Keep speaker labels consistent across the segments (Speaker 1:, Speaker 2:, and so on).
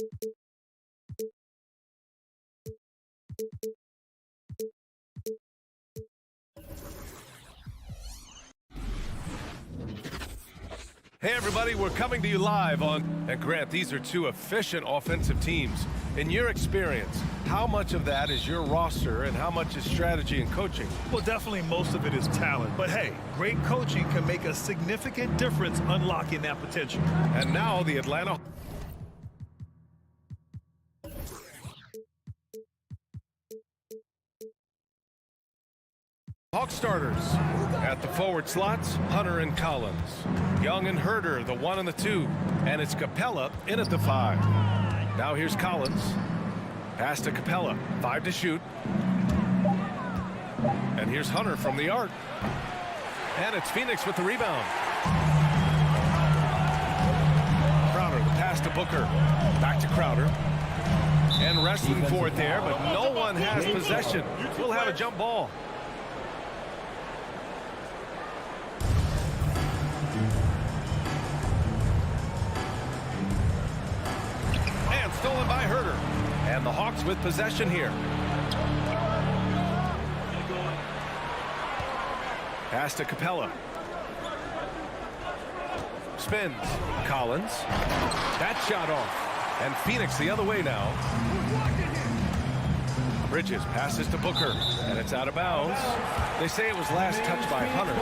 Speaker 1: Hey everybody, we're coming to you live on, and Grant, these are two efficient offensive teams. In your experience, how much of that is your roster and how much is strategy and coaching?
Speaker 2: Well, definitely most of it is talent. But hey, great coaching can make a significant difference unlocking that potential.
Speaker 1: And now the Atlanta Hawks starters. At the forward slots, Hunter and Collins. Young and Herter, the 1 and the 2. And it's Capella in at the 5. Now here's Collins. Pass to Capella. 5 to shoot. And here's Hunter from the arc. And it's Phoenix with the rebound. Crowder, the pass to Booker. Back to Crowder. And wrestling for it there, but no one has possession. We'll have a jump ball. Stolen by Herter. And the Hawks with possession here. Pass to Capella. Spins. Collins. That shot off. And Phoenix the other way now. Bridges passes to Booker. And it's out of bounds. They say it was last touched by Hunter.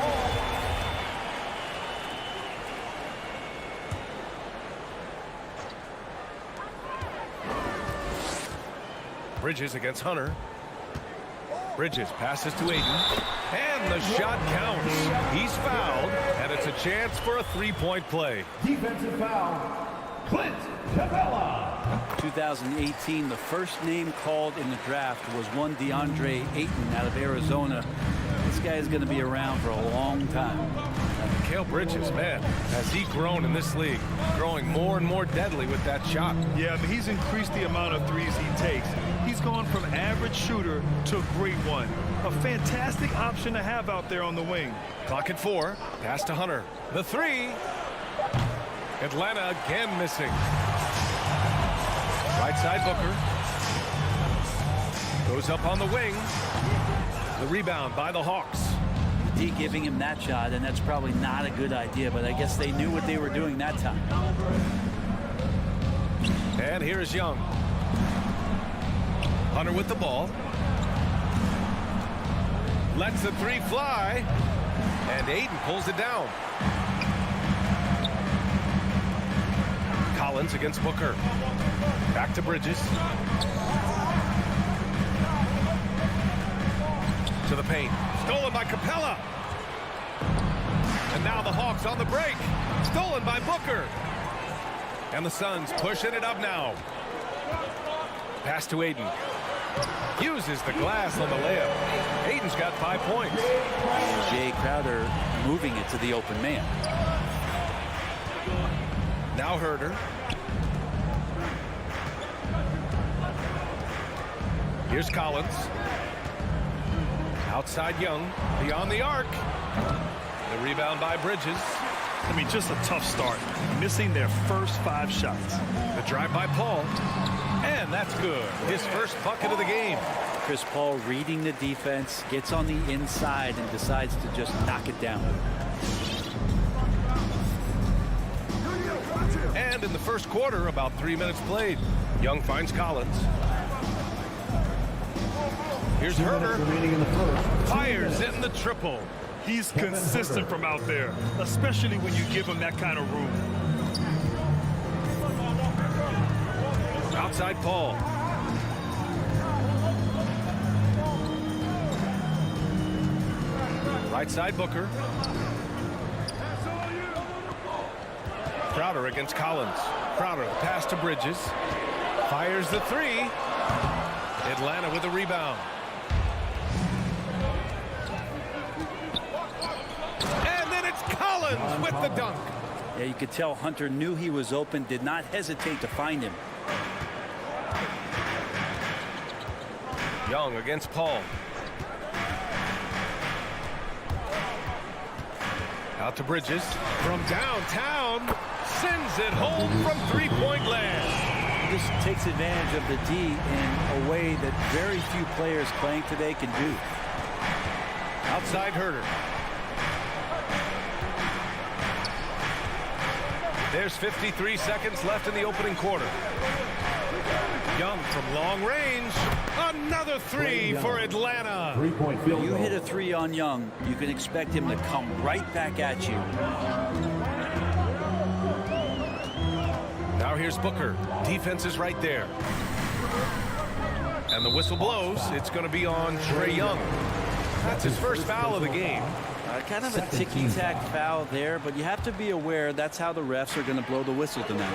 Speaker 1: Bridges against Hunter. Bridges passes to Ayton. And the shot counts. He's fouled. And it's a chance for a three-point play.
Speaker 3: Defensive foul. Clint Capella.
Speaker 4: 2018, the first name called in the draft was one DeAndre Ayton out of Arizona. This guy is going to be around for a long time.
Speaker 1: Mikal Bridges, man, has he grown in this league, growing more and more deadly with that shot.
Speaker 2: Yeah, I mean, he's increased the amount of threes he takes. He's gone from average shooter to a great one. A fantastic option to have out there on the wing.
Speaker 1: Clock at 4. Pass to Hunter. The 3. Atlanta again missing. Right side Booker. Goes up on the wing. The rebound by the Hawks.
Speaker 4: D giving him that shot, and that's probably not a good idea, but I guess they knew what they were doing that time.
Speaker 1: And here is Young. Hunter with the ball. Lets the 3 fly. And Ayton pulls it down. Collins against Booker. Back to Bridges. To the paint. Stolen by Capella. And now the Hawks on the break. Stolen by Booker. And the Suns pushing it up now. Pass to Ayton. Uses the glass on the layup. Ayton's got 5 points.
Speaker 4: Jay Crowder moving it to the open man.
Speaker 1: Now Herter. Here's Collins. Outside Young. Beyond the arc. The rebound by Bridges.
Speaker 2: I mean, just a tough start. Missing their first 5 shots.
Speaker 1: The drive by Paul. And that's good. His first bucket of the game.
Speaker 4: Chris Paul reading the defense, gets on the inside and decides to just knock it down.
Speaker 1: And in the first quarter, about 3 minutes played. Young finds Collins. Here's Herter. Fires in the triple.
Speaker 2: He's consistent from out there, especially when you give him that kind of room.
Speaker 1: Outside Paul. Right side Booker. Crowder against Collins. Crowder, the pass to Bridges. Fires the 3. Atlanta with a rebound. And then it's Collins with the dunk.
Speaker 4: Yeah, you could tell Hunter knew he was open, did not hesitate to find him.
Speaker 1: Young against Paul. Out to Bridges. From downtown. Sends it home from three-point land.
Speaker 4: just takes advantage of the D in a way that very few players playing today can do.
Speaker 1: Outside Herder. There's 53 seconds left in the opening quarter. Young from long range. Another three for Atlanta.
Speaker 3: Three-point field
Speaker 4: You
Speaker 3: goal.
Speaker 4: hit a three on Young, you can expect him to come right back at you.
Speaker 1: Now here's Booker. Defense is right there. And the whistle blows. It's going to be on Trae Young. That's his first foul of the game.
Speaker 4: Kind of a ticky-tack foul there, but you have to be aware that's how the refs are going to blow the whistle tonight.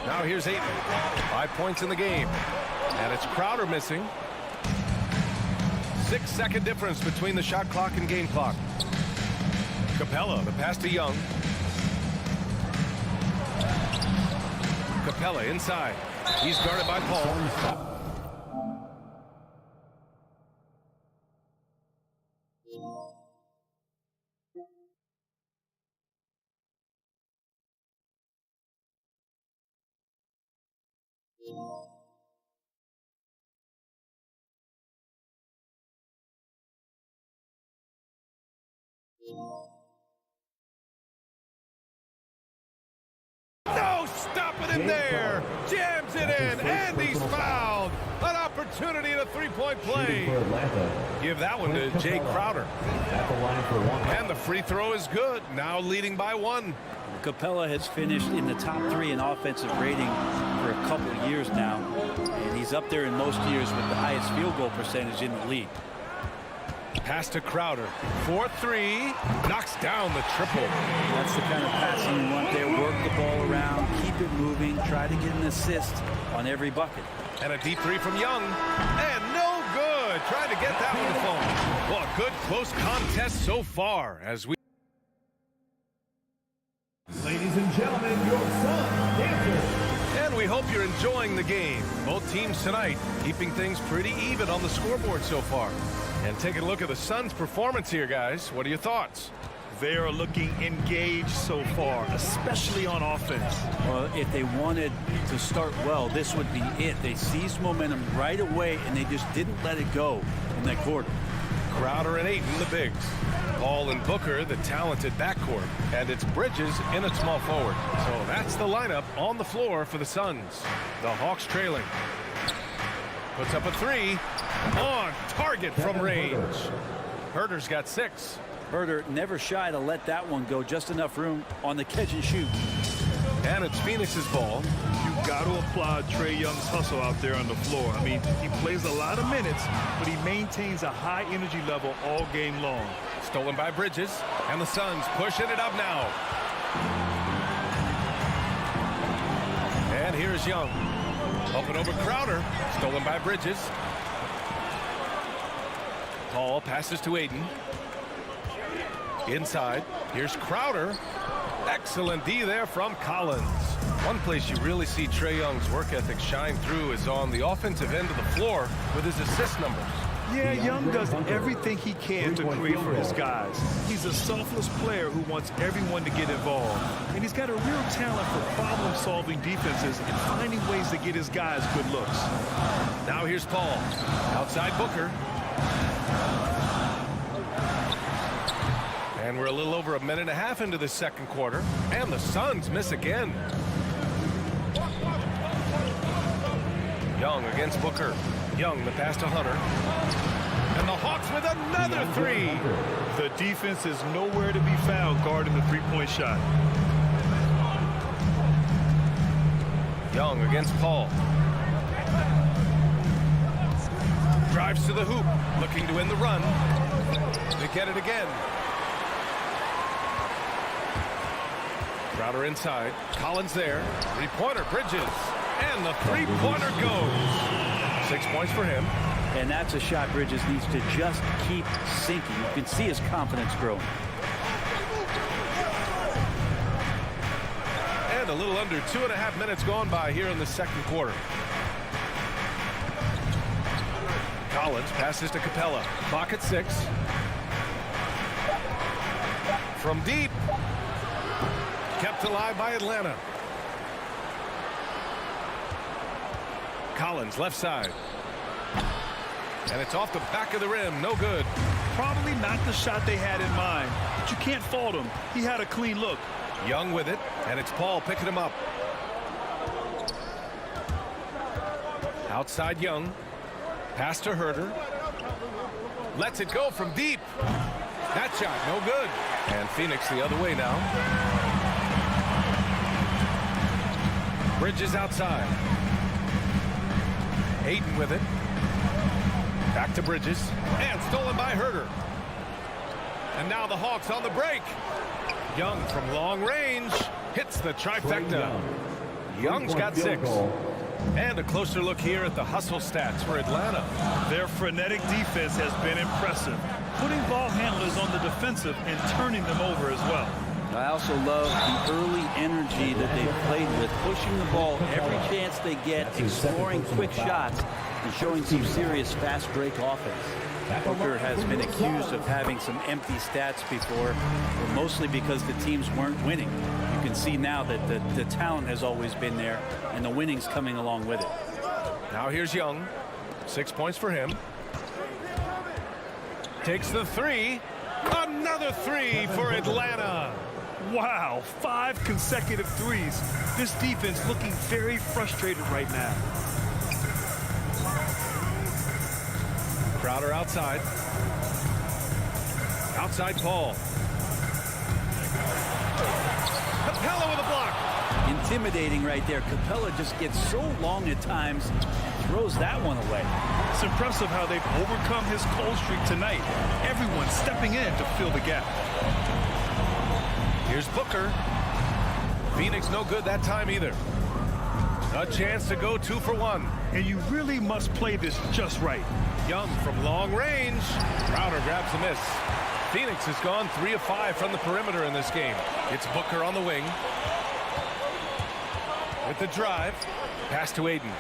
Speaker 1: Now here's Ayton. 5 points in the game. And it's Crowder missing. 6-second difference between the shot clock and game clock. Capella, the pass to Young. Capella inside. He's guarded by Paul. No stopping him there. Jams it in, and he's fouled. An opportunity at a three-point play.
Speaker 3: For Atlanta.
Speaker 1: Give that one to Jay Crowder.
Speaker 3: At the line for one.
Speaker 1: And the free throw is good. Now leading by one.
Speaker 4: Capella has finished in the top 3 in offensive rating for a couple of years now, and he's up there in most years with the highest field goal percentage in the league.
Speaker 1: Pass to Crowder. 4-3. Knocks down the triple.
Speaker 4: That's the kind of passing you want there. Work the ball around, keep it moving, try to get an assist on every bucket.
Speaker 1: And a deep three from Young. And no good. Trying to get that one to fall. Well, a good close contest so far as we.
Speaker 3: Ladies and gentlemen, your Sun Dancers.
Speaker 1: And we hope you're enjoying the game. Both teams tonight keeping things pretty even on the scoreboard so far. And taking a look at the Suns' performance here, guys. What are your thoughts?
Speaker 2: They are looking engaged so far, especially on offense.
Speaker 4: Well, if they wanted to start well, this would be it. They seized momentum right away, and they just didn't let it go in that quarter.
Speaker 1: Crowder and Ayton, the bigs. Paul and Booker, the talented backcourt. And it's Bridges in at small forward. So that's the lineup on the floor for the Suns. The Hawks trailing. Puts up a three. On target from range. Herder's got 6.
Speaker 4: Herder never shy to let that one go. Just enough room on the catch and shoot.
Speaker 1: And it's Phoenix's ball.
Speaker 2: You've got to applaud Trae Young's hustle out there on the floor. I mean, he plays a lot of minutes, but he maintains a high energy level all game long.
Speaker 1: Stolen by Bridges. And the Suns pushing it up now. And here's Young. Up and over Crowder. Stolen by Bridges. Paul passes to Ayton. Inside. Here's Crowder. Excellent D there from Collins. One place you really see Trae Young's work ethic shine through is on the offensive end of the floor with his assist numbers.
Speaker 2: Yeah, Young does everything he can to create for his guys. He's a selfless player who wants everyone to get involved. And he's got a real talent for problem-solving defenses and finding ways to get his guys good looks.
Speaker 1: Now here's Paul. Outside Booker. And we're a little over a minute and a half into the second quarter. And the Suns miss again. Young against Booker. Young, the pass to Hunter. And the Hawks with another three.
Speaker 2: The defense is nowhere to be found guarding the three-point shot.
Speaker 1: Young against Paul. Drives to the hoop, looking to win the run. They get it again. Crowder inside. Collins there. Three-pointer, Bridges. And the three-pointer goes. 6 points for him.
Speaker 4: And that's a shot Bridges needs to just keep sinking. You can see his confidence growing.
Speaker 1: And a little under 2.5 minutes gone by here in the second quarter. Collins passes to Capella. Clock at 6. From deep. Kept alive by Atlanta. Collins, left side. And it's off the back of the rim. No good.
Speaker 2: Probably not the shot they had in mind, but you can't fault him. He had a clean look.
Speaker 1: Young with it, and it's Paul picking him up. Outside Young. Pass to Herter. Lets it go from deep. That shot, no good. And Phoenix the other way now. Bridges outside. Ayton with it. Back to Bridges. And stolen by Herter. And now the Hawks on the break. Young from long range. Hits the trifecta. Young's got 6. And a closer look here at the hustle stats for Atlanta.
Speaker 2: Their frenetic defense has been impressive, putting ball handlers on the defensive and turning them over as well.
Speaker 4: I also love the early energy that they've played with, pushing the ball every chance they get, exploring quick shots, and showing some serious fast break offense. Booker has been accused of having some empty stats before, but mostly because the teams weren't winning. You can see now that the talent has always been there, and the winning's coming along with it.
Speaker 1: Now here's Young. 6 points for him. Takes the 3. Another 3 for Atlanta.
Speaker 2: Wow, 5 consecutive threes. This defense looking very frustrated right now.
Speaker 1: Crowder outside. Outside Paul. Capella with a block.
Speaker 4: Intimidating right there. Capella just gets so long at times and throws that one away.
Speaker 2: It's impressive how they've overcome his cold streak tonight. Everyone stepping in to fill the gap.
Speaker 1: Here's Booker. Phoenix no good that time either. A chance to go 2 for 1.
Speaker 2: And you really must play this just right.
Speaker 1: Young from long range. Crowder grabs the miss. Phoenix has gone 3 of 5 from the perimeter in this game. It's Booker on the wing. With the drive. Pass to Ayton.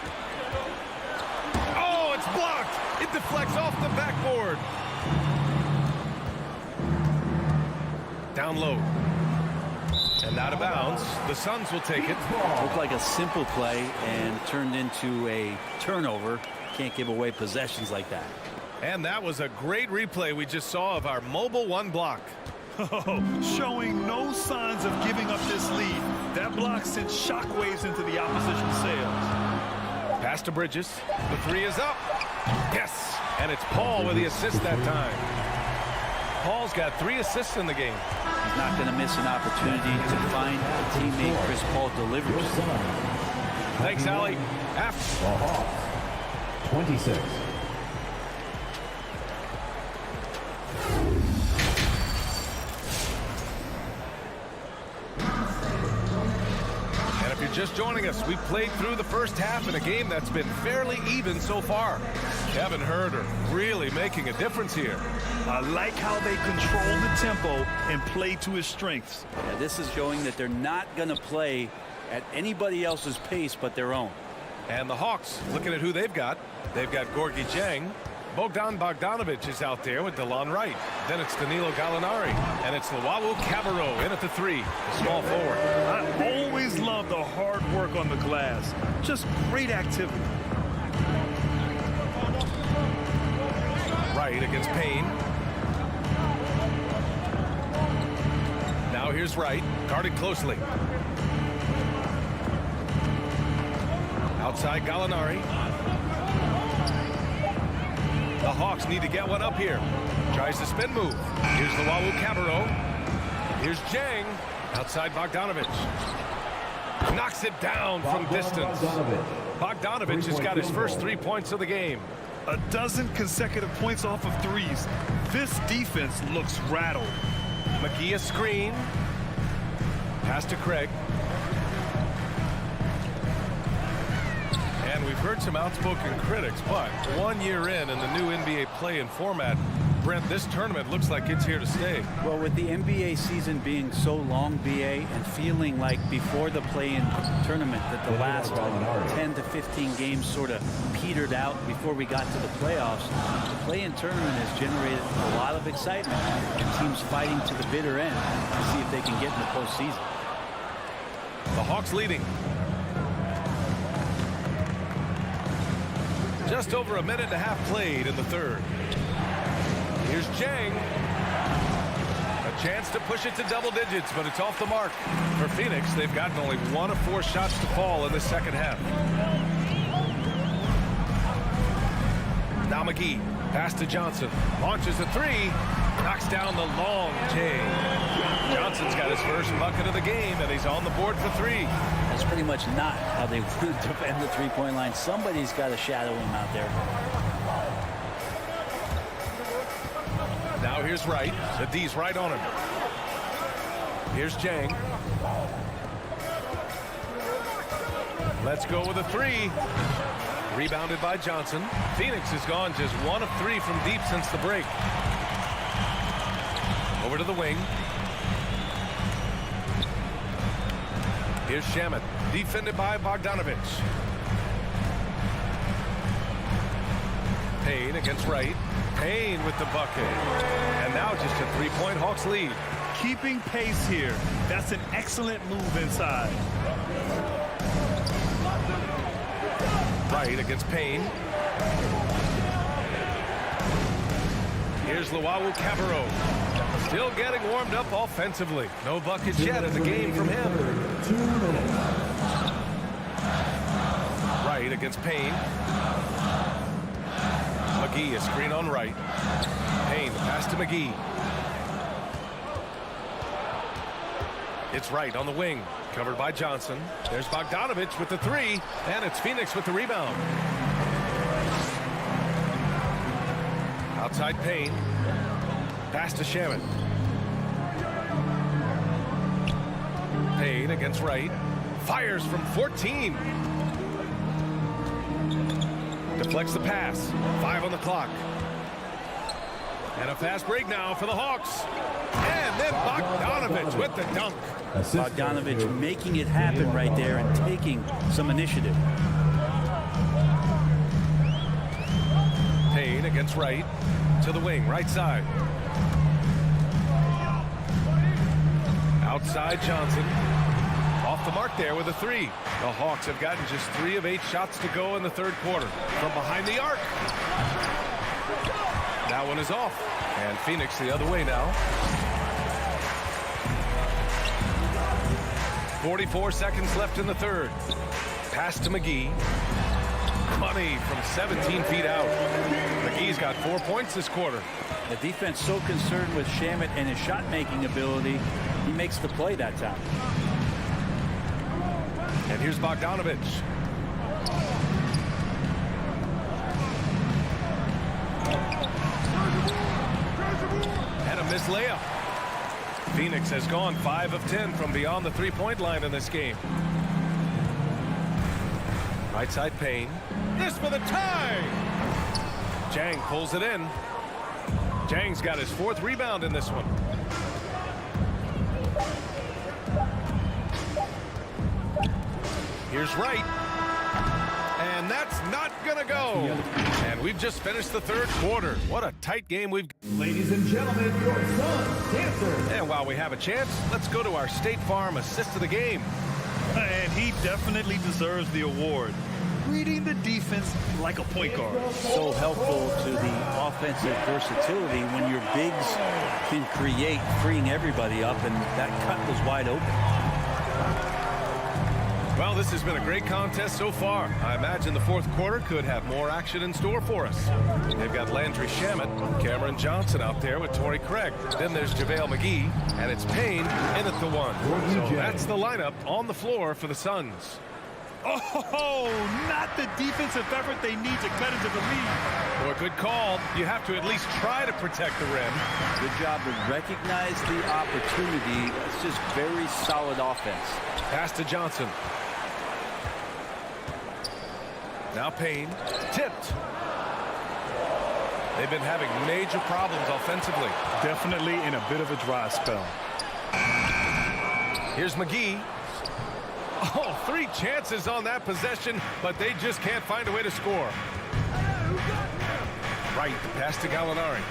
Speaker 1: Oh, it's blocked. It deflects off the backboard. Down low. And out of bounds. The Suns will take it.
Speaker 4: Looked like a simple play and turned into a turnover. Can't give away possessions like that.
Speaker 1: And that was a great replay we just saw of our mobile 1 block.
Speaker 2: Showing no signs of giving up this lead. That block sent shockwaves into the opposition sails.
Speaker 1: Pass to Bridges. The 3 is up. Yes. And it's Paul with the assist that time. Paul's got 3 assists in the game.
Speaker 4: He's not going to miss an opportunity to find a teammate Chris Paul delivers.
Speaker 1: Thanks, Allie. After
Speaker 3: 26.
Speaker 1: And if you're just joining us, we played through the first half in a game that's been fairly even so far. Kevin Herter really making a difference here.
Speaker 2: I like how they control the tempo and play to his strengths.
Speaker 4: Yeah, this is showing that they're not going to play at anybody else's pace but their own.
Speaker 1: And the Hawks, looking at who they've got. They've got Gorgie Jang. Bogdan Bogdanovic is out there with DeLon Wright. Then it's Danilo Gallinari. And it's Luau Cabarrot in at the 3, small forward.
Speaker 2: I always love the hard work on the glass. Just great activity.
Speaker 1: Wright against Payne. Now here's Wright, guarded closely. Outside Gallinari. The Hawks need to get one up here. Tries the spin move. Here's the Luau Cabarrot. Here's Jang. Outside Bogdanovic. Knocks it down from distance. Bogdanovic has got his first 3 points of the game.
Speaker 2: A dozen consecutive points off of threes. This defense looks rattled.
Speaker 1: McGee a screen. Pass to Craig. And we've heard some outspoken critics, but 1 year in the new NBA play-in format, Brent, this tournament looks like it's here to stay.
Speaker 4: Well, with the NBA season being so long, BA, and feeling like before the play-in tournament that the last 10 to 15 games sort of petered out before we got to the playoffs, the play-in tournament has generated a lot of excitement and teams fighting to the bitter end to see if they can get in the postseason.
Speaker 1: The Hawks leading. Just over a minute and a half played in the third. Here's Jang. A chance to push it to double digits, but it's off the mark. For Phoenix, they've gotten only 1 of 4 shots to fall in the second half. Now McGee, pass to Johnson, launches a 3, knocks down the long J. Johnson's got his first bucket of the game, and he's on the board for 3.
Speaker 4: That's pretty much not how they would defend the three-point line. Somebody's got to shadow him out there.
Speaker 1: Now here's Wright. The D's right on him. Here's Jang. Let's go with a 3. Rebounded by Johnson. Phoenix has gone just 1 of 3 from deep since the break. Over to the wing. Here's Shamet, defended by Bogdanovich. Payne against Wright. Payne with the bucket. And now just a 3-point Hawks lead.
Speaker 2: Keeping pace here. That's an excellent move inside.
Speaker 1: Wright against Payne. Here's Luau Cabarro. Still getting warmed up offensively. No buckets yet in the game from him. Wright against Payne. McGee, a screen on Wright. Payne, pass to McGee. It's Wright on the wing, covered by Johnson. There's Bogdanovich with the 3, and it's Phoenix with the rebound. Outside Payne. Pass to Shamet. Payne against Wright. Fires from 14. Deflects the pass. 5 on the clock. And a fast break now for the Hawks. And then Bogdanovich with the dunk.
Speaker 4: Bogdanovich making it happen right there and taking some initiative.
Speaker 1: Payne against Wright. To the wing, right side. Outside Johnson. Off the mark there with a 3. The Hawks have gotten just 3 of 8 shots to go in the third quarter. From behind the arc. That one is off. And Phoenix the other way now. 44 seconds left in the third. Pass to McGee. Money from 17 feet out. McGee's got 4 points this quarter.
Speaker 4: The defense so concerned with Shamet and his shot-making ability, he makes the play that time.
Speaker 1: And here's Bogdanovich. And a missed layup. Phoenix has gone 5 of 10 from beyond the 3-point line in this game. Right side Payne. This for the tie. Jang pulls it in. Jang's got his 4th rebound in this one. Here's Wright. And that's not going to go. And we've just finished the third quarter. What a tight game we've...
Speaker 3: Ladies and gentlemen, your son, Dancer.
Speaker 1: And while we have a chance, let's go to our State Farm assist of the game.
Speaker 2: And he definitely deserves the award. Reading the defense like a point guard.
Speaker 4: So helpful to the offensive versatility when your bigs can create, freeing everybody up, and that cut was wide open.
Speaker 1: Well, this has been a great contest so far. I imagine the fourth quarter could have more action in store for us. They've got Landry Shamet, Cameron Johnson out there with Torrey Craig. Then there's JaVale McGee, and it's Payne in at the 1. So that's the lineup on the floor for the Suns.
Speaker 2: Oh, not the defensive effort they need to cut into the lead.
Speaker 1: Well, good call. You have to at least try to protect the rim.
Speaker 4: Good job to recognize the opportunity. It's just very solid offense.
Speaker 1: Pass to Johnson. Now Payne, tipped. They've been having major problems offensively.
Speaker 2: Definitely in a bit of a dry spell.
Speaker 1: Here's McGee. Oh, 3 chances on that possession, but they just can't find a way to score. Right, pass to Gallinari.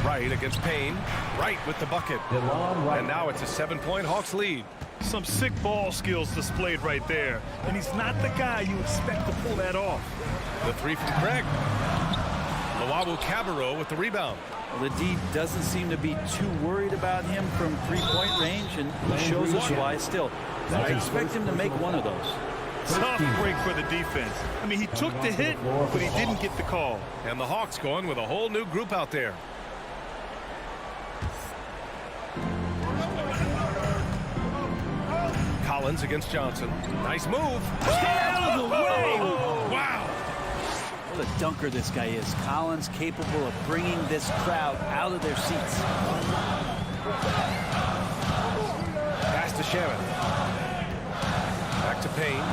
Speaker 1: Right against Payne. Right with the bucket. And now it's a 7-point Hawks lead.
Speaker 2: Some sick ball skills displayed right there. And he's not the guy you expect to pull that off.
Speaker 1: The three from Craig. Cabarro with the rebound.
Speaker 4: Well, the D doesn't seem to be too worried about him from three-point range, and he shows us why still. I expect him to make one of those.
Speaker 2: Tough break for the defense. I mean, he took the hit, but he didn't get the call.
Speaker 1: And the Hawks going with a whole new group out there. Collins against Johnson. Nice move.
Speaker 4: Stay out of the way!
Speaker 1: Wow.
Speaker 4: What a dunker this guy is. Collins capable of bringing this crowd out of their seats.
Speaker 1: Pass to Shannon. Back to Payne.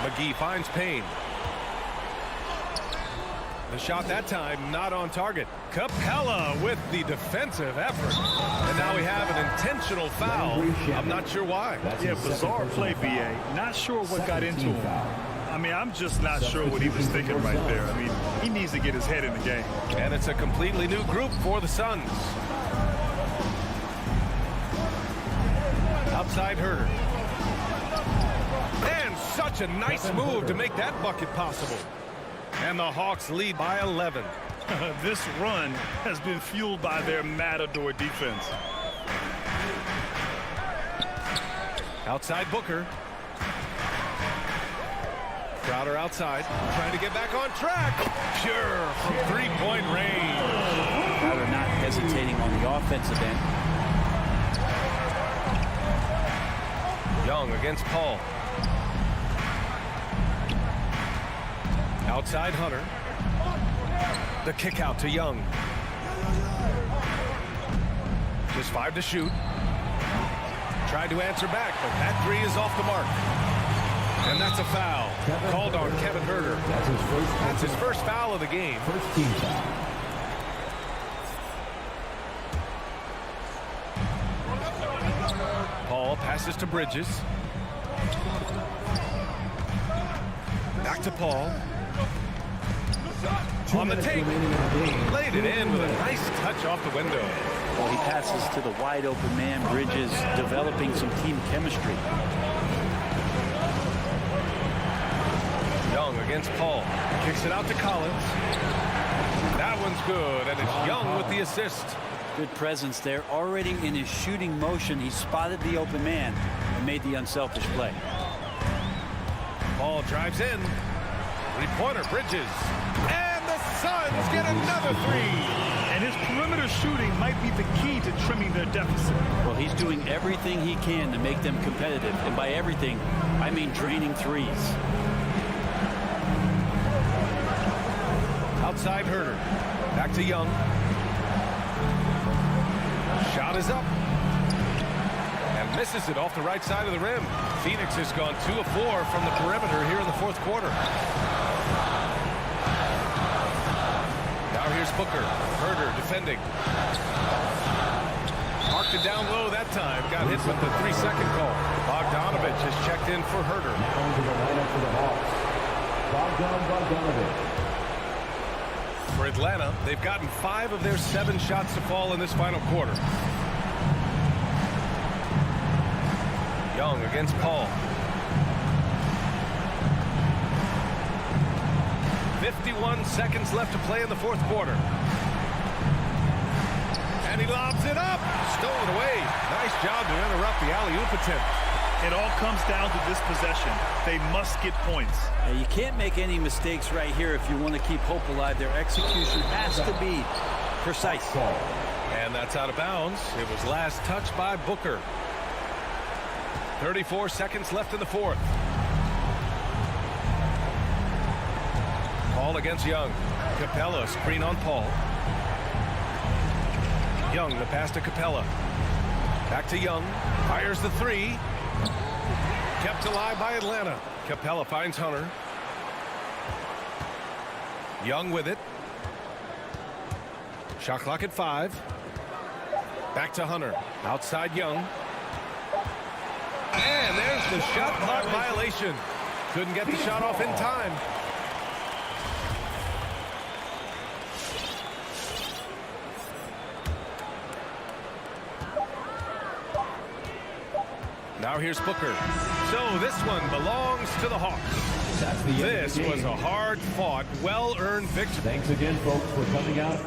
Speaker 1: McGee finds Payne. The shot that time not on target. Capella with the defensive effort. And now we have an intentional foul. I'm not sure why.
Speaker 2: Yeah, bizarre play, B.A. Not sure what got into him. I mean, I'm just not sure what he was thinking right there. I mean, he needs to get his head in the game.
Speaker 1: And it's a completely new group for the Suns. Outside Herter. And such a nice move to make that bucket possible. And the Hawks lead by 11.
Speaker 2: This run has been fueled by their matador defense.
Speaker 1: Outside Booker. Crowder outside, trying to get back on track. Pure from three-point range.
Speaker 4: Crowder not hesitating on the offensive end.
Speaker 1: Young against Paul. Outside Hunter. The kick out to Young. Just 5 to shoot. Tried to answer back, but that three is off the mark. And that's a foul called on Kevin Herter. That's his first foul of the game.
Speaker 3: First team foul.
Speaker 1: Paul passes to Bridges. Back to Paul. On the take. Laid it in with a nice touch off the window.
Speaker 4: Well, he passes to the wide open man. Bridges developing some team chemistry.
Speaker 1: Young against Paul. Kicks it out to Collins. That one's good, and it's Young with the assist.
Speaker 4: Good presence there. Already in his shooting motion, he spotted the open man and made the unselfish play.
Speaker 1: Paul drives in. Three-pointer, Bridges. And the Suns get another three.
Speaker 2: And his perimeter shooting might be the key to trimming their deficit.
Speaker 4: Well, he's doing everything he can to make them competitive. And by everything, I mean draining threes.
Speaker 1: Outside Herter. Back to Young. Shot is up. And misses it off the right side of the rim. Phoenix has gone 2 of 4 from the perimeter here in the fourth quarter. Now here's Booker. Herter defending. Marked it down low that time. Got hit with the 3-second call. Bogdanovich has checked in for Herter.
Speaker 3: Now into the lineup for the Hawks. Bogdanovich.
Speaker 1: For Atlanta, they've gotten 5 of their 7 shots to fall in this final quarter. Young against Paul. 51 seconds left to play in the fourth quarter. And he lobs it up. Stolen away. Nice job to interrupt the alley-oop attempt.
Speaker 2: It all comes down to this possession. They must get points.
Speaker 4: Now, you can't make any mistakes right here if you want to keep hope alive. Their execution has to be precise.
Speaker 1: And that's out of bounds. It was last touched by Booker. 34 seconds left in the fourth. Paul against Young. Capella screen on Paul. Young, the pass to Capella. Back to Young. Fires the three. Kept alive by Atlanta. Capella finds Hunter. Young with it. Shot clock at 5. Back to Hunter. Outside Young. And there's the shot clock violation. Couldn't get the shot off in time. Now here's Booker. So this one belongs to the Hawks.
Speaker 3: That's the end
Speaker 1: This
Speaker 3: of the game.
Speaker 1: was a hard-fought, well-earned victory.
Speaker 3: Thanks again, folks, for coming out.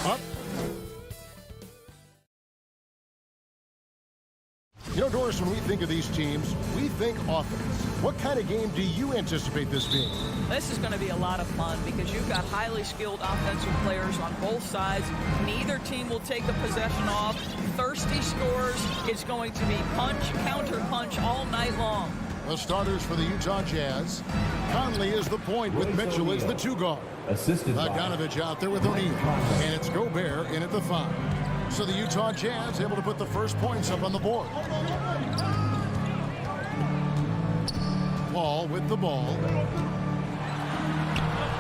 Speaker 5: Up. You know, Doris, when we think of these teams, we think offense. What kind of game do you anticipate this being?
Speaker 6: This is going to be a lot of fun because you've got highly skilled offensive players on both sides. Neither team will take the possession off. Thirsty scores. It's going to be punch, counter punch all night long.
Speaker 5: The starters for the Utah Jazz. Conley is the point with Mitchell as the 2 guard.
Speaker 3: Assisted by
Speaker 5: Bogdanovich out there with O'Neal. And it's Gobert in at the 5. So the Utah Jazz able to put the first points up on the board. Paul with the ball.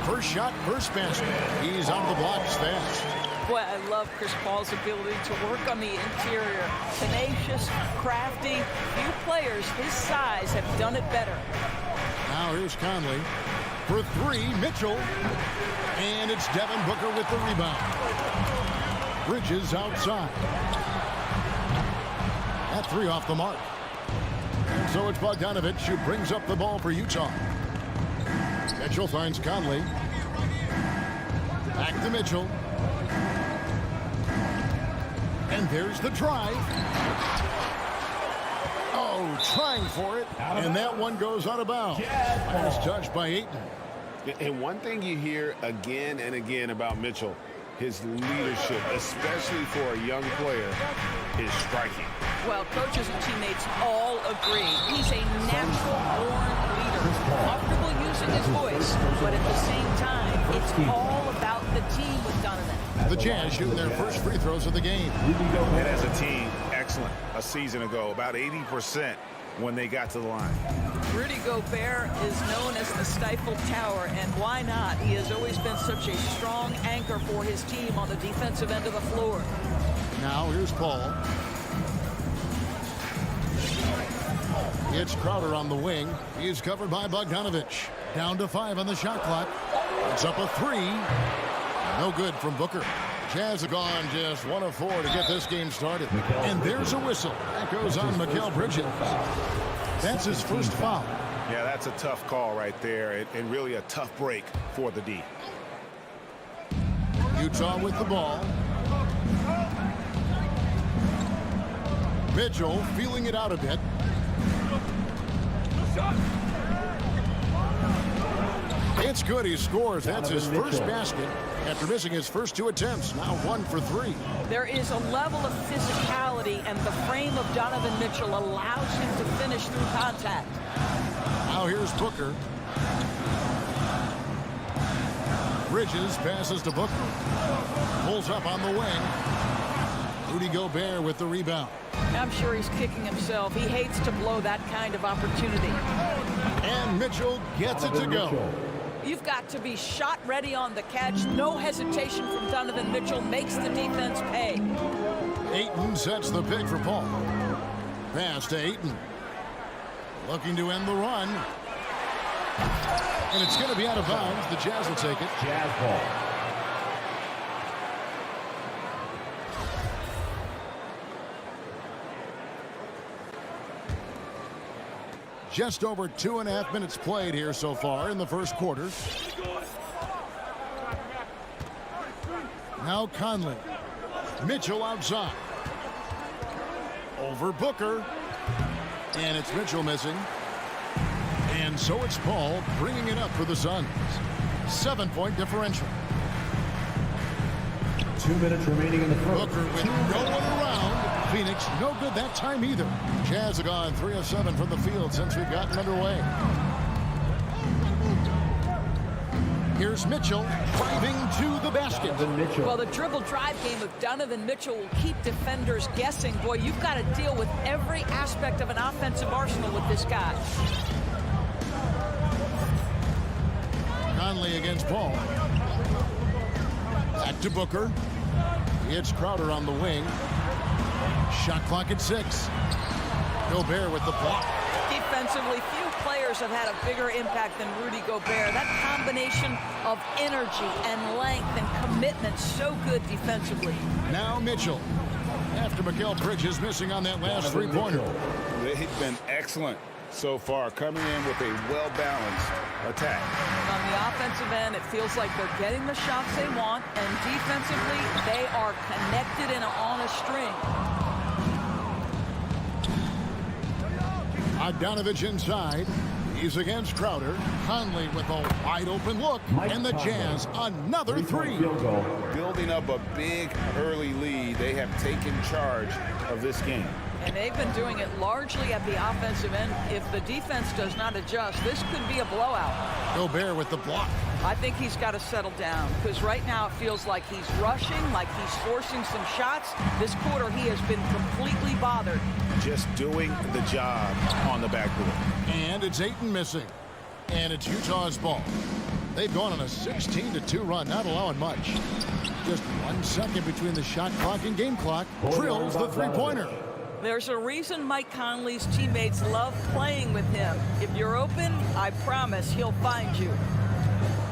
Speaker 5: First shot, first basket. He's on the blocks fast.
Speaker 6: Boy, I love Chris Paul's ability to work on the interior. Tenacious, crafty. Few players his size have done it better.
Speaker 5: Now here's Conley. For 3, Mitchell. And it's Devin Booker with the rebound. Bridges outside. That 3 off the mark. So it's Bogdanovich who brings up the ball for Utah. Mitchell finds Conley. Back to Mitchell. And there's the drive. Oh, trying for it. And that one goes out of bounds. Last touch by Ayton.
Speaker 7: And one thing you hear again and again about Mitchell, his leadership, especially for a young player, is striking.
Speaker 6: Well, coaches and teammates all agree. He's a natural-born leader, comfortable using his voice, but at the same time, it's all about the team with Donovan.
Speaker 5: The Jazz shooting their first free throws of the game.
Speaker 7: And as a team, excellent. A season ago, about 80% when they got to the line.
Speaker 6: Rudy Gobert is known as the stifled tower, and why not? He has always been such a strong anchor for his team on the defensive end of the floor.
Speaker 5: Now here's Paul. It's Crowder on the wing. He's covered by Bogdanovich. Down to 5 on the shot clock. It's up a 3. No good from Booker. Jazz have gone just 1 of 4 to get this game started. And there's a whistle. That goes on Mikal Bridges. That's his first foul.
Speaker 7: Yeah, that's a tough call right there, and really a tough break for the D.
Speaker 5: Utah with the ball. Mitchell feeling it out a bit. It's good. He scores. That's his first basket after missing his first 2 attempts. Now 1 for 3.
Speaker 6: There is a level of physicality, and the frame of Donovan Mitchell allows him to finish through contact.
Speaker 5: Now here's Booker. Bridges passes to Booker. Pulls up on the wing. Rudy Gobert with the rebound.
Speaker 6: I'm sure he's kicking himself. He hates to blow that kind of opportunity.
Speaker 5: And Mitchell gets it to go.
Speaker 6: You've got to be shot ready on the catch. No hesitation from Donovan Mitchell makes the defense pay.
Speaker 5: Ayton sets the pick for Paul. Pass to Ayton. Looking to end the run. And it's going to be out of bounds. The Jazz will take it.
Speaker 3: Jazz ball.
Speaker 5: Just over 2.5 minutes played here so far in the first quarter. Now Conley. Mitchell outside. Over Booker. And it's Mitchell missing. And so it's Paul bringing it up for the Suns. 7-point differential.
Speaker 3: 2 minutes remaining in the first.
Speaker 5: Booker with no one around. Phoenix, no good that time either. Jazz have gone 3 of 7 from the field since we've gotten underway. Here's Mitchell driving to the basket.
Speaker 6: Well, the dribble drive game of Donovan Mitchell will keep defenders guessing. Boy, you've got to deal with every aspect of an offensive arsenal with this guy.
Speaker 5: Conley against Paul. Back to Booker. It's Crowder on the wing. Shot clock at 6. Gobert with the block.
Speaker 6: Defensively, few players have had a bigger impact than Rudy Gobert. That combination of energy and length and commitment, so good defensively.
Speaker 5: Now Mitchell. After Mikal Bridges missing on that last 3-pointer.
Speaker 7: They've been excellent so far, coming in with a well-balanced attack.
Speaker 6: On the offensive end, it feels like they're getting the shots they want, and defensively, they are connected and on a string.
Speaker 5: Bogdanovich inside. He's against Crowder. Conley with a wide open look. And the Jazz, another three.
Speaker 7: Building up a big early lead, they have taken charge of this game.
Speaker 6: And they've been doing it largely at the offensive end. If the defense does not adjust, this could be a blowout.
Speaker 5: Gobert with the block.
Speaker 6: I think he's got to settle down, because right now it feels like he's rushing, like he's forcing some shots. This quarter, he has been completely bothered.
Speaker 7: Just doing the job on the backboard.
Speaker 5: And it's Ayton missing. And it's Utah's ball. They've gone on a 16-2 run, not allowing much. Just 1 second between the shot clock and game clock. Drills the three-pointer.
Speaker 6: There's a reason Mike Conley's teammates love playing with him. If you're open, I promise he'll find you.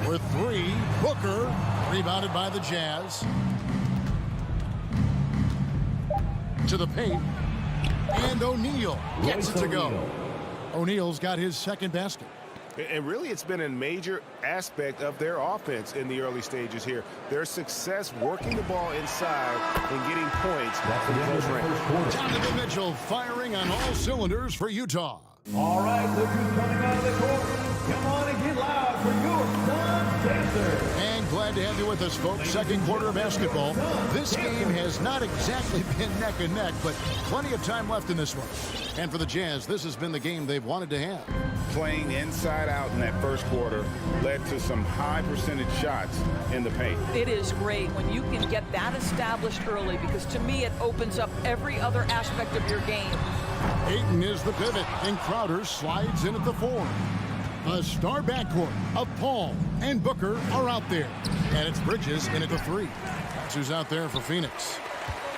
Speaker 5: For three, Booker, rebounded by the Jazz. To the paint. And O'Neal gets it to go. O'Neal's got his second basket.
Speaker 7: And really, it's been a major aspect of their offense in the early stages here. Their success working the ball inside and getting points from close range.
Speaker 5: Donovan Mitchell firing on all cylinders for Utah.
Speaker 3: All right, look who's coming out of the court. Come on and get loud for your Sun Dancer.
Speaker 5: And glad to have you with us, folks. Second quarter of basketball. This game has not exactly been neck and neck, but plenty of time left in this one. And for the Jazz, this has been the game they've wanted to have.
Speaker 7: Playing inside out in that first quarter led to some high percentage shots in the paint.
Speaker 6: It is great when you can get that established early, because to me it opens up every other aspect of your game.
Speaker 5: Ayton is the pivot, and Crowder slides in at the 4. A star backcourt of Paul and Booker are out there. And it's Bridges in at the 3. That's who's out there for Phoenix.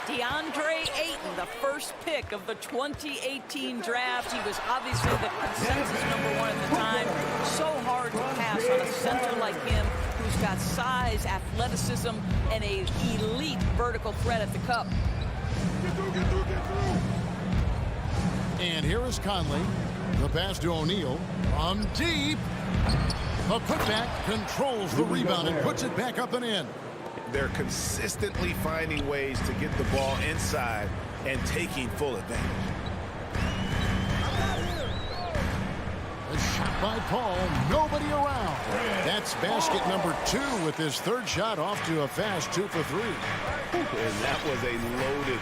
Speaker 6: DeAndre Ayton, the first pick of the 2018 draft. He was obviously the consensus #1 at the time. So hard to pass on a center like him, who's got size, athleticism, and an elite vertical threat at the cup.
Speaker 5: And here is Conley. The pass to O'Neal. From deep. The putback controls the rebound and puts it back up and in.
Speaker 7: They're consistently finding ways to get the ball inside and taking full advantage.
Speaker 5: A shot by Paul. Nobody around. That's basket number 2 with his third shot off to a fast 2 for 3.
Speaker 7: And that was a loaded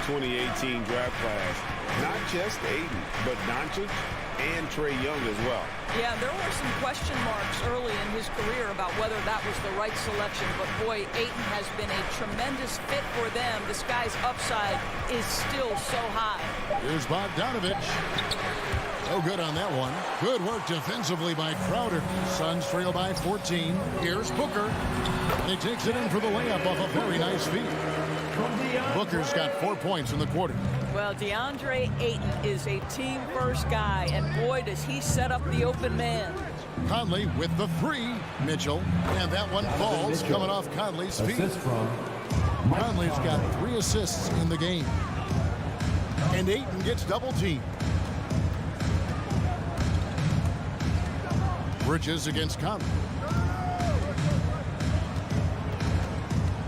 Speaker 7: 2018 draft class. Not just Ayton, but Doncic and Trae Young as well.
Speaker 6: Yeah, there were some question marks early in his career about whether that was the right selection, but boy, Ayton has been a tremendous fit for them. This guy's upside is still so high.
Speaker 5: Here's Bogdanovich. No good on that one. Good work defensively by Crowder. Suns trail by 14. Here's Booker. And he takes it in for the layup off a very nice feed. Booker's got 4 points in the quarter.
Speaker 6: Well, DeAndre Ayton is a team-first guy, and boy, does he set up the open man.
Speaker 5: Conley with the 3. Mitchell. And that one falls coming off Conley's feet. Conley's got 3 assists in the game. And Ayton gets double-teamed. Bridges against Conley.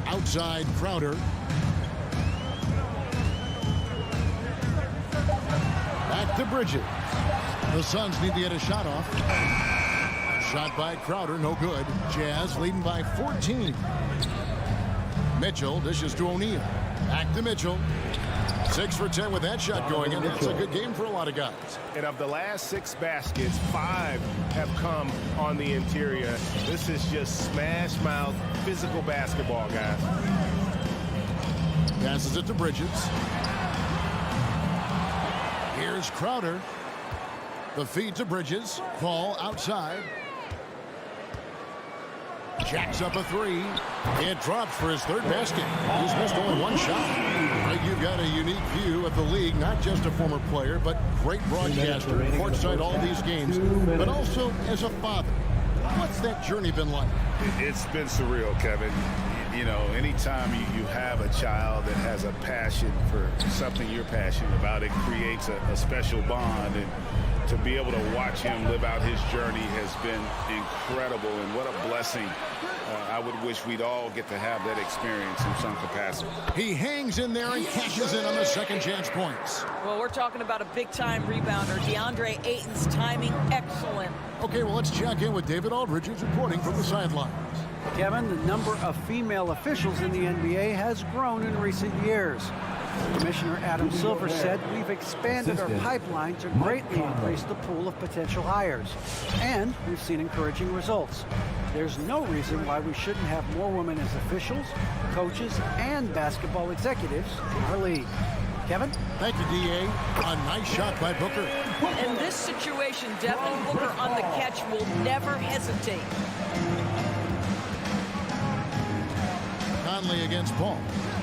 Speaker 5: Outside Crowder. Back to Bridges. The Suns need to get a shot off. Shot by Crowder, no good. Jazz leading by 14. Mitchell dishes to O'Neal. Back to Mitchell. 6 for 10 with that shot going in. That's a good game for a lot of guys.
Speaker 7: And of the last 6 baskets, 5 have come on the interior. This is just smash mouth physical basketball, guys.
Speaker 5: Passes it to Bridges. Here's Crowder. The feed to Bridges. Paul outside. Jacks up a 3. It drops for his 3rd basket. He's missed only 1 shot. You've got a unique view of the league, not just a former player, but great broadcaster, courtside all these games, but also as a father. What's that journey been like?
Speaker 7: It's been surreal, Kevin. You know, anytime you have a child that has a passion for something you're passionate about, it creates a special bond. And to be able to watch him live out his journey has been incredible. And what a blessing. I would wish we'd all get to have that experience in some capacity.
Speaker 5: He hangs in there and cashes in on the second chance points.
Speaker 6: Well, we're talking about a big-time rebounder. DeAndre Ayton's timing, excellent.
Speaker 5: Okay, well, let's check in with David Aldridge, who's reporting from the sidelines.
Speaker 8: Kevin, the number of female officials in the NBA has grown in recent years. Commissioner Adam Silver said we've expanded our pipeline to greatly increase the pool of potential hires. And we've seen encouraging results. There's no reason why we shouldn't have more women as officials, coaches, and basketball executives in our league. Kevin?
Speaker 5: Thank you, D.A. A nice shot by Booker.
Speaker 6: In this situation, Devin Booker on the catch will never hesitate.
Speaker 5: Conley against Paul.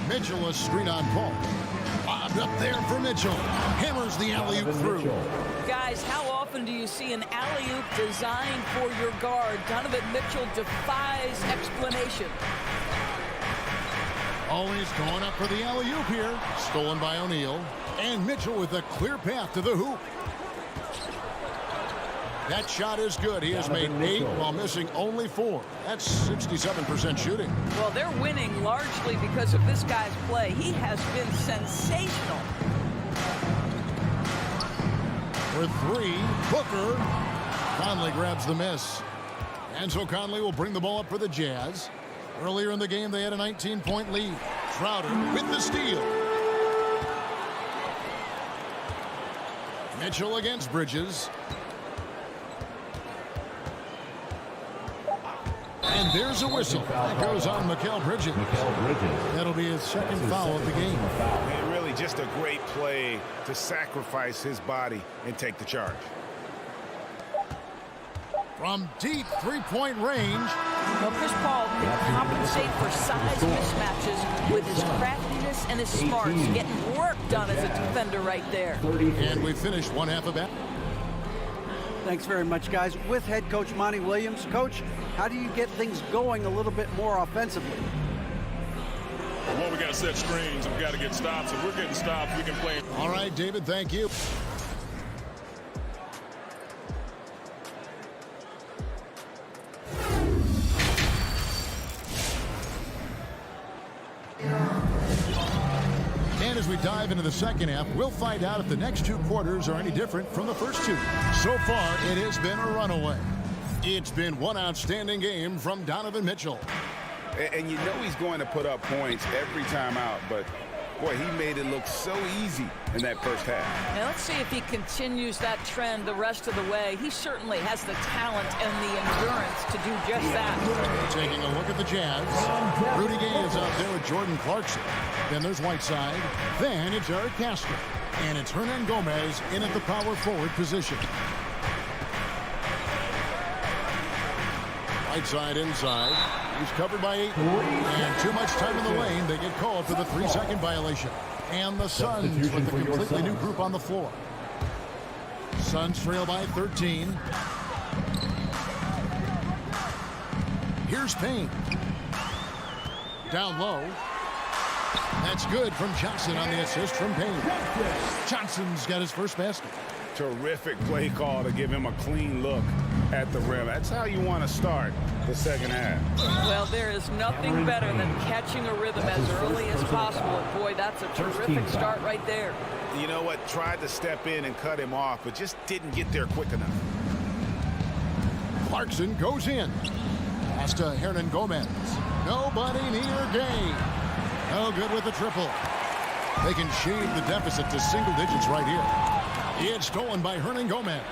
Speaker 5: Mitchell a screen on Paul. Lobbed up there for Mitchell. Hammers the alley-oop through.
Speaker 6: Guys, how often do you see an alley-oop designed for your guard? Donovan Mitchell defies explanation.
Speaker 5: Always going up for the alley-oop here. Stolen by O'Neal. And Mitchell with a clear path to the hoop. That shot is good. He has made 8 while missing only 4. That's 67% shooting.
Speaker 6: Well, they're winning largely because of this guy's play. He has been sensational.
Speaker 5: For 3, Booker. Conley grabs the miss. And so Conley will bring the ball up for the Jazz. Earlier in the game, they had a 19-point lead. Crowder with the steal. Mitchell against Bridges. And there's a whistle. That goes on Mikal Bridges. That'll be his second foul of the game.
Speaker 7: And really just a great play to sacrifice his body and take the charge.
Speaker 5: From deep three-point range.
Speaker 6: Well, Chris Paul can compensate for size mismatches with his craftiness and his smarts, getting work done as a defender right there.
Speaker 5: And we finished one half of that.
Speaker 8: Thanks very much, guys. With head coach Monty Williams. Coach, how do you get things going a little bit more offensively?
Speaker 9: Well, we got to set screens and we got to get stops. If we're getting stops, we can play.
Speaker 5: All right, David, thank you. And as we dive into the second half, we'll find out if the next 2 quarters are any different from the first 2. So far, it has been a runaway. It's been one outstanding game from Donovan Mitchell.
Speaker 7: And you know he's going to put up points every time out, but boy, he made it look so easy in that first half.
Speaker 6: Now let's see if he continues that trend the rest of the way. He certainly has the talent and the endurance to do just that.
Speaker 5: Taking a look at the Jazz. Rudy Gobert is out there with Jordan Clarkson. Then there's Whiteside. Then it's Eric Castro. And it's Hernan Gomez in at the power forward position. Whiteside inside. He's covered by 8. And too much time in the lane. They get called for the 3-second violation. And the Suns with a completely new group on the floor. Suns trail by 13. Here's Payne. Down low. That's good from Johnson on the assist from Payne. Johnson's got his first basket.
Speaker 7: Terrific play call to give him a clean look at the rim. That's how you want to start the second half.
Speaker 6: Well, there is nothing better than catching a rhythm as early as possible. And boy, that's a terrific start right there.
Speaker 7: You know what? Tried to step in and cut him off, but just didn't get there quick enough.
Speaker 5: Clarkson goes in. Pass to Hernan Gomez. Nobody near Gay. No good with the triple. They can shave the deficit to single digits right here. It's stolen by Hernan Gomez.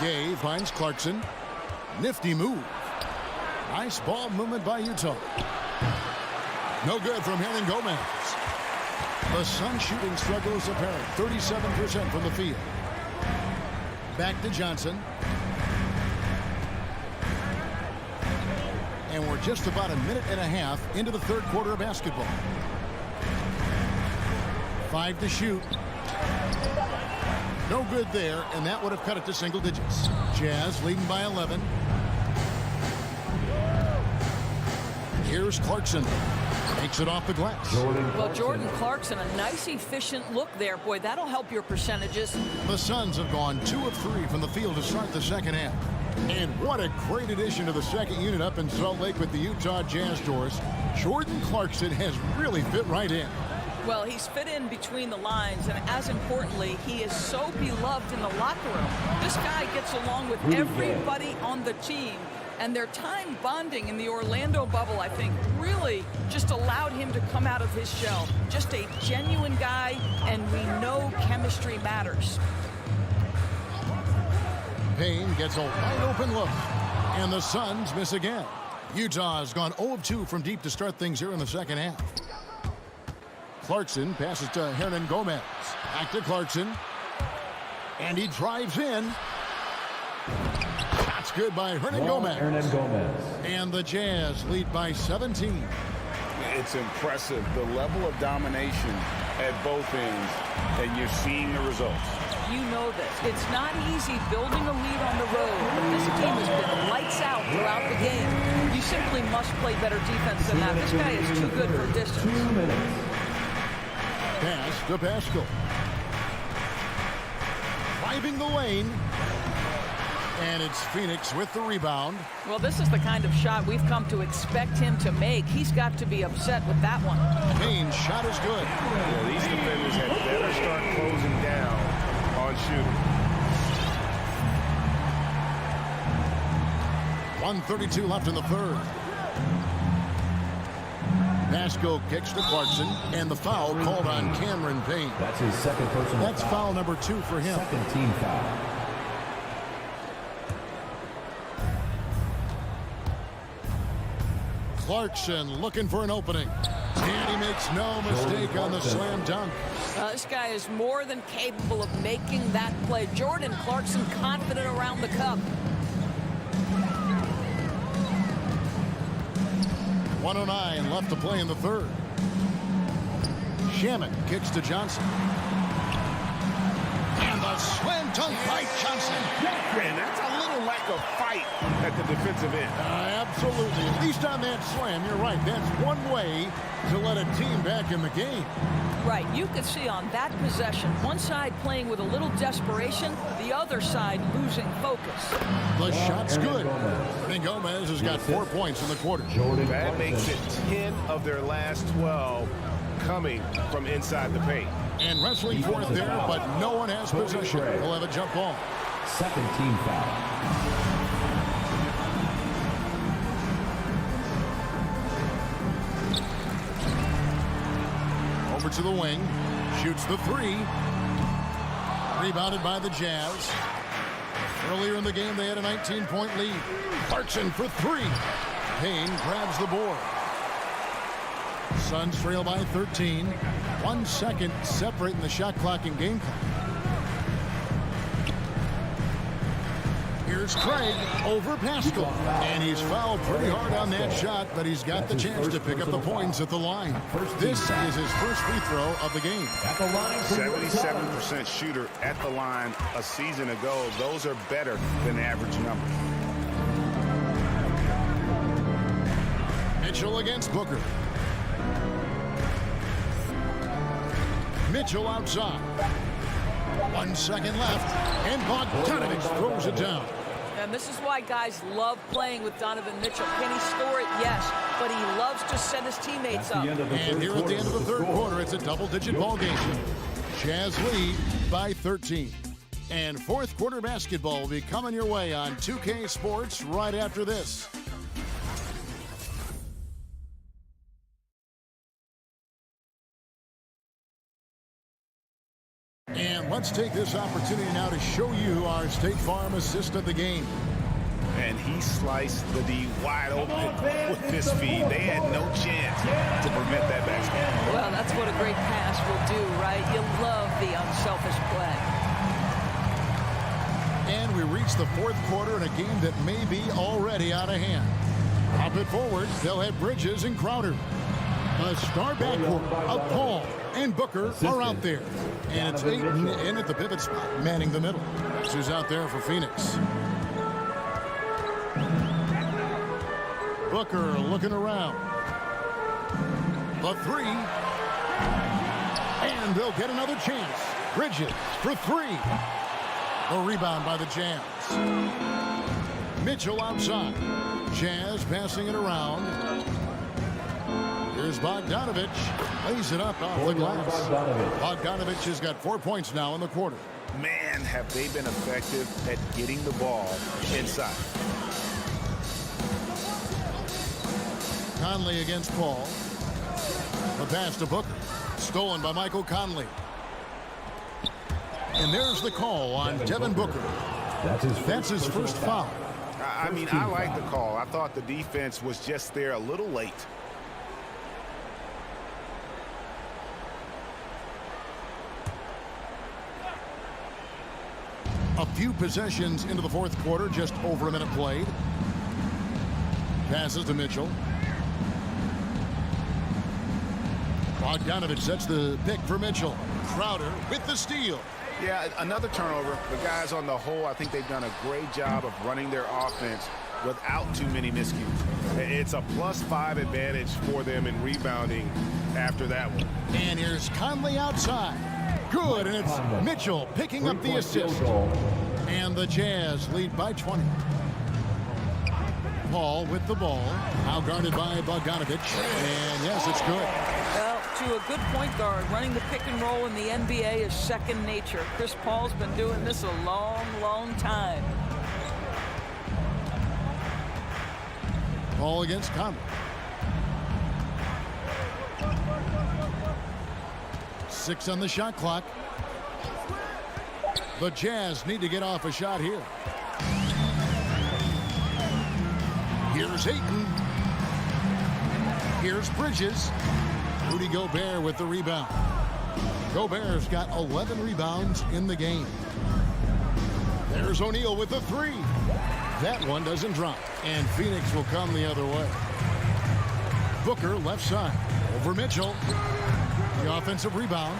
Speaker 5: Gay finds Clarkson. Nifty move. Nice ball movement by Utah. No good from Hernan Gomez. The Sun shooting struggle is apparent. 37% from the field. Back to Johnson. And we're just about a minute and a half into the third quarter of basketball. 5 to shoot. No good there, and that would have cut it to single digits. Jazz leading by 11. Here's Clarkson. Takes it off the glass.
Speaker 6: Well, Jordan Clarkson, a nice, efficient look there. Boy, that'll help your percentages.
Speaker 5: The Suns have gone 2 of 3 from the field to start the second half. And what a great addition to the second unit up in Salt Lake with the Utah Jazz doors. Jordan Clarkson has really fit right in.
Speaker 6: Well, he's fit in between the lines, and as importantly, he is so beloved in the locker room. This guy gets along with everybody on the team, and their time bonding in the Orlando bubble, I think, really just allowed him to come out of his shell. Just a genuine guy, and we know chemistry matters.
Speaker 5: Payne gets a wide open look, and the Suns miss again. Utah has gone 0 of 2 from deep to start things here in the second half. Clarkson passes to Hernan Gomez. Back to Clarkson. And he drives in. That's good by Hernan Gomez. And the Jazz lead by 17.
Speaker 7: It's impressive, the level of domination at both ends, and you're seeing the results.
Speaker 6: You know this. It's not easy building a lead on the road, but this team has been lights out throughout the game. You simply must play better defense than that. This guy is too good for distance.
Speaker 3: 2 minutes.
Speaker 5: Pass to Pascal. Driving the lane. And it's Phoenix with the rebound.
Speaker 6: Well, this is the kind of shot we've come to expect him to make. He's got to be upset with that one.
Speaker 5: Payne's shot is good.
Speaker 7: Yeah, these defenders had better start closing down on shooting.
Speaker 5: 1:32 left in the third. Pascal kicks to Clarkson, and the foul called on Cameron Payne.
Speaker 3: That's his second personal
Speaker 5: That's foul number 2 for him.
Speaker 3: Second team foul.
Speaker 5: Clarkson looking for an opening. And he makes no mistake on the slam dunk.
Speaker 6: This guy is more than capable of making that play. Jordan Clarkson confident around the cup.
Speaker 5: 1:09 left to play in the third. Shaman kicks to Johnson. And the slam dunk by Johnson.
Speaker 7: And that's a little lack of fight at the defensive end.
Speaker 5: Absolutely. At least on that slam, you're right. That's one way to let a team back in the game.
Speaker 6: Right. You could see on that possession, one side playing with a little desperation, the other side losing focus.
Speaker 5: The shot's good. Hernan Gomez has got 4 points in the quarter.
Speaker 7: That makes it 10 of their last 12 coming from inside the paint.
Speaker 5: And wrestling for it there, but no one has possession. He'll have a jump ball.
Speaker 3: Second team foul.
Speaker 5: Over to the wing. Shoots the 3. Rebounded by the Jazz. Earlier in the game, they had a 19-point lead. Clarkson for 3. Payne grabs the board. Suns trail by 13. 1 second separating the shot clock and game clock. Here's Craig over Pascal. And he's fouled pretty hard on that shot, but he's got the chance to pick up the points at the line. This is his first free throw of the game.
Speaker 7: 77% shooter at the line a season ago. Those are better than average numbers.
Speaker 5: Mitchell against Booker. Mitchell outside. 1 second left. And Bogdanovich throws it down.
Speaker 6: And this is why guys love playing with Donovan Mitchell. Can he score it? Yes. But he loves to set his teammates up.
Speaker 5: And here at the end of the third quarter, it's a double-digit ball game. Jazz lead by 13. And fourth quarter basketball will be coming your way on 2K Sports right after this. And let's take this opportunity now to show you our State Farm assist of the game.
Speaker 7: And he sliced the D wide open with this feed. They had no chance to prevent that basket.
Speaker 6: Well, that's what a great pass will do, right? You love the unselfish play.
Speaker 5: And we reach the fourth quarter in a game that may be already out of hand. Pop it forward. They'll have Bridges and Crowder. A star backcourt of Paul and Booker are out there. And it's Ayton in at the pivot spot, manning the middle. That's who's out there for Phoenix. Booker looking around. The three. And they'll get another chance. Bridges for three. A rebound by the Jazz. Mitchell outside. Jazz passing it around. Here's Bogdanovich. Lays it up off the glass. Bogdanovich has got 4 points now in the quarter.
Speaker 7: Man, have they been effective at getting the ball inside.
Speaker 5: Conley against Paul. The pass to Booker. Stolen by Michael Conley. And there's the call on Devin Booker. That's his first foul.
Speaker 7: I mean, I like the call. I thought the defense was just there a little late.
Speaker 5: A few possessions into the fourth quarter, just over a minute played. Passes to Mitchell. Bogdanovich sets the pick for Mitchell. Crowder with the steal.
Speaker 7: Yeah, another turnover. The guys on the whole, I think they've done a great job of running their offense without too many miscues. It's a +5 advantage for them in rebounding after that one.
Speaker 5: And here's Conley outside. Good, and it's Mitchell picking up the assist. And the Jazz lead by 20. Paul with the ball. Now guarded by Bogdanovich. And yes, it's good.
Speaker 6: Well, to a good point guard, running the pick and roll in the NBA is second nature. Chris Paul's been doing this a long, long time.
Speaker 5: Paul against Conley. 6 on the shot clock. The Jazz need to get off a shot here. Here's Ayton. Here's Bridges. Rudy Gobert with the rebound. Gobert's got 11 rebounds in the game. There's O'Neal with the three. That one doesn't drop. And Phoenix will come the other way. Booker left side. Over Mitchell. The offensive rebound.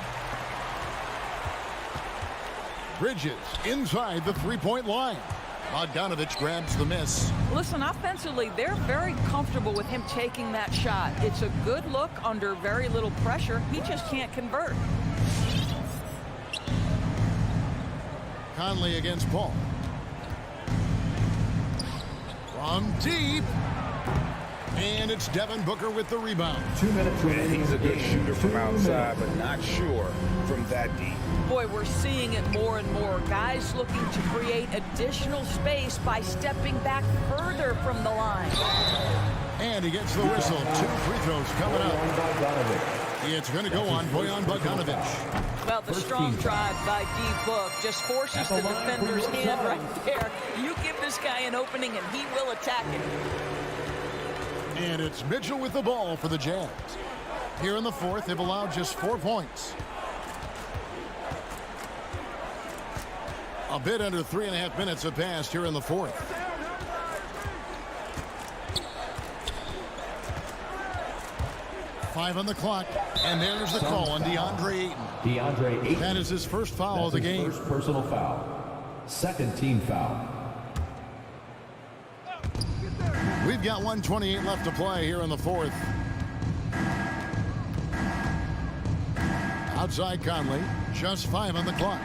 Speaker 5: Bridges inside the three-point line. Bogdanovich grabs the miss.
Speaker 6: Listen, offensively, they're very comfortable with him taking that shot. It's a good look under very little pressure. He just can't convert.
Speaker 5: Conley against Paul. From deep. And it's Devin Booker with the rebound.
Speaker 3: 2 minutes remaining.
Speaker 7: He's a good shooter from outside, but not sure from that deep.
Speaker 6: Boy, we're seeing it more and more. Guys looking to create additional space by stepping back further from the line.
Speaker 5: And he gets the whistle. 2 free throws coming up. It's going to go on Bojan Bogdanovich.
Speaker 6: Well, the strong drive by D-Book just forces the defender's hand right there. You give this guy an opening and he will attack it.
Speaker 5: And it's Mitchell with the ball for the Jazz. Here in the fourth, they've allowed just 4 points. A bit under 3.5 minutes have passed here in the fourth. Five on the clock, and there's the call on DeAndre Ayton. That is his first foul of the game.
Speaker 3: First personal foul. Second team foul.
Speaker 5: We've got 1:28 left to play here in the fourth. Outside Conley, just 5 on the clock.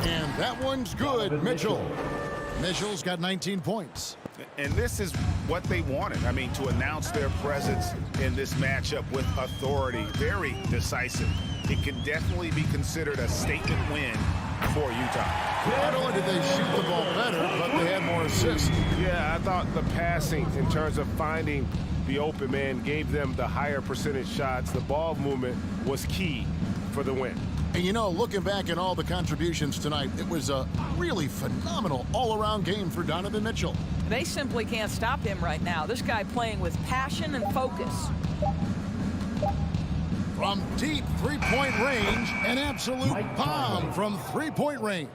Speaker 5: And that one's good. Mitchell's got 19 points.
Speaker 7: And this is what they wanted. I mean, to announce their presence in this matchup with authority. Very decisive. It can definitely be considered a statement win for Utah.
Speaker 5: Not only did they shoot the ball better, but they had more assists.
Speaker 10: Yeah, I thought the passing in terms of finding the open man gave them the higher percentage shots. The ball movement was key for the win.
Speaker 5: And you know, looking back at all the contributions tonight, it was a really phenomenal all-around game for Donovan Mitchell.
Speaker 6: They simply can't stop him right now. This guy playing with passion and focus.
Speaker 5: From deep three-point range, an absolute bomb from three-point range.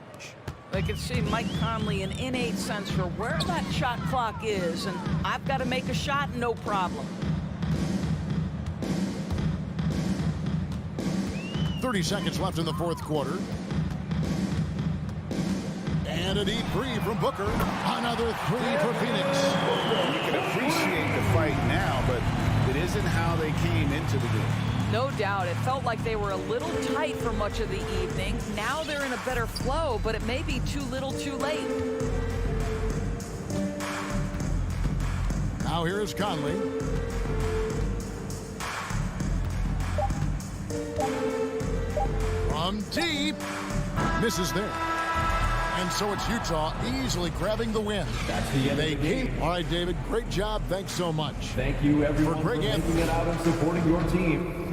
Speaker 6: They can see Mike Conley an innate sense for where that shot clock is, and I've got to make a shot, no problem.
Speaker 5: 30 seconds left in the fourth quarter. And a deep three from Booker. Another three for Phoenix.
Speaker 7: You can question how they came into the game.
Speaker 6: No doubt. It felt like they were a little tight for much of the evening. Now they're in a better flow, but it may be too little too late.
Speaker 5: Now here is Conley. From deep. Misses there. And so it's Utah easily grabbing the win.
Speaker 3: That's the end of the game.
Speaker 5: All right, David, great job. Thanks so much.
Speaker 3: Thank you, everyone, for
Speaker 5: Greg
Speaker 3: making it out and supporting your team.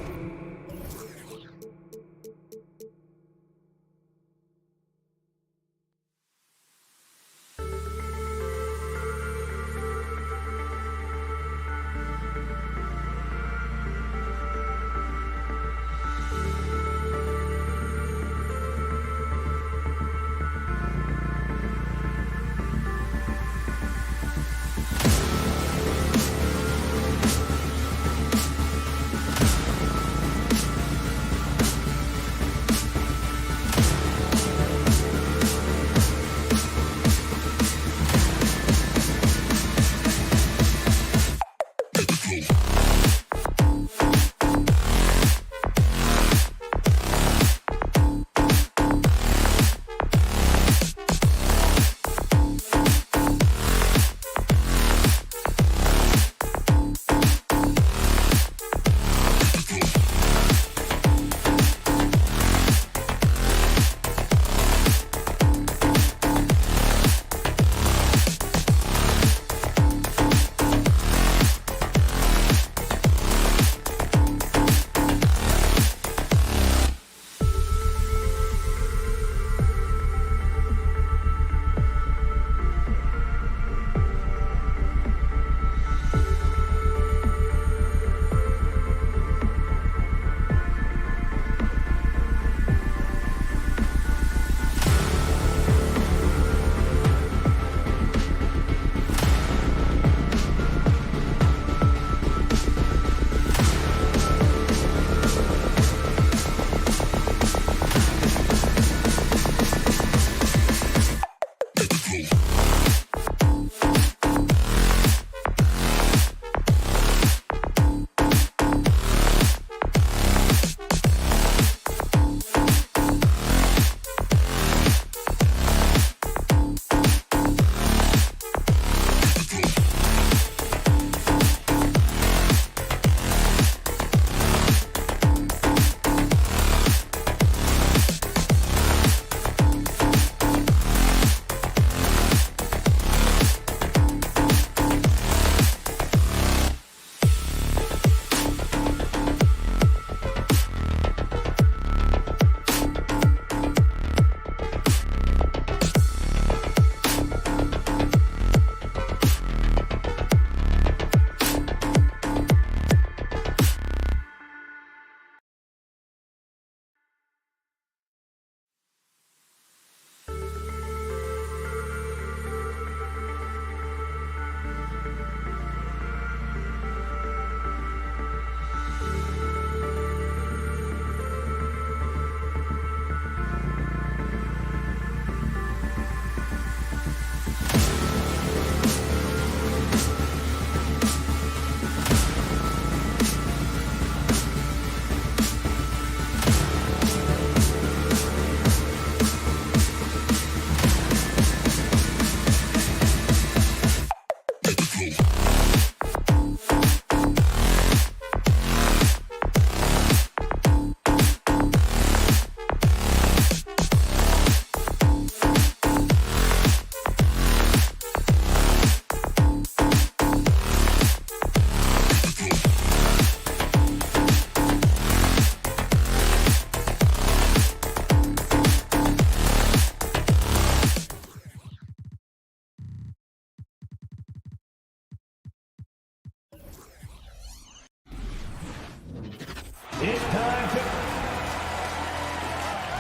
Speaker 3: It's time to...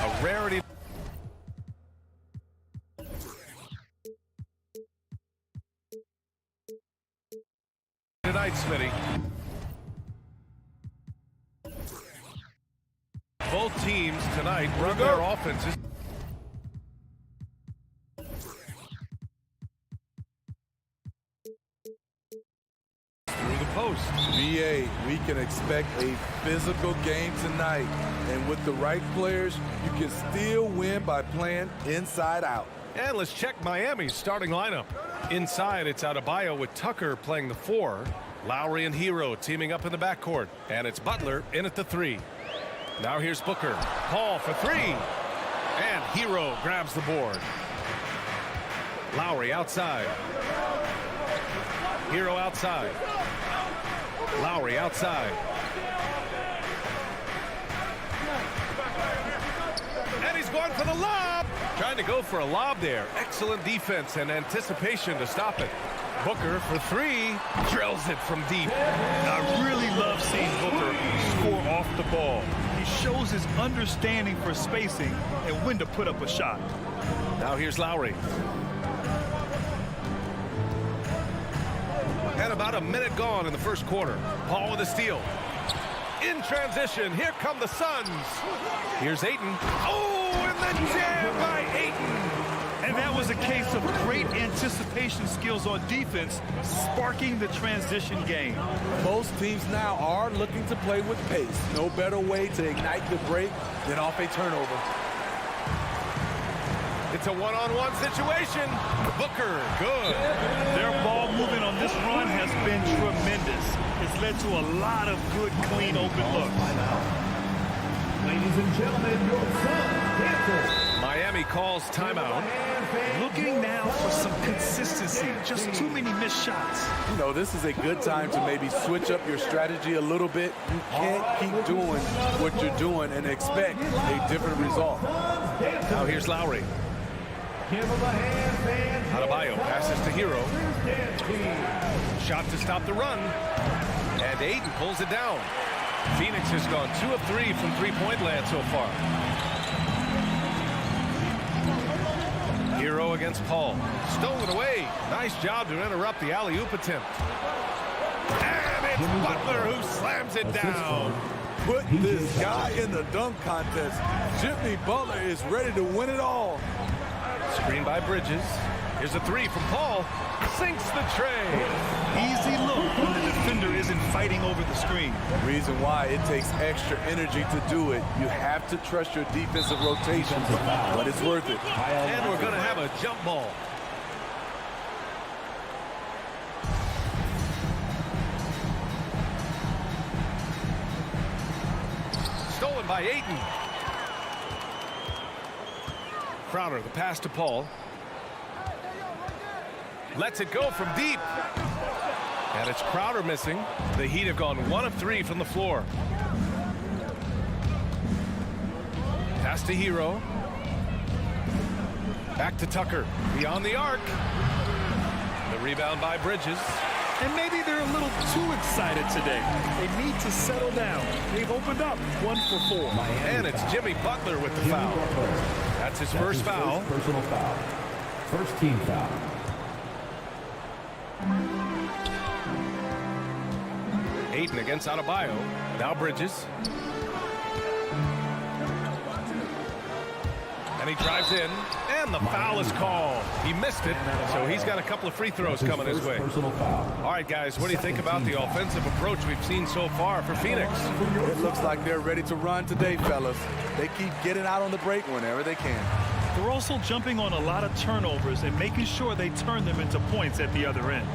Speaker 1: A rarity. Tonight, Smitty. Both teams tonight run their offenses through the post. post.
Speaker 11: VA, we can expect a physical game tonight. And with the right players, you can still win by playing inside out.
Speaker 1: And let's check Miami's starting lineup. Inside, it's Adebayo with Tucker playing the 4. Lowry and Hero teaming up in the backcourt. And it's Butler in at the 3. Now here's Booker. Paul for 3. And Hero grabs the board. Lowry outside. Hero outside. Lowry outside. And he's going for the lob. Trying to go for a lob there. Excellent defense and anticipation to stop it. Booker for 3. Drills it from deep.
Speaker 2: I really love seeing Booker score off the ball. He shows his understanding for spacing and when to put up a shot.
Speaker 1: Now here's Lowry. And about a minute gone in the first quarter. Paul with a steal. In transition, here come the Suns. Here's Ayton. Oh, and the jam by Ayton.
Speaker 2: And that was a case of great anticipation skills on defense, sparking the transition game.
Speaker 11: Most teams now are looking to play with pace. No better way to ignite the break than off a turnover.
Speaker 1: It's a one-on-one situation. Booker, good.
Speaker 2: Their ball movement on this run has been tremendous. It's led to a lot of good, clean, open looks.
Speaker 3: Ladies and gentlemen, your Suns dancers.
Speaker 1: Miami calls timeout.
Speaker 2: Looking now for some consistency. Just too many missed shots.
Speaker 11: You know, this is a good time to maybe switch up your strategy a little bit. You can't keep doing what you're doing and expect a different result.
Speaker 1: Now here's Lowry. Adebayo passes to Hero. Shot to stop the run. And Ayton pulls it down. Phoenix has gone 2 of 3 from three-point land so far. Hero against Paul. Stolen away. Nice job to interrupt the alley-oop attempt. And it's Butler who slams it down.
Speaker 11: Put this guy in the dunk contest. Jimmy Butler is ready to win it all.
Speaker 1: Screen by Bridges. Here's a 3 from Paul. Sinks the tray.
Speaker 2: Easy look when the defender isn't fighting over the screen.
Speaker 11: Reason why it takes extra energy to do it. You have to trust your defensive rotation, but it's worth it.
Speaker 1: And we're going to have a jump ball. Stolen by Ayton. Crowder, the pass to Paul. Lets it go from deep. And it's Crowder missing. The Heat have gone 1 of 3 from the floor. Pass to Hero. Back to Tucker. Beyond the arc. The rebound by Bridges.
Speaker 2: And maybe they're a little too excited today. They need to settle down. They've opened up 1 for 4.
Speaker 1: And it's Jimmy Butler with the foul. That's his first foul.
Speaker 3: Personal foul. First team foul.
Speaker 1: Ayton against Adebayo. Now Bridges. And he drives in. And the foul is called. He missed it, so he's got a couple of free throws coming his way. All right, guys, what do you think about the offensive approach we've seen so far for Phoenix?
Speaker 11: It looks like they're ready to run today, fellas. They keep getting out on the break whenever they can.
Speaker 2: They're also jumping on a lot of turnovers and making sure they turn them into points at the other end.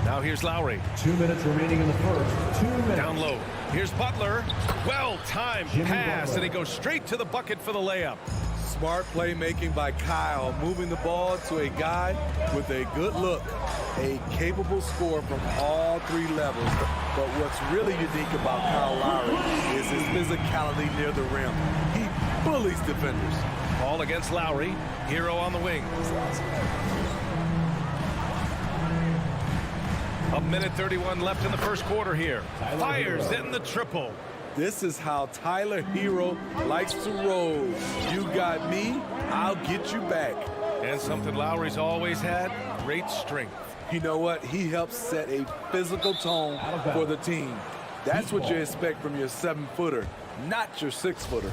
Speaker 1: Now here's Lowry.
Speaker 3: 2 minutes remaining in the first. 2 minutes.
Speaker 1: Down low. Here's Butler. Well-timed pass, and he goes straight to the bucket for the layup.
Speaker 11: Smart playmaking by Kyle, moving the ball to a guy with a good look, a capable scorer from all 3 levels. But what's really unique about Kyle Lowry is his physicality near the rim. He bullies defenders.
Speaker 1: Ball against Lowry. Hero on the wing. A minute 31 left in the first quarter here. Fires in the triple.
Speaker 11: This is how Tyler Hero likes to roll. You got me, I'll get you back.
Speaker 1: And something Lowry's always had, great strength.
Speaker 11: You know what? He helps set a physical tone for the team. That's what you expect from your 7-footer, not your 6-footer.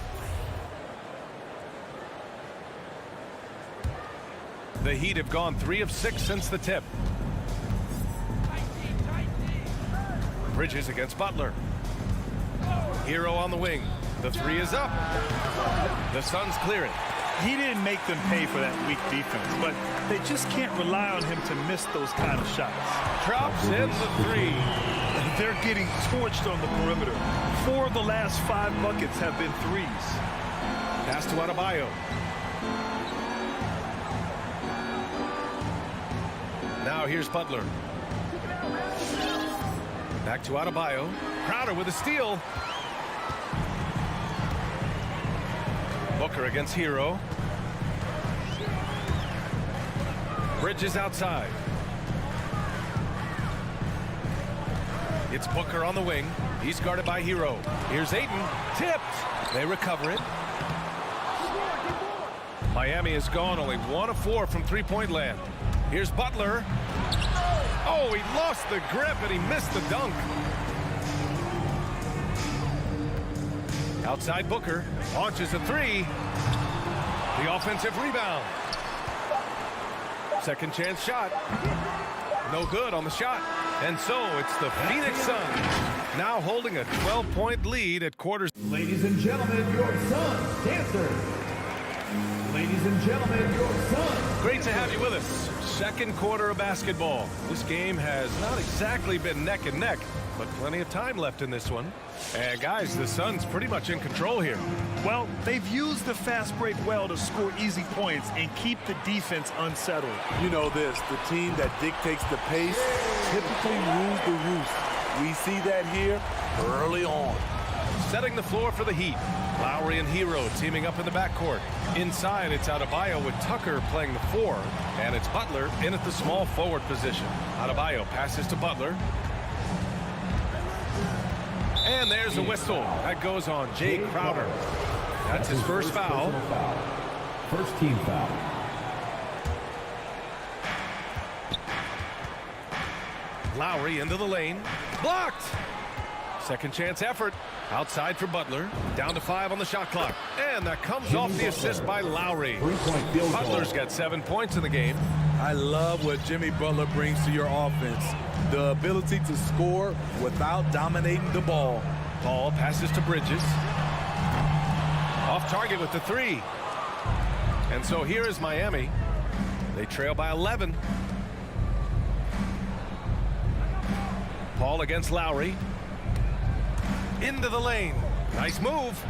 Speaker 1: The Heat have gone 3 of 6 since the tip. Bridges against Butler. Hero on the wing. The three is up. The Suns clear it.
Speaker 2: He didn't make them pay for that weak defense, but they just can't rely on him to miss those kind of shots.
Speaker 1: Drops in the three.
Speaker 2: They're getting torched on the perimeter. 4 of the last 5 buckets have been threes.
Speaker 1: Pass to Adebayo. Now here's Butler. Back to Adebayo. Crowder with a steal. Booker against Hero. Bridges outside. It's Booker on the wing. He's guarded by Hero. Here's Ayton. Tipped. They recover it. Miami is gone only 1 of 4 from three-point land. Here's Butler. Oh, he lost the grip and he missed the dunk. Outside Booker. Launches a three. The offensive rebound. Second chance shot. No good on the shot. And so it's the Phoenix Suns now holding a 12-point lead at quarters.
Speaker 3: Ladies and gentlemen, your Suns dancer. Ladies and gentlemen, your Suns.
Speaker 1: Great to have you with us. Second quarter of basketball. This game has not exactly been neck and neck, but plenty of time left in this one. And guys, the Suns pretty much in control here.
Speaker 2: Well, they've used the fast break well to score easy points and keep the defense unsettled.
Speaker 11: You know this, the team that dictates the pace typically rules the roost. We see that here early on.
Speaker 1: Setting the floor for the Heat. Lowry and Hero teaming up in the backcourt. Inside, it's Adebayo with Tucker playing the 4. And it's Butler in at the small forward position. Adebayo passes to Butler. And there's a whistle. That goes on Jay Crowder. That's his first foul.
Speaker 3: First team foul.
Speaker 1: Lowry into the lane. Blocked. Second chance effort. Outside for Butler. Down to 5 on the shot clock. And that comes off the assist by Lowry. Butler's got 7 points in the game.
Speaker 11: I love what Jimmy Butler brings to your offense. The ability to score without dominating the ball.
Speaker 1: Ball passes to Bridges. Off target with the 3. And so here is Miami. They trail by 11. Paul against Lowry. Into the lane. Nice move.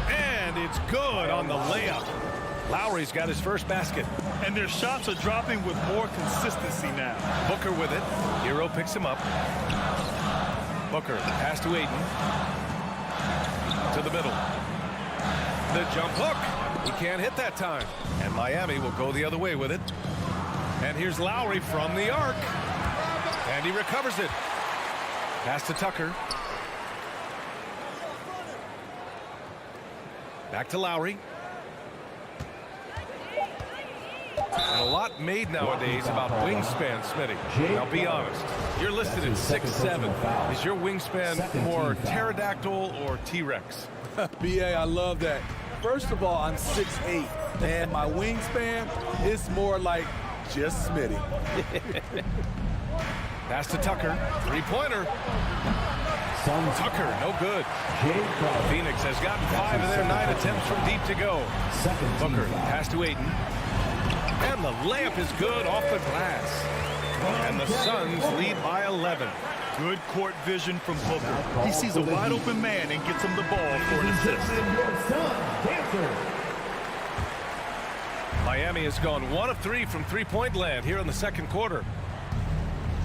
Speaker 1: And it's good on the layup. Lowry's got his first basket.
Speaker 2: And their shots are dropping with more consistency now.
Speaker 1: Booker with it. Hero picks him up. Booker, pass to Ayton. To the middle. The jump hook. He can't hit that time. And Miami will go the other way with it. And here's Lowry from the arc. And he recovers it. Pass to Tucker. Back to Lowry. And a lot made nowadays about wingspan, Smitty. Now be honest. You're listed at 6'7". Is your wingspan more pterodactyl or T-Rex?
Speaker 11: BA, I love that. First of all, I'm 6'8", and my wingspan is more like just Smitty.
Speaker 1: Pass to Tucker. Three-pointer. Tucker, no good. Phoenix has gotten 5 of their 9 attempts from deep to go. Booker, pass to Ayton. And the layup is good off the glass. And the Suns lead by 11.
Speaker 2: Good court vision from Booker. He sees a wide open man and gets him the ball for an assist.
Speaker 1: Miami has gone 1 of 3 from three-point land here in the second quarter.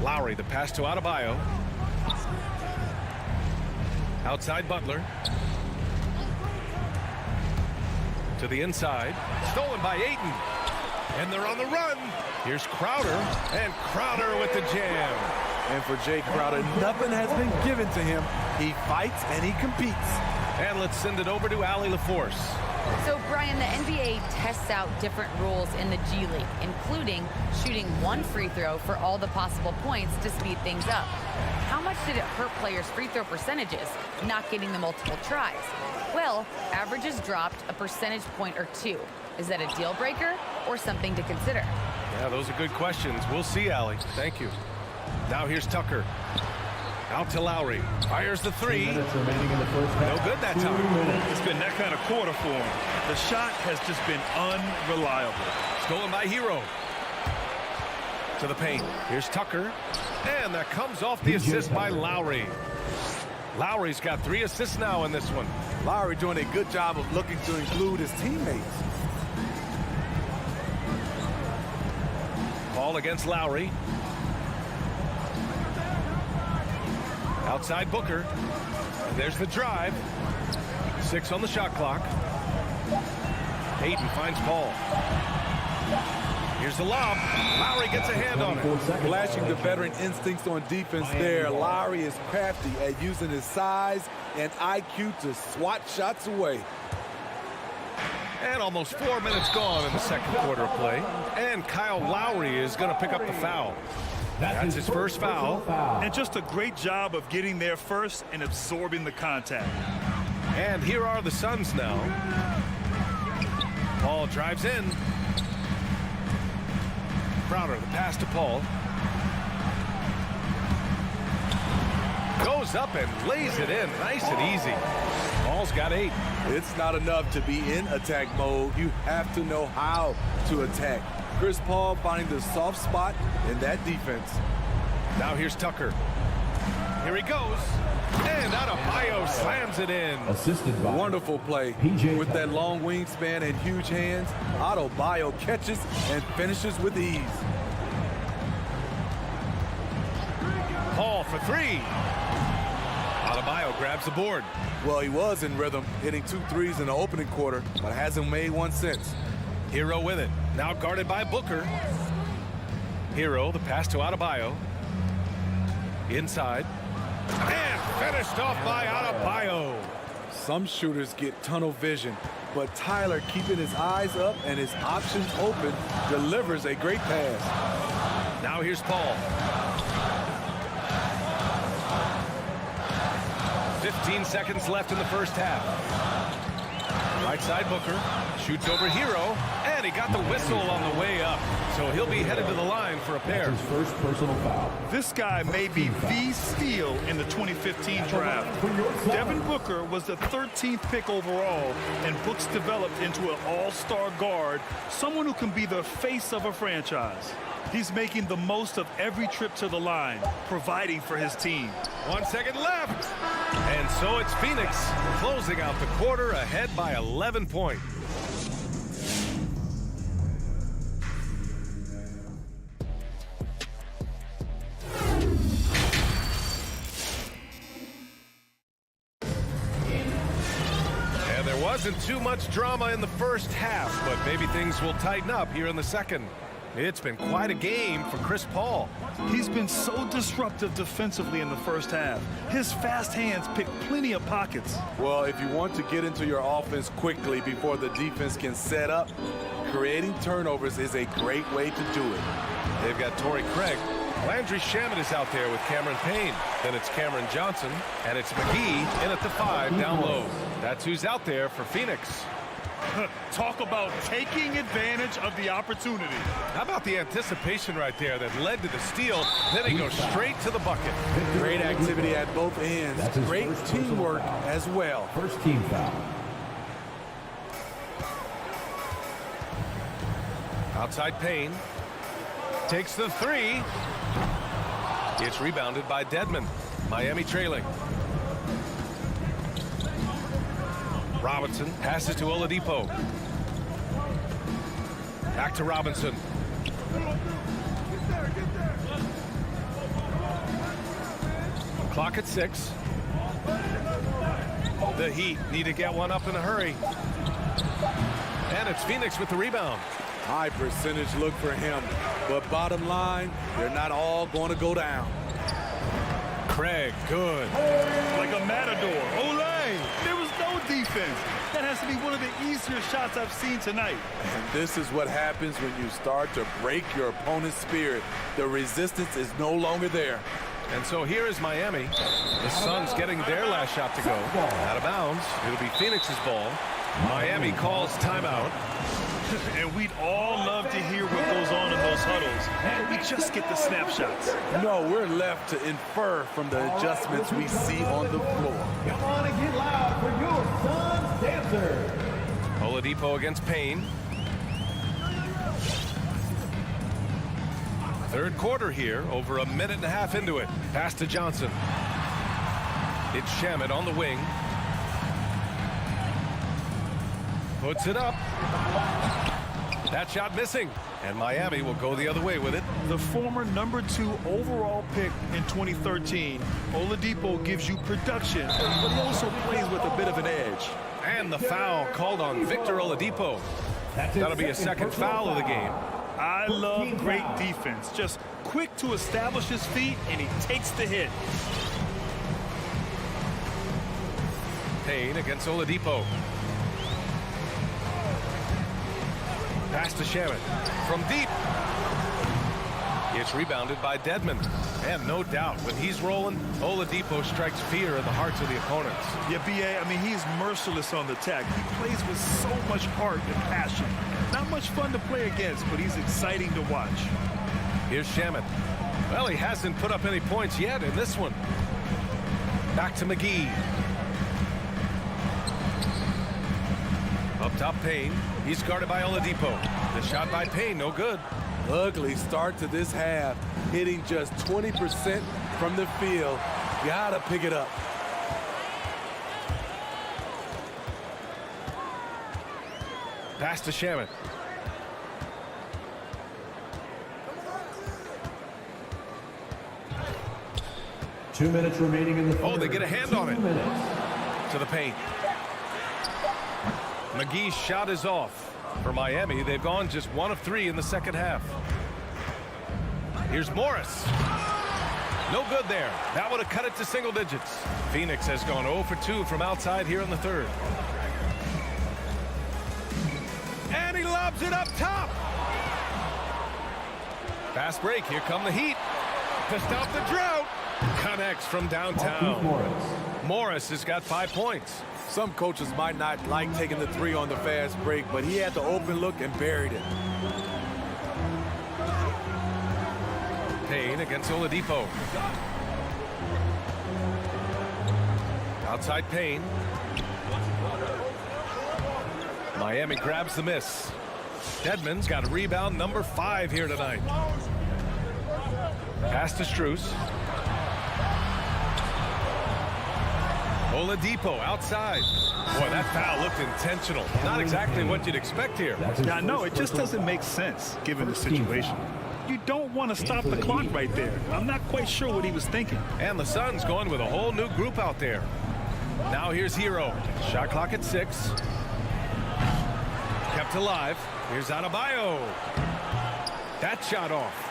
Speaker 1: Lowry, the pass to Adebayo. Outside Butler. To the inside. Stolen by Ayton. And they're on the run. Here's Crowder. And Crowder with the jam.
Speaker 11: And for Jay Crowder, nothing has been given to him. He fights and he competes.
Speaker 1: And let's send it over to Allie LaForce.
Speaker 12: So, Brian, the NBA tests out different rules in the G League, including shooting 1 free throw for all the possible points to speed things up. How much did it hurt players' free throw percentages, not getting the multiple tries? Well, averages dropped a percentage point or 2. Is that a deal breaker or something to consider?
Speaker 1: Yeah, those are good questions. We'll see, Allie. Thank you. Now here's Tucker. Out to Lowry. Fires the three.
Speaker 3: 2 minutes remaining in the first half.
Speaker 1: No good that time.
Speaker 2: It's been that kind of quarter for him. The shot has just been unreliable.
Speaker 1: Stolen by Hero. To the paint. Here's Tucker. And that comes off the assist by Lowry. Lowry's got 3 assists now in this one.
Speaker 11: Lowry doing a good job of looking to include his teammates.
Speaker 1: Ball against Lowry. Outside Booker. And there's the drive. 6 on the shot clock. Hayden finds Paul. Here's the lob. Lowry gets a hand on it.
Speaker 11: Flashing the veteran instincts on defense there. Lowry is crafty at using his size and IQ to swat shots away.
Speaker 1: And almost 4 minutes gone in the second quarter of play. And Kyle Lowry is going to pick up the foul. That's his first foul.
Speaker 2: And just a great job of getting there first and absorbing the contact.
Speaker 1: And here are the Suns now. Paul drives in. Crowder, the pass to Paul. Goes up and lays it in. Nice and easy. Paul's got 8.
Speaker 11: It's not enough to be in attack mode. You have to know how to attack. Chris Paul finding the soft spot in that defense.
Speaker 1: Now here's Tucker. Here he goes. And Adebayo slams it in.
Speaker 3: Assisted by
Speaker 11: wonderful play. With that long wingspan and huge hands, Adebayo catches and finishes with ease.
Speaker 1: Paul for 3. Adebayo grabs the board.
Speaker 11: Well, he was in rhythm, hitting 2 threes in the opening quarter, but hasn't made one since.
Speaker 1: Hero with it. Now guarded by Booker. Hero, the pass to Adebayo. Inside. And finished off by Adebayo.
Speaker 11: Some shooters get tunnel vision, but Tyler, keeping his eyes up and his options open, delivers a great pass.
Speaker 1: Now here's Paul. 15 seconds left in the first half. Right side Booker. Shoots over Hero. And he got the whistle on the way up. So he'll be headed to the line for a pair.
Speaker 3: His first personal foul.
Speaker 2: This guy may be the steal in the 2015 draft. Devin Booker was the 13th pick overall, and Books developed into an all-star guard, someone who can be the face of a franchise. He's making the most of every trip to the line, providing for his team.
Speaker 1: 1 second left. And so it's Phoenix closing out the quarter ahead by 11 points. And there wasn't too much drama in the first half, but maybe things will tighten up here in the second. It's been quite a game for Chris Paul.
Speaker 2: He's been so disruptive defensively in the first half. His fast hands pick plenty of pockets.
Speaker 11: Well, if you want to get into your offense quickly before the defense can set up, creating turnovers is a great way to do it.
Speaker 1: They've got Torrey Craig. Landry Shamet is out there with Cameron Payne. Then it's Cameron Johnson, and it's McGee in at the 5 down low. That's who's out there for Phoenix.
Speaker 2: Talk about taking advantage of the opportunity.
Speaker 1: How about the anticipation right there that led to the steal? Then he goes straight to the bucket.
Speaker 11: Great activity at both ends. Great teamwork as well.
Speaker 3: First team foul.
Speaker 1: Outside Payne. Takes the 3. It's rebounded by Dedmon. Miami trailing. Robinson passes to Oladipo. Back to Robinson. Clock at 6. The Heat need to get one up in a hurry. And it's Phoenix with the rebound.
Speaker 11: High percentage look for him, but bottom line, they're not all going to go down.
Speaker 1: Craig, good.
Speaker 2: Like a matador. Olay! There was no defense. That has to be one of the easier shots I've seen tonight.
Speaker 11: And this is what happens when you start to break your opponent's spirit. The resistance is no longer there.
Speaker 1: And so here is Miami. The Suns getting their last shot to go. Out of bounds. It'll be Phoenix's ball. Miami calls timeout.
Speaker 2: And we'd all love to hear what goes on in those huddles. We just get the snapshots.
Speaker 11: No, we're left to infer from the adjustments we see on the floor.
Speaker 3: Come on and get loud for your son's dancer.
Speaker 1: Oladipo against Payne. Third quarter here, over a minute and a half into it. Pass to Johnson. It's Shamet on the wing. Puts it up. That shot missing. And Miami will go the other way with it.
Speaker 2: The former #2 overall pick in 2013, Oladipo gives you production, but he also plays with a bit of an edge.
Speaker 1: And the foul called on Victor Oladipo. That'll be a second foul of the game.
Speaker 2: I love great defense. Just quick to establish his feet, and he takes the hit.
Speaker 1: Payne against Oladipo. Pass to Shamet from deep. It's rebounded by Dedmon. And no doubt, when he's rolling, Oladipo strikes fear in the hearts of the opponents.
Speaker 2: Yeah, B.A., I mean, he's merciless on the attack. He plays with so much heart and passion. Not much fun to play against, but he's exciting to watch.
Speaker 1: Here's Shamet. Well, he hasn't put up any points yet in this one. Back to McGee. Up top, Payne. He's guarded by Oladipo. The shot by Payne, no good.
Speaker 11: Ugly start to this half. Hitting just 20% from the field. Gotta pick it up.
Speaker 1: Pass to Shamet.
Speaker 3: Two minutes remaining in the third.
Speaker 1: Oh, they get a hand on it. To the paint. McGee's shot is off. For Miami, they've gone just 1 of 3 in the second half. Here's Morris. No good there. That would have cut it to single digits. Phoenix has gone 0 for 2 from outside here in the third. And he lobs it up top. Fast break. Here come the Heat. To stop the drought. Connects from downtown. Morris has got 5 points.
Speaker 11: Some coaches might not like taking the 3 on the fast break, but he had the open look and buried it.
Speaker 1: Payne against Oladipo. Outside Payne. Miami grabs the miss. Dedmon's got a rebound number 5 here tonight. Pass to Strus. Oladipo outside. Boy, that foul looked intentional. Not exactly what you'd expect here.
Speaker 2: Yeah, no, it just doesn't make sense given the situation. You don't want to stop the clock right there. I'm not quite sure what he was thinking.
Speaker 1: And the Suns going with a whole new group out there. Now here's Hero. Shot clock at 6. Kept alive. Here's Adebayo. That shot off.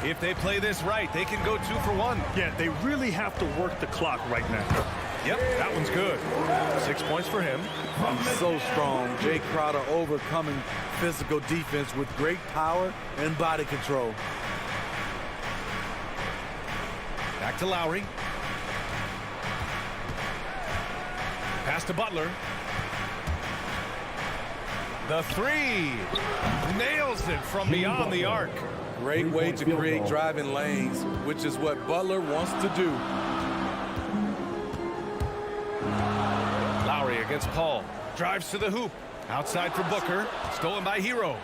Speaker 1: If they play this right, they can go 2 for 1.
Speaker 2: Yeah, they really have to work the clock right now.
Speaker 1: Yep, that one's good. 6 points for him.
Speaker 11: He's so strong. Jay Crowder overcoming physical defense with great power and body control.
Speaker 1: Back to Lowry. Pass to Butler. The 3. Nails it from beyond the arc.
Speaker 11: Great way to create driving lanes, which is what Butler wants to do.
Speaker 1: Lowry against Paul. Drives to the hoop. Outside for Booker. Stolen by Hero.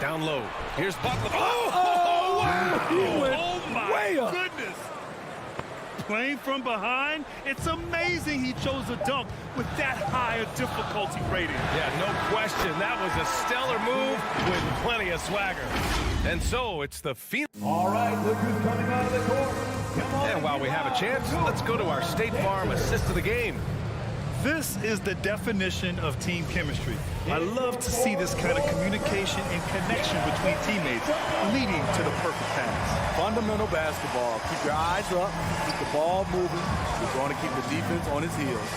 Speaker 1: Down low. Here's Butler. Oh, wow!
Speaker 2: He went way up. Goodness. Playing from behind, it's amazing he chose a dunk with that high a difficulty rating.
Speaker 1: Yeah, no question. That was a stellar move with plenty of swagger. And so it's the Phoenix.
Speaker 3: All right, look who's coming out of the court. Come on.
Speaker 1: And while we have a chance, let's go to our State Farm assist of the game.
Speaker 2: This is the definition of team chemistry. I love to see this kind of communication and connection between teammates leading to the perfect pass.
Speaker 11: Fundamental basketball. Keep your eyes up, keep the ball moving. You're going to keep the defense on his heels.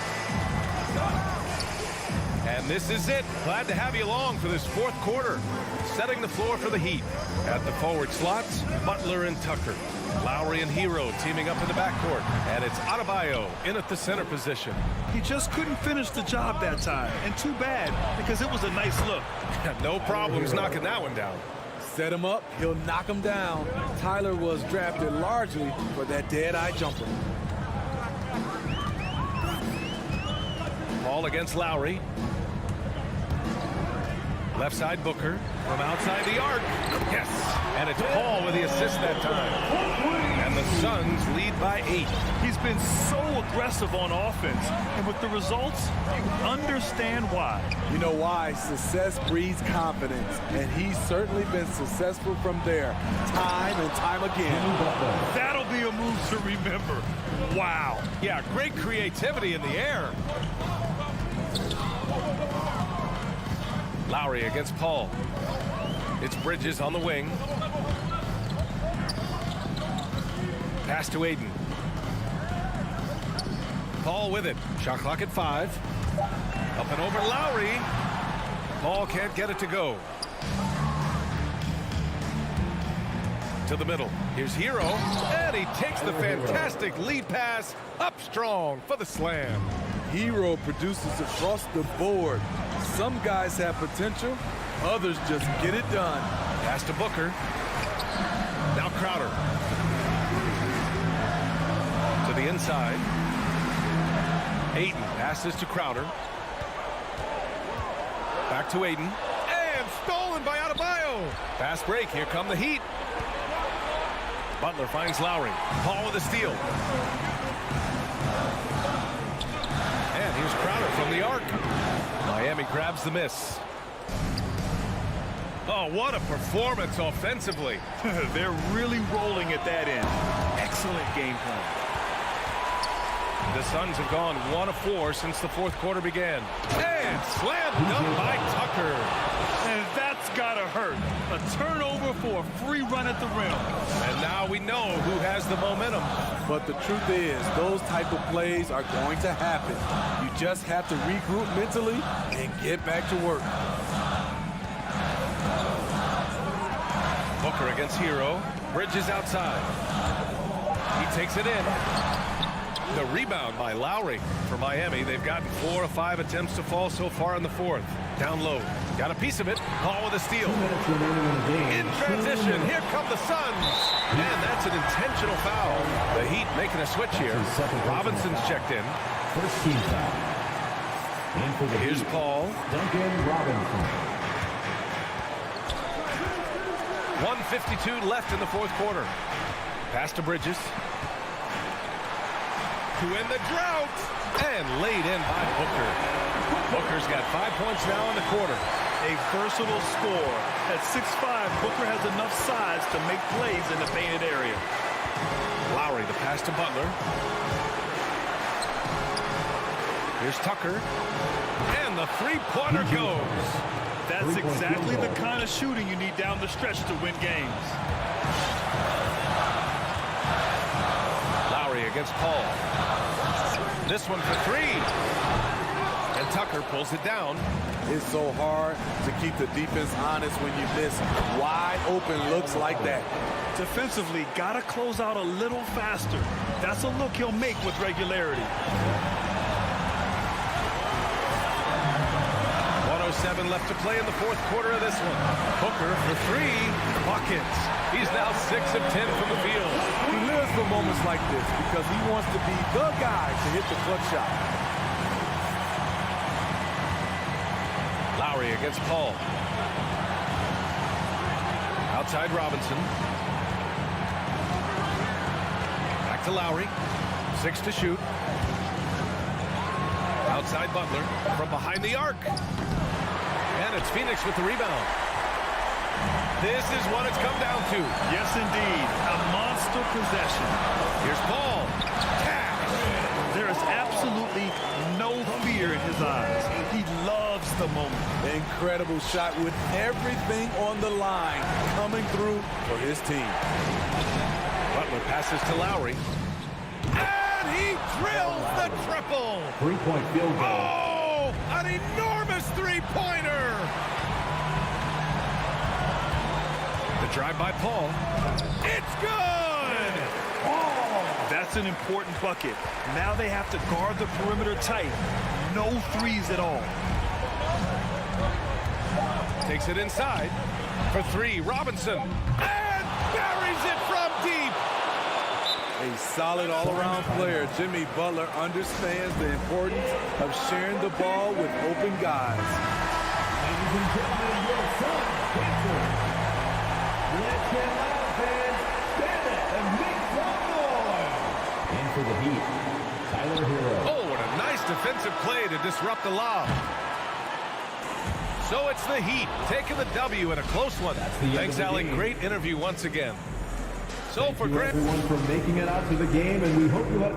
Speaker 1: And this is it. Glad to have you along for this fourth quarter. Setting the floor for the Heat. At the forward slots, Butler and Tucker. Lowry and Hero teaming up in the backcourt. And it's Adebayo in at the center position.
Speaker 2: He just couldn't finish the job that time. And too bad, because it was a nice look.
Speaker 1: No problems knocking that one down.
Speaker 11: Set him up, he'll knock him down. Tyler was drafted largely for that dead-eye jumper.
Speaker 1: Paul against Lowry. Left side Booker from outside the arc. Yes, and it's Paul with the assist that time. And the Suns lead by 8.
Speaker 2: He's been so aggressive on offense, and with the results, you understand why.
Speaker 11: You know why? Success breeds confidence, and he's certainly been successful from there, time and time again.
Speaker 2: That'll be a move to remember. Wow.
Speaker 1: Yeah, great creativity in the air. Lowry against Paul. It's Bridges on the wing. Pass to Aiden. Paul with it. Shot clock at 5. Up and over Lowry. Paul can't get it to go. To the middle. Here's Hero. And he takes the fantastic lead pass up strong for the slam.
Speaker 11: Hero produces across the board. Some guys have potential, others just get it done.
Speaker 1: Pass to Booker. Now Crowder. To the inside. Ayton passes to Crowder. Back to Ayton. And stolen by Adebayo. Fast break. Here come the Heat. Butler finds Lowry. Paul with a steal. And here's Crowder from the arc. Miami grabs the miss. Oh, what a performance offensively.
Speaker 2: They're really rolling at that end. Excellent game plan.
Speaker 1: The Suns have gone 1 of 4 since the fourth quarter began. And slam dunk by Tucker.
Speaker 2: And that's gotta hurt. A turnover for a free run at the rim.
Speaker 1: And now we know who has the momentum.
Speaker 11: But the truth is, those type of plays are going to happen. You just have to regroup mentally and get back to work.
Speaker 1: Booker against Hero. Bridges outside. He takes it in. The rebound by Lowry for Miami. They've gotten 4 of 5 attempts to fall so far in the fourth. Down low. Got a piece of it. Paul with a steal. In transition. Here come the Suns. And that's an intentional foul. The Heat making a switch here. Robinson's checked in.
Speaker 3: First team foul. And for the
Speaker 1: Here's
Speaker 3: Heat,
Speaker 1: Paul.
Speaker 3: Duncan Robinson.
Speaker 1: 1:52 left in the fourth quarter. Pass to Bridges. To end the drought. And laid in by Booker. Booker's got 5 points now in the quarter.
Speaker 2: A versatile scorer. At 6'5", Booker has enough size to make plays in the painted area.
Speaker 1: Lowry, the pass to Butler. Here's Tucker. And the three-pointer goes.
Speaker 2: That's exactly the kind of shooting you need down the stretch to win games.
Speaker 1: Lowry against Paul. This one for 3. And Tucker pulls it down.
Speaker 11: It's so hard to keep the defense honest when you miss wide open looks like that.
Speaker 2: Defensively, gotta close out a little faster. That's a look he'll make with regularity.
Speaker 1: 1:07 left to play in the fourth quarter of this one. Booker for 3. Buckets. He's now 6 of 10 from the field.
Speaker 11: He lives for moments like this because he wants to be the guy to hit the clutch shot.
Speaker 1: Lowry against Paul. Outside Robinson. Back to Lowry. 6 to shoot. Outside Butler from behind the arc. And it's Phoenix with the rebound. This is what it's come down to.
Speaker 2: Yes, indeed. A monster possession.
Speaker 1: Here's Paul. Cash.
Speaker 2: There is absolutely no fear in his eyes. He loves the moment.
Speaker 11: Incredible shot with everything on the line coming through for his team.
Speaker 1: Butler passes to Lowry. And he drills the triple.
Speaker 3: 3-point field goal.
Speaker 1: Oh, An enormous three-pointer. The drive by Paul. It's good.
Speaker 2: That's an important bucket. Now they have to guard the perimeter tight. No threes at all.
Speaker 1: Takes it inside for three. Robinson. And buries it from deep.
Speaker 11: A solid all-around player. Jimmy Butler understands the importance of sharing the ball with open guys.
Speaker 3: Ladies and gentlemen, your son, Clarkson. Let's get loud, fans. Stand up and make some noise. And for the Heat, Tyler Hero.
Speaker 1: Oh, what a nice defensive play to disrupt the lob. So it's the Heat taking the W in a close one. Thanks, Allie. Great interview once again. So
Speaker 3: Thank
Speaker 1: for
Speaker 3: you
Speaker 1: Grant.
Speaker 3: everyone for making it out to the game, and we hope you have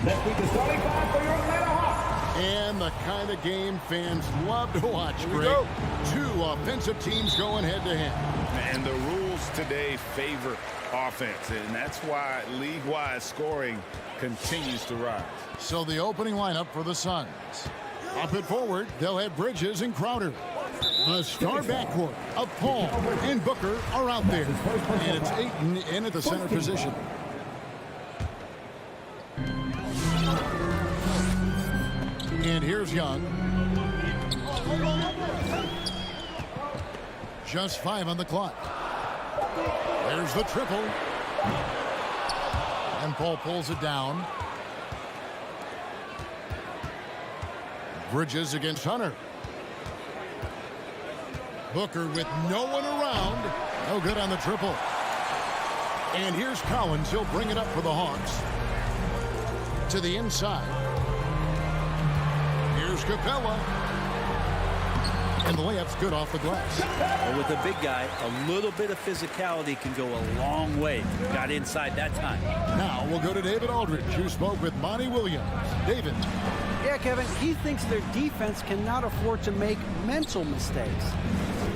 Speaker 3: Let's meet the starting five for your Atlanta Hawks.
Speaker 5: And the kind of game fans love to watch, Greg. Two offensive teams going head-to-head.
Speaker 7: And the rules today favor offense, and that's why league-wide scoring continues to rise.
Speaker 5: So the opening lineup for the Suns. Up at forward, they'll have Bridges and Crowder. The star backcourt of Paul and Booker are out there. And it's Ayton in at the center position. And here's Young. Just 5 on the clock. There's the triple. And Paul pulls it down. Bridges against Hunter. Booker with no one around. No good on the triple. And here's Collins. He'll bring it up for the Hawks. To the inside. Here's Capella. And the layup's good off the glass.
Speaker 4: Well, with a big guy, a little bit of physicality can go a long way. Got inside that time.
Speaker 5: Now we'll go to David Aldridge, who spoke with Monty Williams. David.
Speaker 8: Yeah, Kevin, he thinks their defense cannot afford to make mental mistakes.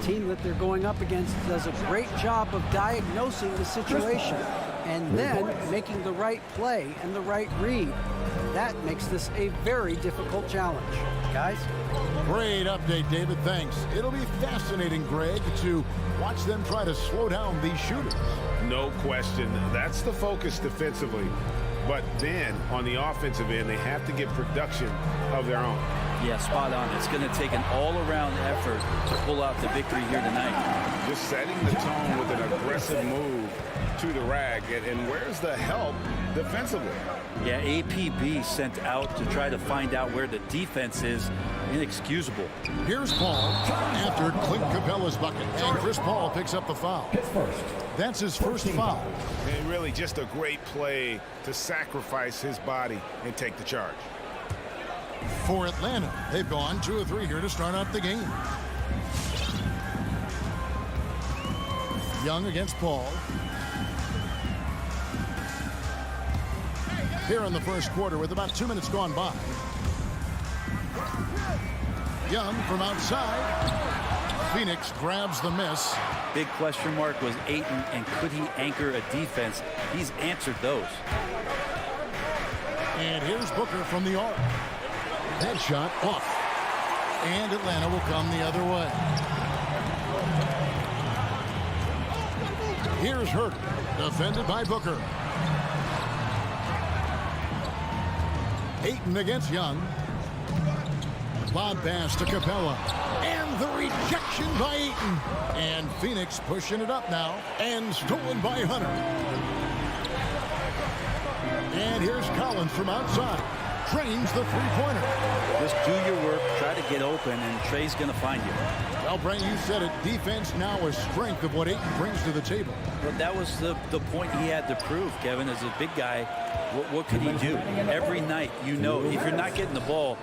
Speaker 8: The team that they're going up against does a great job of diagnosing the situation and then making the right play and the right read. That makes this a very difficult challenge. Guys?
Speaker 5: Great update, David. Thanks. It'll be fascinating, Greg, to watch them try to slow down these shooters.
Speaker 7: No question. That's the focus defensively. But then, on the offensive end, they have to get production of their own.
Speaker 4: Yeah, spot on. It's going to take an all-around effort to pull out the victory here tonight.
Speaker 7: Just setting the tone with an aggressive move to the rack. And where's the help defensively?
Speaker 4: Yeah, APB sent out to try to find out where the defense is. Inexcusable.
Speaker 5: Here's Paul after Clint Capella's bucket. And Chris Paul picks up the foul. That's his first foul.
Speaker 7: And really just a great play to sacrifice his body and take the charge.
Speaker 5: For Atlanta, they've gone 2 of 3 here to start out the game. Young against Paul. Here in the first quarter with about 2 minutes gone by. Young from outside. Phoenix grabs the miss.
Speaker 4: Big question mark was Ayton, and could he anchor a defense? He's answered those.
Speaker 5: And here's Booker from the arc. That shot off. And Atlanta will come the other way. Here's Hurt, defended by Booker. Ayton against Young. Lob pass to Capella. And the rejection by Ayton. And Phoenix pushing it up now. And stolen by Hunter. And here's Collins from outside. Trains the three-pointer.
Speaker 4: Just do your work, try to get open, and Trey's going to find you.
Speaker 5: Well, Brent, you said it. Defense now a strength of what Ayton brings to the table.
Speaker 4: But that was the point he had to prove, Kevin, as a big guy. What could he do? Every night, you know, if you're not getting the ball,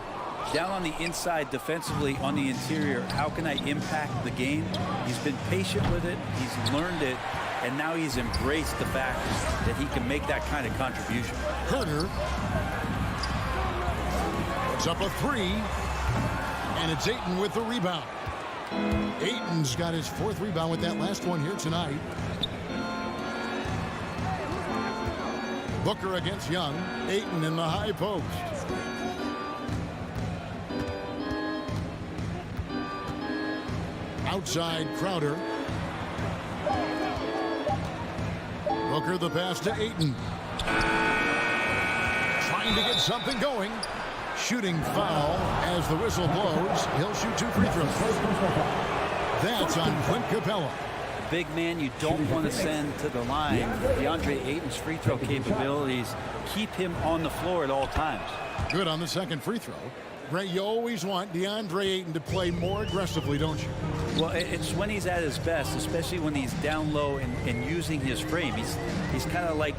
Speaker 4: down on the inside defensively on the interior, how can I impact the game? He's been patient with it. He's learned it. And now he's embraced the fact that he can make that kind of contribution.
Speaker 5: Herter. It's up a 3. And it's Ayton with the rebound. Ayton's got his 4th rebound with that last one here tonight. Booker against Young. Ayton in the high post. Outside Crowder. Booker the pass to Ayton. Trying to get something going. Shooting foul as the whistle blows. He'll shoot 2 free throws. That's on Clint Capella.
Speaker 4: Big man you don't want to send to the line. DeAndre Ayton's free throw capabilities keep him on the floor at all times.
Speaker 5: Good on the second free throw. Ray, you always want DeAndre Ayton to play more aggressively, don't you?
Speaker 4: Well, it's when he's at his best, especially when he's down low and using his frame. He's kind of like,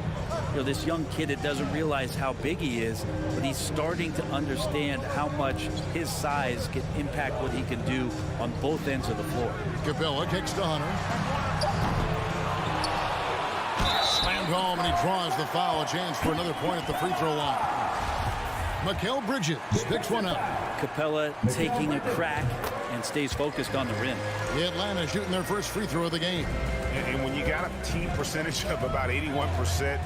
Speaker 4: you know, this young kid that doesn't realize how big he is, but he's starting to understand how much his size can impact what he can do on both ends of the floor.
Speaker 5: Capella kicks to Hunter. Slammed home, and he draws the foul. A chance for another point at the free throw line. Mikal Bridges picks one up.
Speaker 4: Capella taking a crack and stays focused on the rim.
Speaker 5: Atlanta shooting their first free throw of the game.
Speaker 7: And when you got a team percentage of about 81%,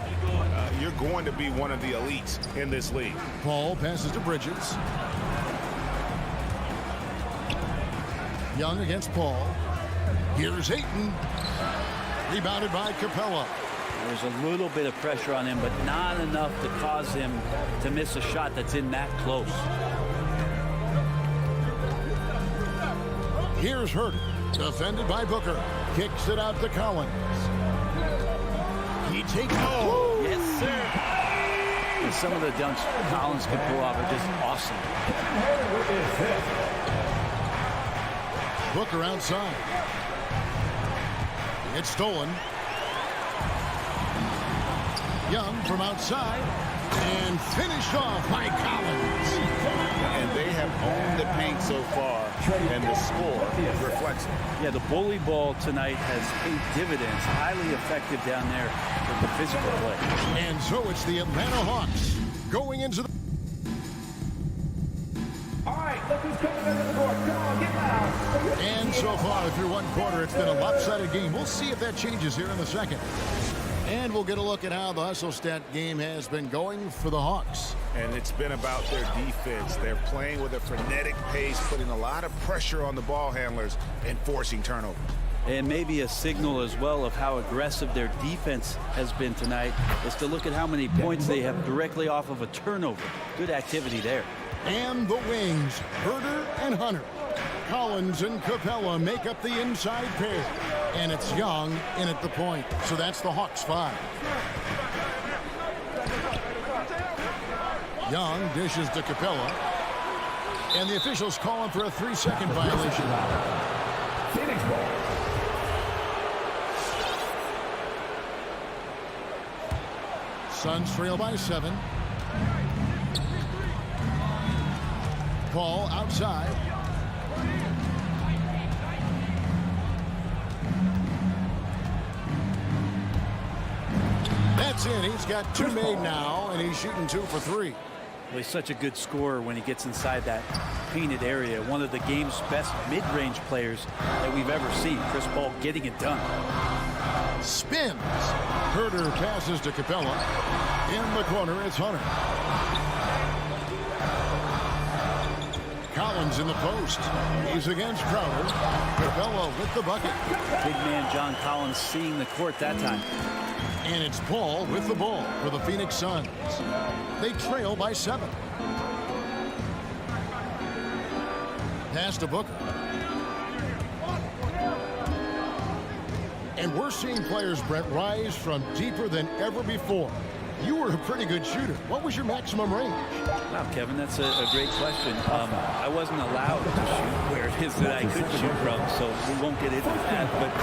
Speaker 7: you're going to be one of the elites in this league.
Speaker 5: Paul passes to Bridges. Young against Paul. Here's Ayton. Rebounded by Capella.
Speaker 4: There's a little bit of pressure on him, but not enough to cause him to miss a shot that's in that close.
Speaker 5: Here's Hurt. Defended by Booker. Kicks it out to Collins. He takes it.
Speaker 4: Yes, sir. And some of the dunks Collins can pull off are just awesome.
Speaker 5: Booker outside. It's stolen. Young from outside and finished off by Collins.
Speaker 7: And they have owned the paint so far, and the score reflects it.
Speaker 4: Yeah, the bully ball tonight has paid dividends. Highly effective down there with the physical play.
Speaker 5: And so it's the Atlanta Hawks going into the...
Speaker 3: All right, look who's coming into the court. Come on, get loud.
Speaker 5: And so far through one quarter, it's been a lopsided game. We'll see if that changes here in the second. And we'll get a look at how the hustle stat game has been going for the Hawks.
Speaker 7: And it's been about their defense. They're playing with a frenetic pace, putting a lot of pressure on the ball handlers and forcing turnover.
Speaker 4: And maybe a signal as well of how aggressive their defense has been tonight is to look at how many points they have directly off of a turnover. Good activity there.
Speaker 5: And the wings, Herter and Hunter. Collins and Capella make up the inside pair. And it's Young in at the point. So that's the Hawks 5. Young dishes to Capella. And the officials call him for a 3-second violation.
Speaker 3: Phoenix ball.
Speaker 5: Suns trail by 7. Paul outside. That's in. He's got 2 made now, and he's shooting 2 for 3.
Speaker 4: Well, he's such a good scorer when he gets inside that painted area. One of the game's best mid-range players that we've ever seen. Chris Paul getting it done.
Speaker 5: Spins. Herter passes to Capella. In the corner, it's Hunter. Collins in the post. He's against Crowder. Capella with the bucket.
Speaker 4: Big man John Collins seeing the court that time.
Speaker 5: And it's Paul with the ball for the Phoenix Suns. They trail by 7. Pass to Booker. And we're seeing players, Brett, rise from deeper than ever before. You were a pretty good shooter. What was your maximum range?
Speaker 4: Wow, Kevin, that's a great question. I wasn't allowed to shoot where it is that I could shoot from, so we won't get into that. But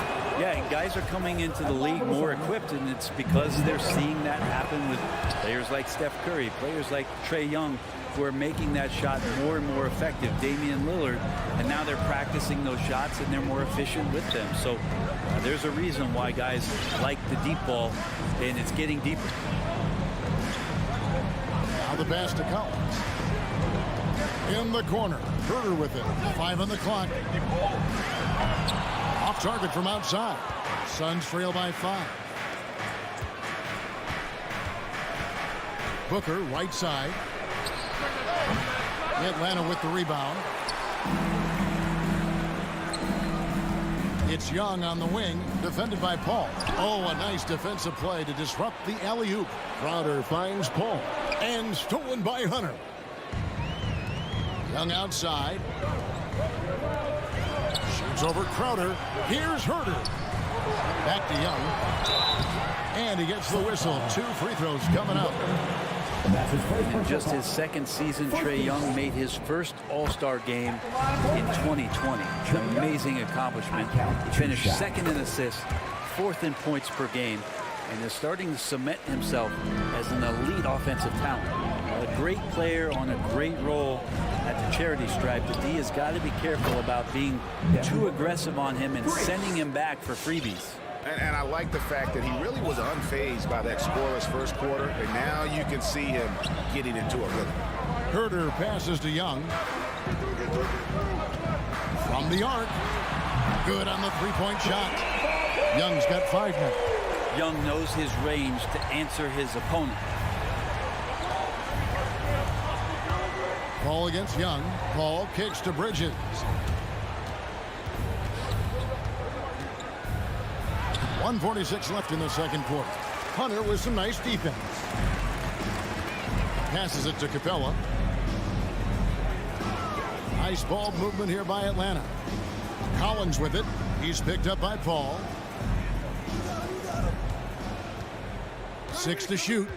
Speaker 4: yeah, guys are coming into the league more equipped, and it's because they're seeing that happen with players like Steph Curry, players like Trae Young, who are making that shot more and more effective. Damian Lillard, and now they're practicing those shots, and they're more efficient with them. So there's a reason why guys like the deep ball, and it's getting deeper.
Speaker 5: Now the pass to Collins. In the corner. Herter with it. 5 on the clock. Off target from outside. Suns trail by 5. Booker, right side. Atlanta with the rebound. It's Young on the wing, defended by Paul. Oh, a nice defensive play to disrupt the alley-oop. Crowder finds Paul, and stolen by Hunter. Young outside. Shoots over Crowder. Here's Herter. Back to Young. And he gets the whistle. 2 free throws coming up.
Speaker 4: In just his second season, Trae Young made his first All-Star game in 2020. An amazing accomplishment. He finished 2nd in assists, 4th in points per game, and is starting to cement himself as an elite offensive talent. A great player on a great role at the charity stripe. The D has got to be careful about being too aggressive on him and sending him back for freebies.
Speaker 7: And I like the fact that he really was unfazed by that scoreless first quarter, and now you can see him getting into a rhythm.
Speaker 5: Herter passes to Young. From the arc. Good on the three-point shot. Young's got 5 now.
Speaker 4: Young knows his range to answer his opponent.
Speaker 5: Ball against Young. Paul kicks to Bridges. .146 left in the second quarter. Hunter with some nice defense. Passes it to Capella. Nice ball movement here by Atlanta. Collins with it. He's picked up by Paul. 6 to shoot.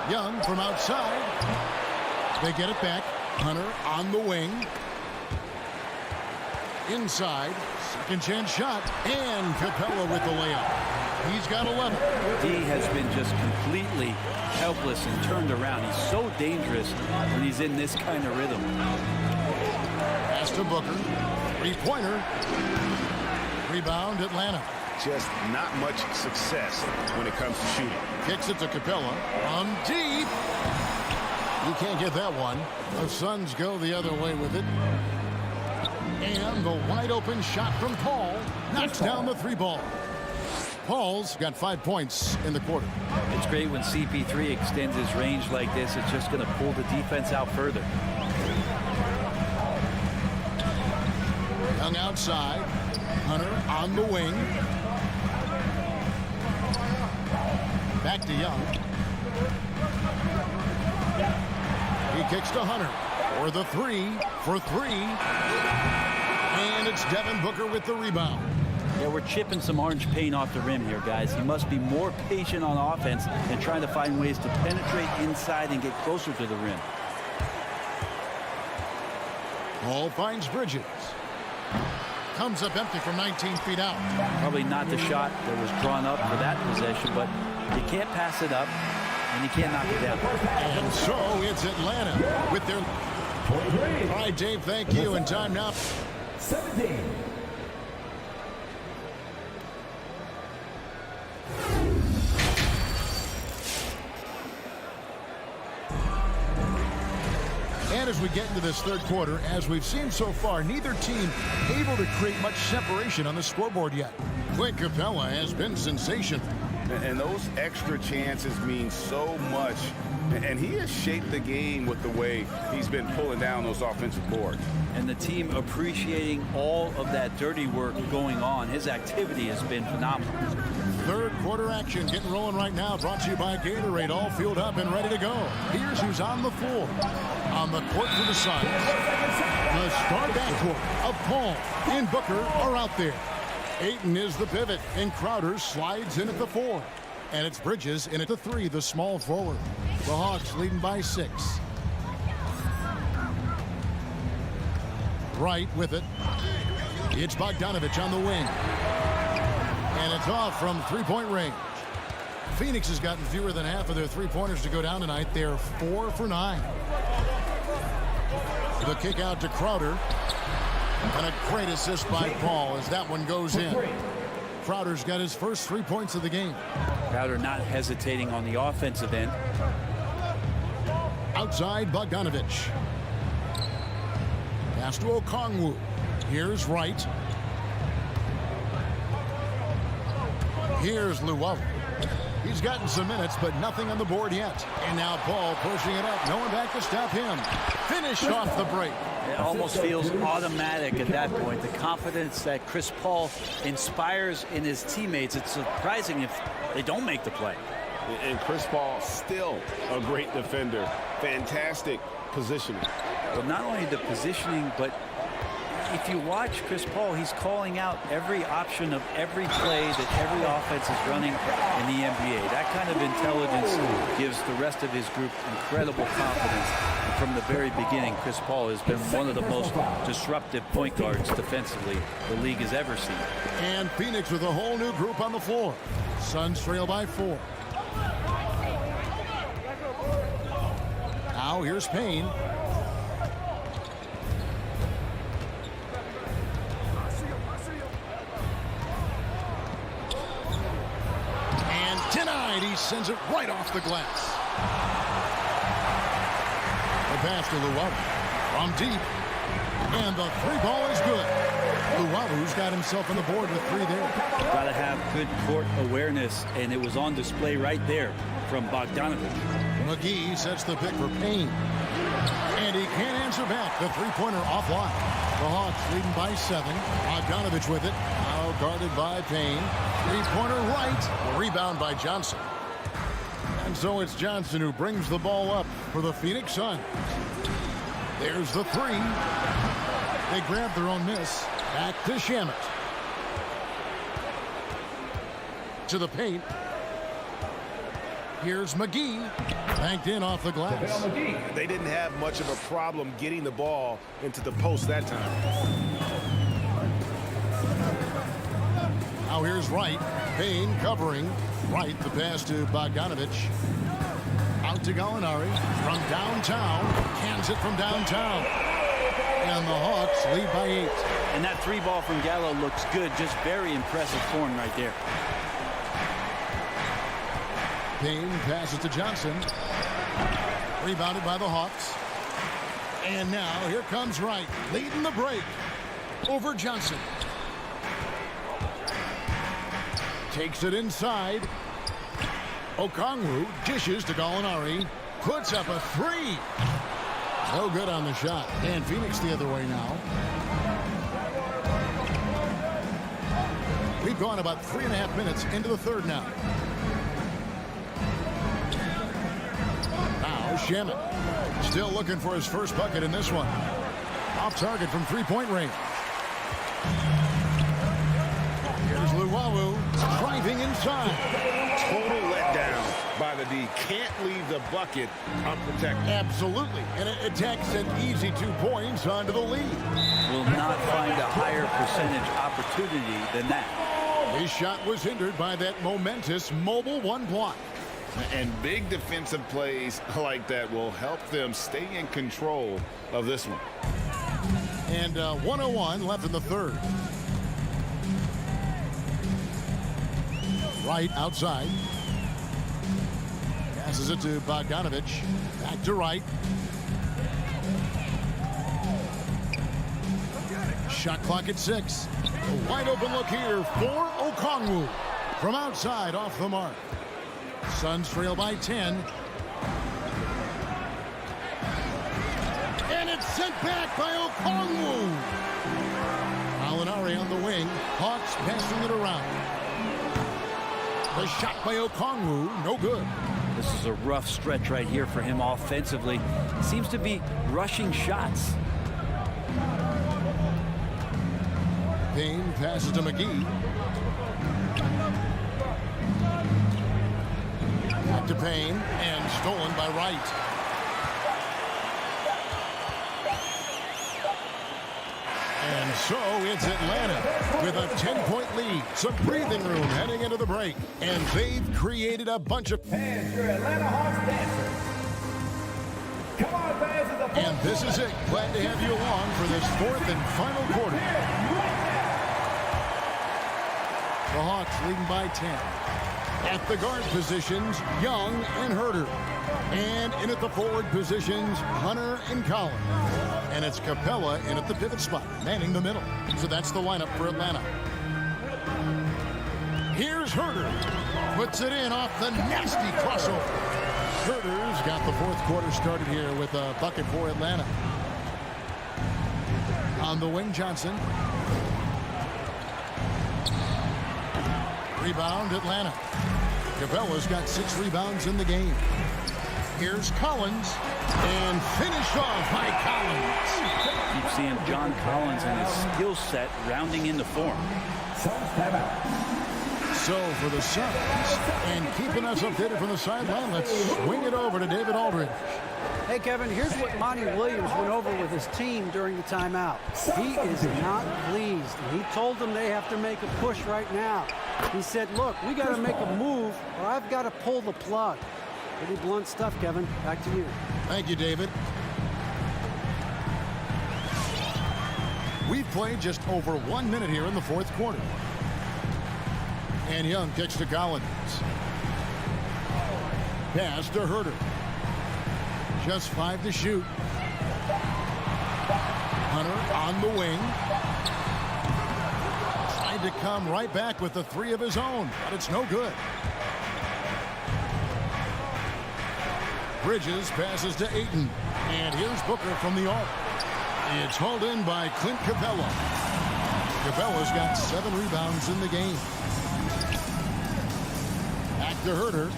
Speaker 5: Young from outside. They get it back. Hunter on the wing. Inside. Second chance shot. And Capella with the layup. He's got 11.
Speaker 4: D has been just completely helpless and turned around. He's so dangerous when he's in this kind of rhythm.
Speaker 5: Pass to Booker. Three-pointer. Rebound Atlanta.
Speaker 7: Just not much success when it comes to shooting.
Speaker 5: Kicks it to Capella. On deep. You can't get that one. The Suns go the other way with it. And the wide open shot from Paul knocks down the 3-ball. Paul's got 5 points in the quarter.
Speaker 4: It's great when CP3 extends his range like this. It's just going to pull the defense out further.
Speaker 5: Young outside. Hunter on the wing. Back to Young. He kicks to Hunter for the 3 for 3. And it's Devin Booker with the rebound.
Speaker 4: Yeah, we're chipping some orange paint off the rim here, guys. He must be more patient on offense and trying to find ways to penetrate inside and get closer to the rim.
Speaker 5: Paul finds Bridges. Comes up empty from 19 feet out.
Speaker 4: Probably not the shot that was drawn up for that possession, but you can't pass it up and you can't knock it down.
Speaker 5: And so it's Atlanta with their... All right, Dave, thank you. And time now.
Speaker 3: 17.
Speaker 5: And as we get into this third quarter, as we've seen so far, neither team able to create much separation on the scoreboard yet. Clint Capella has been sensational.
Speaker 7: And those extra chances mean so much. And he has shaped the game with the way he's been pulling down those offensive boards.
Speaker 4: And the team appreciating all of that dirty work going on. His activity has been phenomenal.
Speaker 5: Third quarter action getting rolling right now. Brought to you by Gatorade. All fueled up and ready to go. Here's who's on the floor. On the court for the Suns. The star backcourt of Paul and Booker are out there. Ayton is the pivot, and Crowder slides in at the 4. And it's Bridges in at the 3, the small forward. The Hawks leading by 6. Right with it. It's Bogdanovich on the wing. And it's off from three-point range. Phoenix has gotten fewer than half of their three-pointers to go down tonight. They're 4 for 9. The kick out to Crowder. And a great assist by Paul as that one goes in. Crowder's got his first 3 points of the game.
Speaker 4: Crowder not hesitating on the offensive end.
Speaker 5: Outside Bogdanovich. Pass to Okongwu. Here's Wright. Here's Luau. He's gotten some minutes, but nothing on the board yet. And now Paul pushing it up. No one back to stop him. Finish off the break.
Speaker 4: It almost feels automatic at that point. The confidence that Chris Paul inspires in his teammates. It's surprising if they don't make the play.
Speaker 7: And Chris Paul still a great defender. Fantastic positioning.
Speaker 4: Well, not only the positioning, but if you watch Chris Paul, he's calling out every option of every play that every offense is running in the NBA. That kind of intelligence gives the rest of his group incredible confidence. And from the very beginning, Chris Paul has been one of the most disruptive point guards defensively the league has ever seen.
Speaker 5: And Phoenix with a whole new group on the floor. Suns trail by 4. Now here's Payne. He sends it right off the glass. pass to Luau. From deep. And the three ball is good. Luau's got himself on the board with 3 there.
Speaker 4: Got to have good court awareness, and it was on display right there from Bogdanovich.
Speaker 5: McGee sets the pick for Payne. And he can't answer back. The three-pointer offline. The Hawks leading by 7. Bogdanovich with it. Now guarded by Payne. Three-pointer right. Rebound by Johnson. And so it's Johnson who brings the ball up for the Phoenix Suns. There's the 3. They grab their own miss. Back to Shamet. To the paint. Here's McGee. Banked in off the glass.
Speaker 10: They didn't have much of a problem getting the ball into the post that time.
Speaker 5: Now here's Wright. Payne covering. Wright, the pass to Bogdanovich. Out to Gallinari. From downtown. Cans it from downtown. And the Hawks lead by 8.
Speaker 4: And that 3 ball from Gallo looks good. Just very impressive form right there.
Speaker 5: Payne passes to Johnson. Rebounded by the Hawks. And now here comes Wright, leading the break over Johnson. Takes it inside. Okongwu dishes to Gallinari. Puts up a 3. No good on the shot. And Phoenix the other way now. We've gone about 3.5 minutes into the third now. Now Shamet. Still looking for his first bucket in this one. Off target from three-point range. Here's Luau driving inside.
Speaker 10: Total letdown by the D. Can't leave the bucket unprotected.
Speaker 5: Absolutely. And it takes an easy 2 points onto the lead.
Speaker 4: Will not find a higher percentage opportunity than that.
Speaker 5: His shot was hindered by that momentous mobile 1 block.
Speaker 7: And big defensive plays like that will help them stay in control of this one.
Speaker 5: And 1:01 left in the third. Wright outside. Passes it to Bogdanovich. Back to Wright. Shot clock at 6. A wide open look here for Okongwu. From outside off the mark. Suns trail by 10. And it's sent back by Okongwu. Gallinari on the wing. Hawks passing it around. The shot by Okongwu, no good.
Speaker 4: This is a rough stretch right here for him offensively. Seems to be rushing shots.
Speaker 5: Payne passes to McGee. Back to Payne, and stolen by Wright. And so it's Atlanta with a 10-point lead. Some breathing room heading into the break. And they've created a bunch of...
Speaker 3: Fans, your Atlanta Hawks dancers. Come on, fans.
Speaker 5: And this is it. Glad to have you along for this 4th and final quarter. The Hawks leading by 10. At the guard positions, Young and Herter. And in at the forward positions, Hunter and Collins. And it's Capella in at the pivot spot, manning the middle. So that's the lineup for Atlanta. Here's Herter. Puts it in off the nasty crossover. Herter's got the 4th quarter started here with a bucket for Atlanta. On the wing, Johnson. Rebound, Atlanta. Capella's got 6 rebounds in the game. Here's Collins. And finished off by Collins.
Speaker 4: Keep seeing John Collins and his skill set rounding into form.
Speaker 5: So for the Suns, and keeping us updated from the sideline, let's swing it over to David Aldridge.
Speaker 8: Hey, Kevin, here's what Monty Williams went over with his team during the timeout. He is not pleased. He told them they have to make a push right now. He said, look, we got to make a move or I've got to pull the plug. Pretty blunt stuff, Kevin. Back to you.
Speaker 5: Thank you, David. We've played just over 1 minute here in the 4th quarter. And Young kicks to Collins. Pass to Herter. Just 5 to shoot. Hunter on the wing. Tried to come right back with the 3 of his own, but it's no good. Bridges passes to Ayton. And here's Booker from the arc. It's hauled in by Clint Capella. Capella's got 7 rebounds in the game. Back to Herter.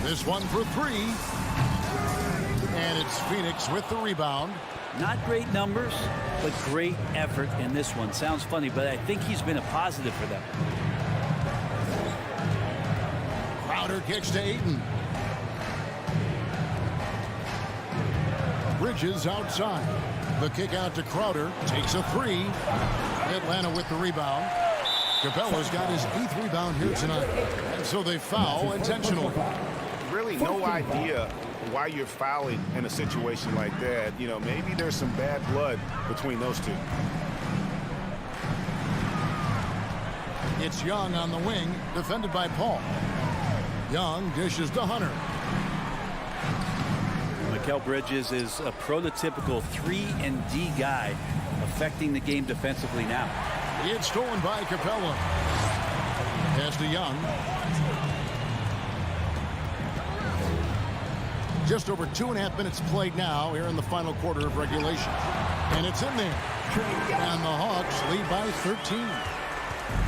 Speaker 5: This one for 3. And it's Phoenix with the rebound.
Speaker 4: Not great numbers, but great effort in this one. Sounds funny, but I think he's been a positive for them.
Speaker 5: Crowder kicks to Ayton. Bridges outside. The kick out to Crowder. Takes a 3. Atlanta with the rebound. Capella's got his 8th rebound here tonight. And so they foul intentionally.
Speaker 7: Really no idea why you're fouling in a situation like that. You know, maybe there's some bad blood between those two.
Speaker 5: It's Young on the wing, defended by Paul. Young dishes to Hunter.
Speaker 4: Mikal Bridges is a prototypical 3-and-D guy, affecting the game defensively now.
Speaker 5: It's stolen by Capella. Pass to Young. Just over 2.5 minutes played now here in the final quarter of regulation. And it's in there. And the Hawks lead by 13.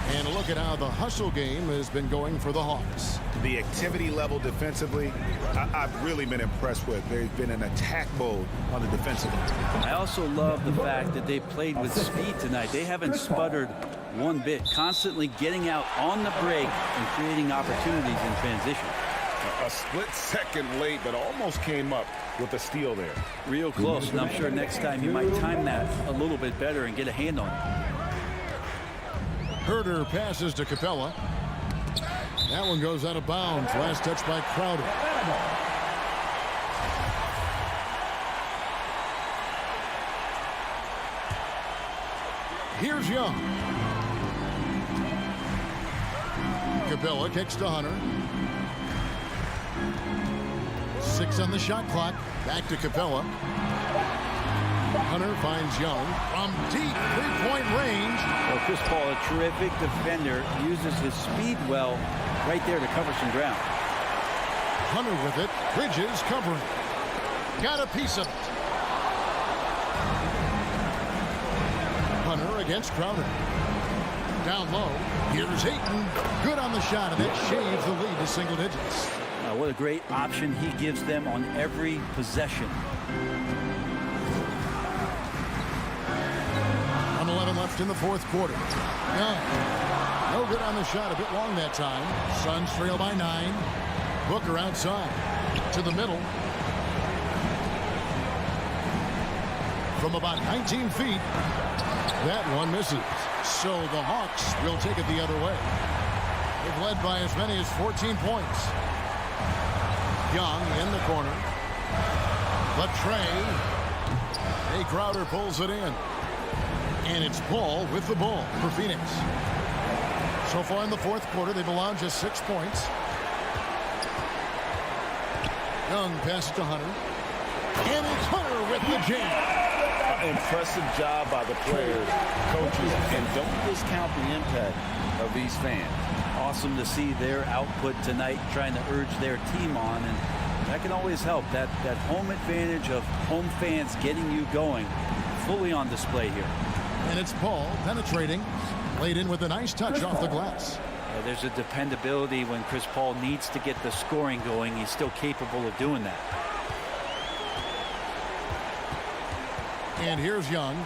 Speaker 5: And look at how the hustle game has been going for the Hawks.
Speaker 7: The activity level defensively, I've really been impressed with. There's been an attack mode on the defensive end.
Speaker 4: I also love the fact that they played with speed tonight. They haven't sputtered one bit, constantly getting out on the break and creating opportunities in transition.
Speaker 7: A split second late, but almost came up with a steal there.
Speaker 4: Real close, and I'm sure next time you might time that a little bit better and get a hand on it.
Speaker 5: Herter passes to Capella. That one goes out of bounds. Last touch by Crowder. Here's Young. Capella kicks to Hunter. 6 on the shot clock. Back to Capella. Hunter finds Young from deep 3-point range.
Speaker 4: Well, Chris Paul, a terrific defender, uses his speed well right there to cover some ground.
Speaker 5: Hunter with it. Bridges covering. Got a piece of it. Hunter against Crowder. Down low. Here's Ayton. Good on the shot, and that shaves the lead to single digits.
Speaker 4: What a great option he gives them on every possession.
Speaker 5: 1:11 left in the fourth quarter. Young. No good on the shot. A bit long that time. Suns trail by 9. Booker outside. To the middle. From about 19 feet. That one misses. So the Hawks will take it the other way. They've led by as many as 14 points. Young in the corner. Latrey. A Crowder pulls it in. And it's Paul with the ball for Phoenix. So far in the fourth quarter, they've allowed just 6 points. Young passes to Hunter. And it's Hunter with the jam.
Speaker 7: Impressive job by the players, coaches, and don't discount the impact of these fans.
Speaker 4: Awesome to see their output tonight, trying to urge their team on, and that can always help. That home advantage of home fans getting you going, fully on display here.
Speaker 5: And it's Paul penetrating, laid in with a nice touch off the glass.
Speaker 4: There's a dependability when Chris Paul needs to get the scoring going. He's still capable of doing that.
Speaker 5: And here's Young.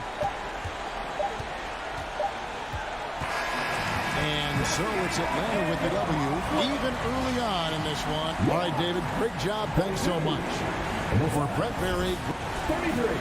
Speaker 5: And so it's Atlanta with the W, even early on in this one. All right, David, great job. Thanks so much. For Brett Berry.
Speaker 3: 33.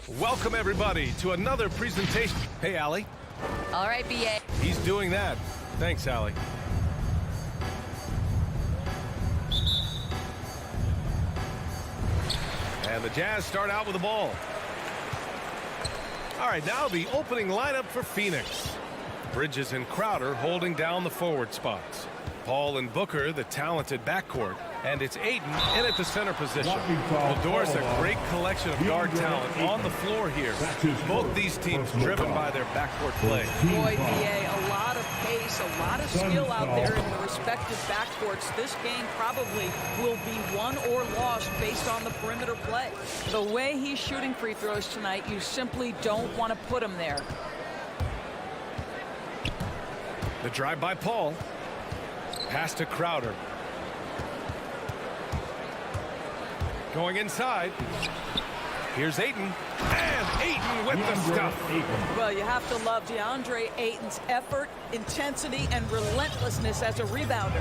Speaker 1: Welcome, everybody, to another presentation. Hey, Allie.
Speaker 12: All right, BA.
Speaker 1: He's doing that. Thanks, Allie. And the Jazz start out with the ball. All right, now the opening lineup for Phoenix. Bridges and Crowder holding down the forward spots. Paul and Booker, the talented backcourt. And it's Ayton in at the center position. Doris, a great collection of guard talent on the floor here. Both these teams driven by their backcourt play.
Speaker 6: Boy, BA, a lot of pace, a lot of skill out there in the respective backcourts. This game probably will be won or lost based on the perimeter play. The way he's shooting free throws tonight, you simply don't want to put him there.
Speaker 1: The drive by Paul. Pass to Crowder. Going inside. Here's Ayton. And Ayton with the stuff.
Speaker 6: Well, you have to love DeAndre Ayton's effort, intensity, and relentlessness as a rebounder.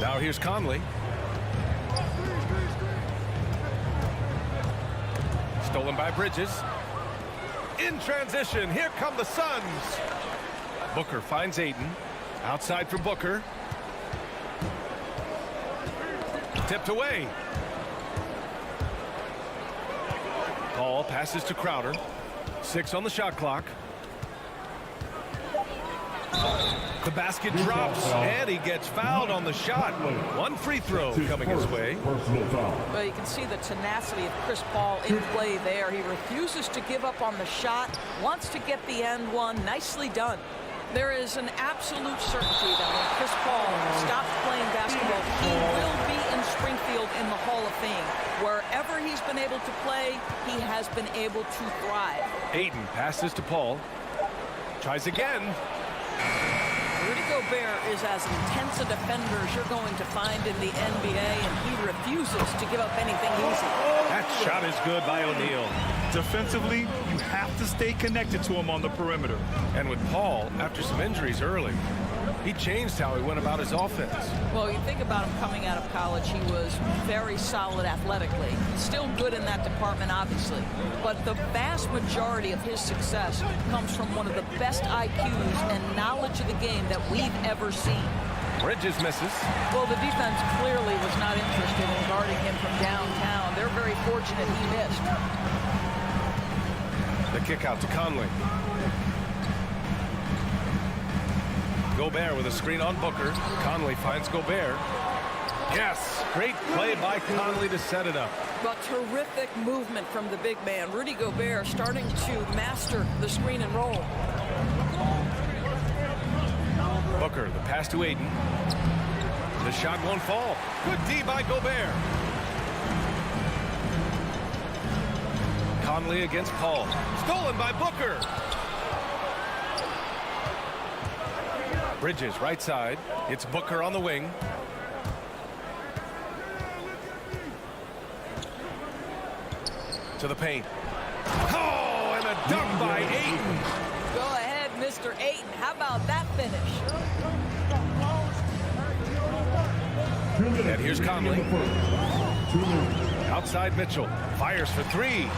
Speaker 1: Now here's Conley. Stolen by Bridges. In transition, here come the Suns. Booker finds Ayton. Outside for Booker. Tipped away. Paul passes to Crowder. 6 on the shot clock. The basket drops, and he gets fouled on the shot. One free throw coming his way.
Speaker 6: Well, you can see the tenacity of Chris Paul in play there. He refuses to give up on the shot, wants to get the end one. Nicely done. There is an absolute certainty that when Chris Paul stops playing basketball, he will be in Springfield in the Hall of Fame. Wherever he's been able to play, he has been able to thrive.
Speaker 1: Ayton passes to Paul. Tries again.
Speaker 6: Rudy Gobert is as intense a defender as you're going to find in the NBA, and he refuses to give up anything easy.
Speaker 1: That shot is good by O'Neal.
Speaker 2: Defensively, you have to stay connected to him on the perimeter.
Speaker 1: And with Paul, after some injuries early, he changed how he went about his offense.
Speaker 6: Well, you think about him coming out of college, he was very solid athletically. Still good in that department, obviously. But the vast majority of his success comes from one of the best IQs and knowledge of the game that we've ever seen.
Speaker 1: Bridges misses.
Speaker 6: Well, the defense clearly was not interested in guarding him from downtown. They're very fortunate he missed.
Speaker 1: The kick out to Conley. Gobert with a screen on Booker. Conley finds Gobert. Yes, great play by Conley to set it up.
Speaker 6: But terrific movement from the big man. Rudy Gobert starting to master the screen and roll.
Speaker 1: Booker, the pass to Ayton. The shot won't fall. Good D by Gobert. Conley against Paul. Stolen by Booker. Bridges, right side. It's Booker on the wing. To the paint. Oh, and a dunk by Ayton.
Speaker 6: Go ahead, Mr. Ayton. How about that finish?
Speaker 1: And here's Conley. Outside Mitchell. Fires for 3.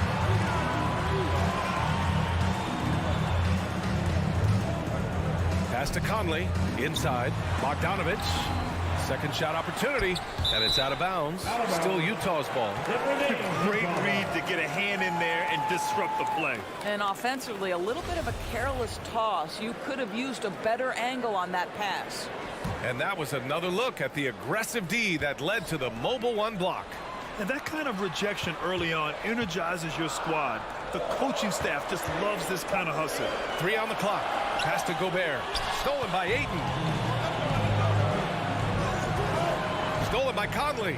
Speaker 1: Pass to Conley. Inside. Bogdanovich. Second shot opportunity. And it's out of bounds. Still Utah's ball.
Speaker 2: Great read to get a hand in there and disrupt the play.
Speaker 6: And offensively, a little bit of a careless toss. You could have used a better angle on that pass.
Speaker 1: And that was another look at the aggressive D that led to the mobile 1 block.
Speaker 2: And that kind of rejection early on energizes your squad. The coaching staff just loves this kind of hustle.
Speaker 1: 3 on the clock. Pass to Gobert. Stolen by Ayton. Stolen by Conley.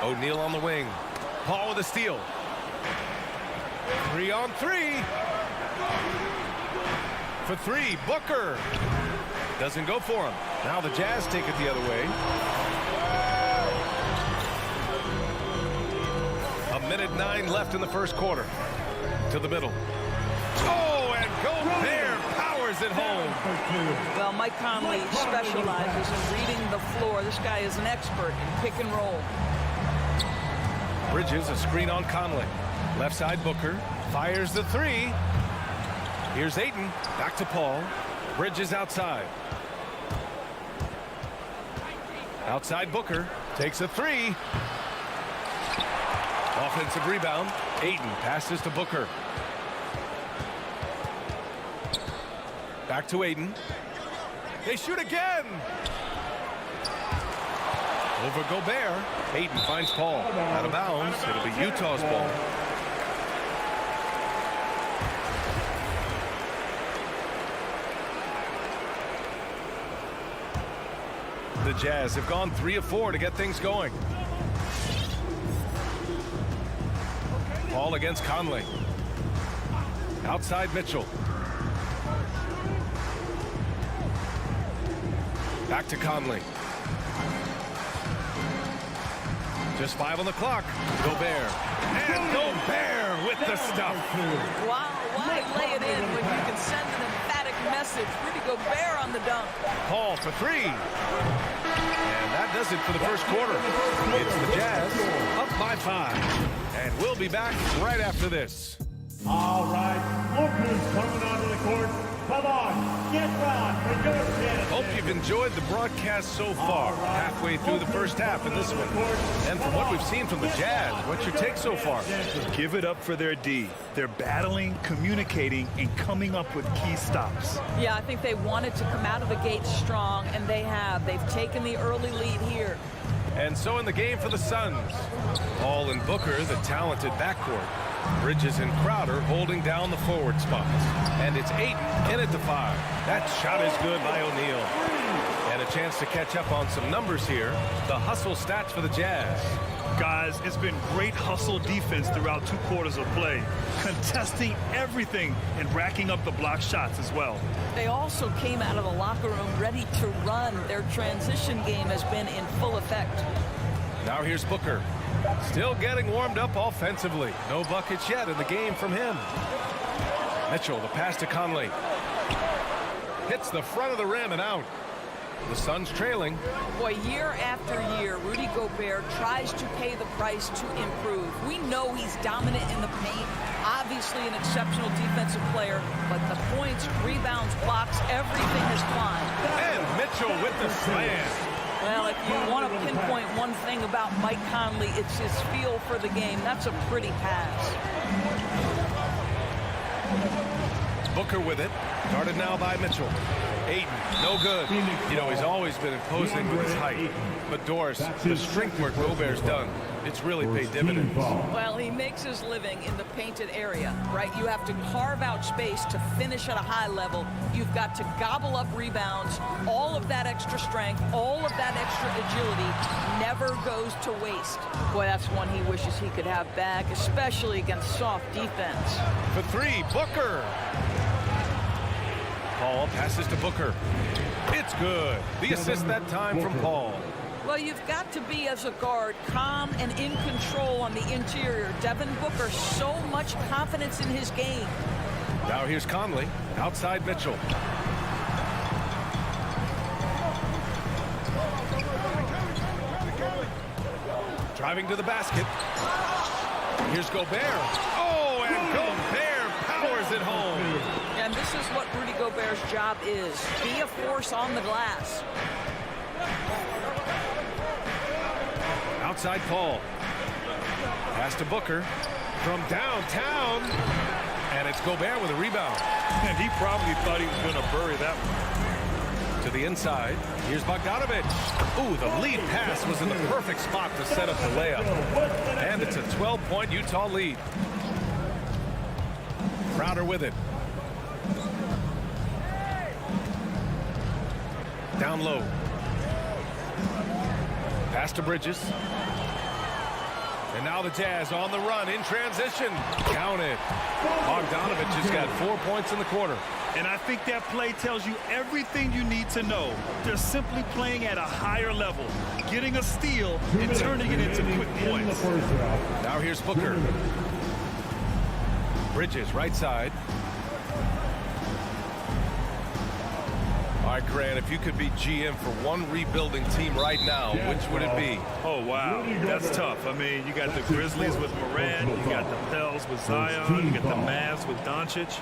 Speaker 1: O'Neal on the wing. Paul with a steal. 3 on 3. For 3, Booker. Doesn't go for him. Now the Jazz take it the other way. 1:09 left in the first quarter. To the middle. Oh, and Gobert power powers it home.
Speaker 6: Well, Mike Conley specializes in reading the floor. This guy is an expert in pick and roll.
Speaker 1: Bridges, a screen on Conley. Left side, Booker fires the three. Here's Ayton, back to Paul. Bridges outside. Outside, Booker takes a three. Offensive rebound. Ayton passes to Booker. Back to Ayton. They shoot again. Over Gobert. Ayton finds Paul. Out of bounds. It'll be Utah's ball. The Jazz have gone 3 of 4 to get things going. Paul against Conley. Outside Mitchell. Back to Conley. Just 5 on the clock. Gobert. And Gobert with the stuff.
Speaker 6: Wow, why lay it in when you can send an emphatic message? Rudy Gobert on the dunk.
Speaker 1: Paul for 3. And that does it for the first quarter. It's the Jazz up by 5. And we'll be back right after this.
Speaker 3: All right, Booker's coming onto the court. Come on, get round for your chance.
Speaker 1: Hope you've enjoyed the broadcast so far. Halfway through the first half in this one. And from what we've seen from the Jazz, what's your take so far?
Speaker 2: Give it up for their D. They're battling, communicating, and coming up with key stops.
Speaker 6: Yeah, I think they wanted to come out of the gate strong, and they have. They've taken the early lead here.
Speaker 1: And so in the game for the Suns, Paul and Booker, the talented backcourt. Bridges and Crowder holding down the forward spots. And it's Ayton in at the 5. That shot is good by O'Neal. And a chance to catch up on some numbers here. The hustle stats for the Jazz.
Speaker 2: Guys, it's been great hustle defense throughout 2 quarters of play, contesting everything and racking up the block shots as well.
Speaker 6: They also came out of the locker room ready to run. Their transition game has been in full effect.
Speaker 1: Now here's Booker. Still getting warmed up offensively. No buckets yet in the game from him. Mitchell, the pass to Conley. Hits the front of the rim and out. The Suns trailing.
Speaker 6: Boy, year after year, Rudy Gobert tries to pay the price to improve. We know he's dominant in the paint, obviously an exceptional defensive player, but the points, rebounds, blocks, everything has climbed.
Speaker 1: And Mitchell with the slam.
Speaker 6: Well, if you want to pinpoint one thing about Mike Conley, it's his feel for the game. That's a pretty pass.
Speaker 1: Booker with it. Guarded now by Mitchell. Ayton, no good. You know, he's always been imposing with his height. But Doris, the strength work Gobert's done, it's really paid dividends.
Speaker 6: Well, he makes his living in the painted area, right? You have to carve out space to finish at a high level. You've got to gobble up rebounds. All of that extra strength, all of that extra agility never goes to waste. Boy, that's one he wishes he could have back, especially against soft defense.
Speaker 1: For 3, Booker. Paul passes to Booker. It's good. The assist that time from Paul.
Speaker 6: Well, you've got to be, as a guard, calm and in control on the interior. Devin Booker, so much confidence in his game.
Speaker 1: Now here's Conley. Outside Mitchell. Driving to the basket. Here's Gobert. Oh, and Gobert powers it home.
Speaker 6: And this is what Rudy Gobert's job is. Be a force on the glass.
Speaker 1: Outside Paul. Pass to Booker from downtown. And it's Gobert with a rebound.
Speaker 2: And he probably thought he was going to bury that one.
Speaker 1: To the inside. Here's Bogdanovic. Ooh, the lead pass was in the perfect spot to set up the layup. And it's a 12-point Utah lead. Crowder with it. Down low. Pass to Bridges. And now the Jazz on the run in transition. Count it. Bogdanovic has got 4 points in the quarter.
Speaker 2: And I think that play tells you everything you need to know. They're simply playing at a higher level, getting a steal and turning it into quick points.
Speaker 1: Now here's Booker. Bridges, right side. All right, Grant, if you could be GM for one rebuilding team right now, which would it be?
Speaker 2: Oh, wow. That's tough. I mean, you got the Grizzlies with Morant, you got the Pels with Zion, you got the Mavs with Doncic.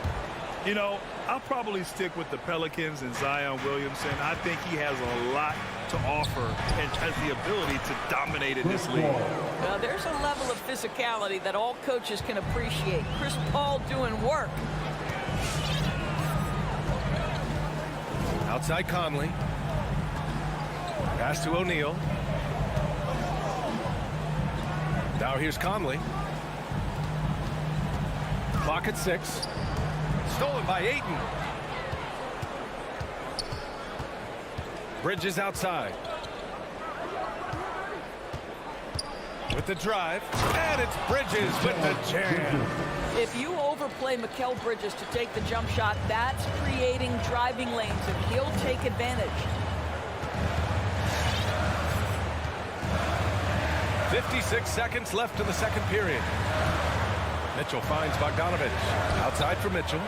Speaker 2: You know, I'll probably stick with the Pelicans and Zion Williamson. I think he has a lot to offer and has the ability to dominate in this league.
Speaker 6: Well, there's a level of physicality that all coaches can appreciate. Chris Paul doing work.
Speaker 1: Outside Conley. Pass to O'Neal. Now here's Conley. Clock at 6. Stolen by Ayton. Bridges outside. With the drive. And it's Bridges with the jam.
Speaker 6: If you overplay Mikal Bridges to take the jump shot, that's creating driving lanes, and he'll take advantage.
Speaker 1: 56 seconds left in the second period. Mitchell finds Bogdanovich. Outside for Mitchell.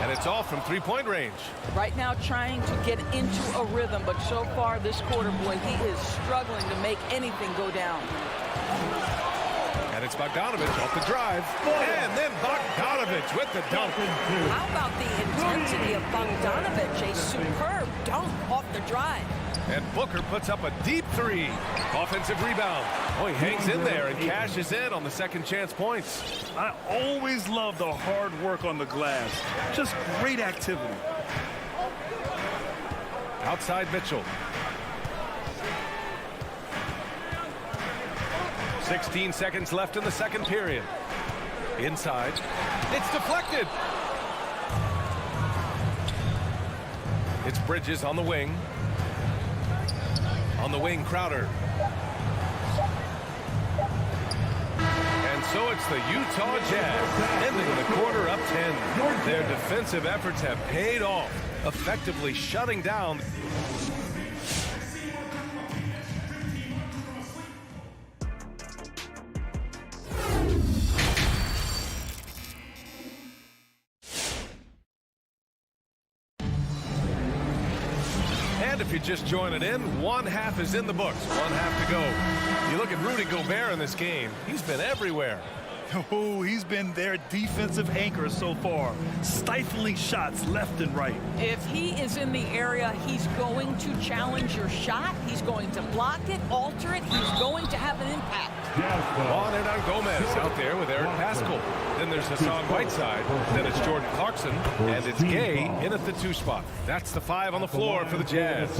Speaker 1: And it's all from three-point range.
Speaker 6: Right now trying to get into a rhythm, but so far this quarter, boy, he is struggling to make anything go down.
Speaker 1: And it's Bogdanovich off the drive. And then Bogdanovich with the dunk.
Speaker 6: How about the intensity of Bogdanovich? A superb dunk off the drive.
Speaker 1: And Booker puts up a deep three. Offensive rebound. Oh, he hangs in there and cashes in on the second chance points.
Speaker 2: I always love the hard work on the glass. Just great activity.
Speaker 1: Outside Mitchell. 16 seconds left in the second period. Inside. It's deflected. It's Bridges on the wing. On the wing, Crowder. And so it's the Utah Jazz ending the quarter up 10. Their defensive efforts have paid off, effectively shutting down. And if you're just joining in, one half is in the books, one half to go. You look at Rudy Gobert in this game, he's been everywhere.
Speaker 2: Oh, he's been their defensive anchor so far, stifling shots left and right.
Speaker 6: If he is in the area, he's going to challenge your shot. He's going to block it, alter it. He's going to have an impact.
Speaker 1: Juan Hernan Gomez out there with Eric Paschall. Then there's Hassan Whiteside. Then it's Jordan Clarkson. And it's Gay in at the 2 spot. That's the 5 on the floor for the Jazz.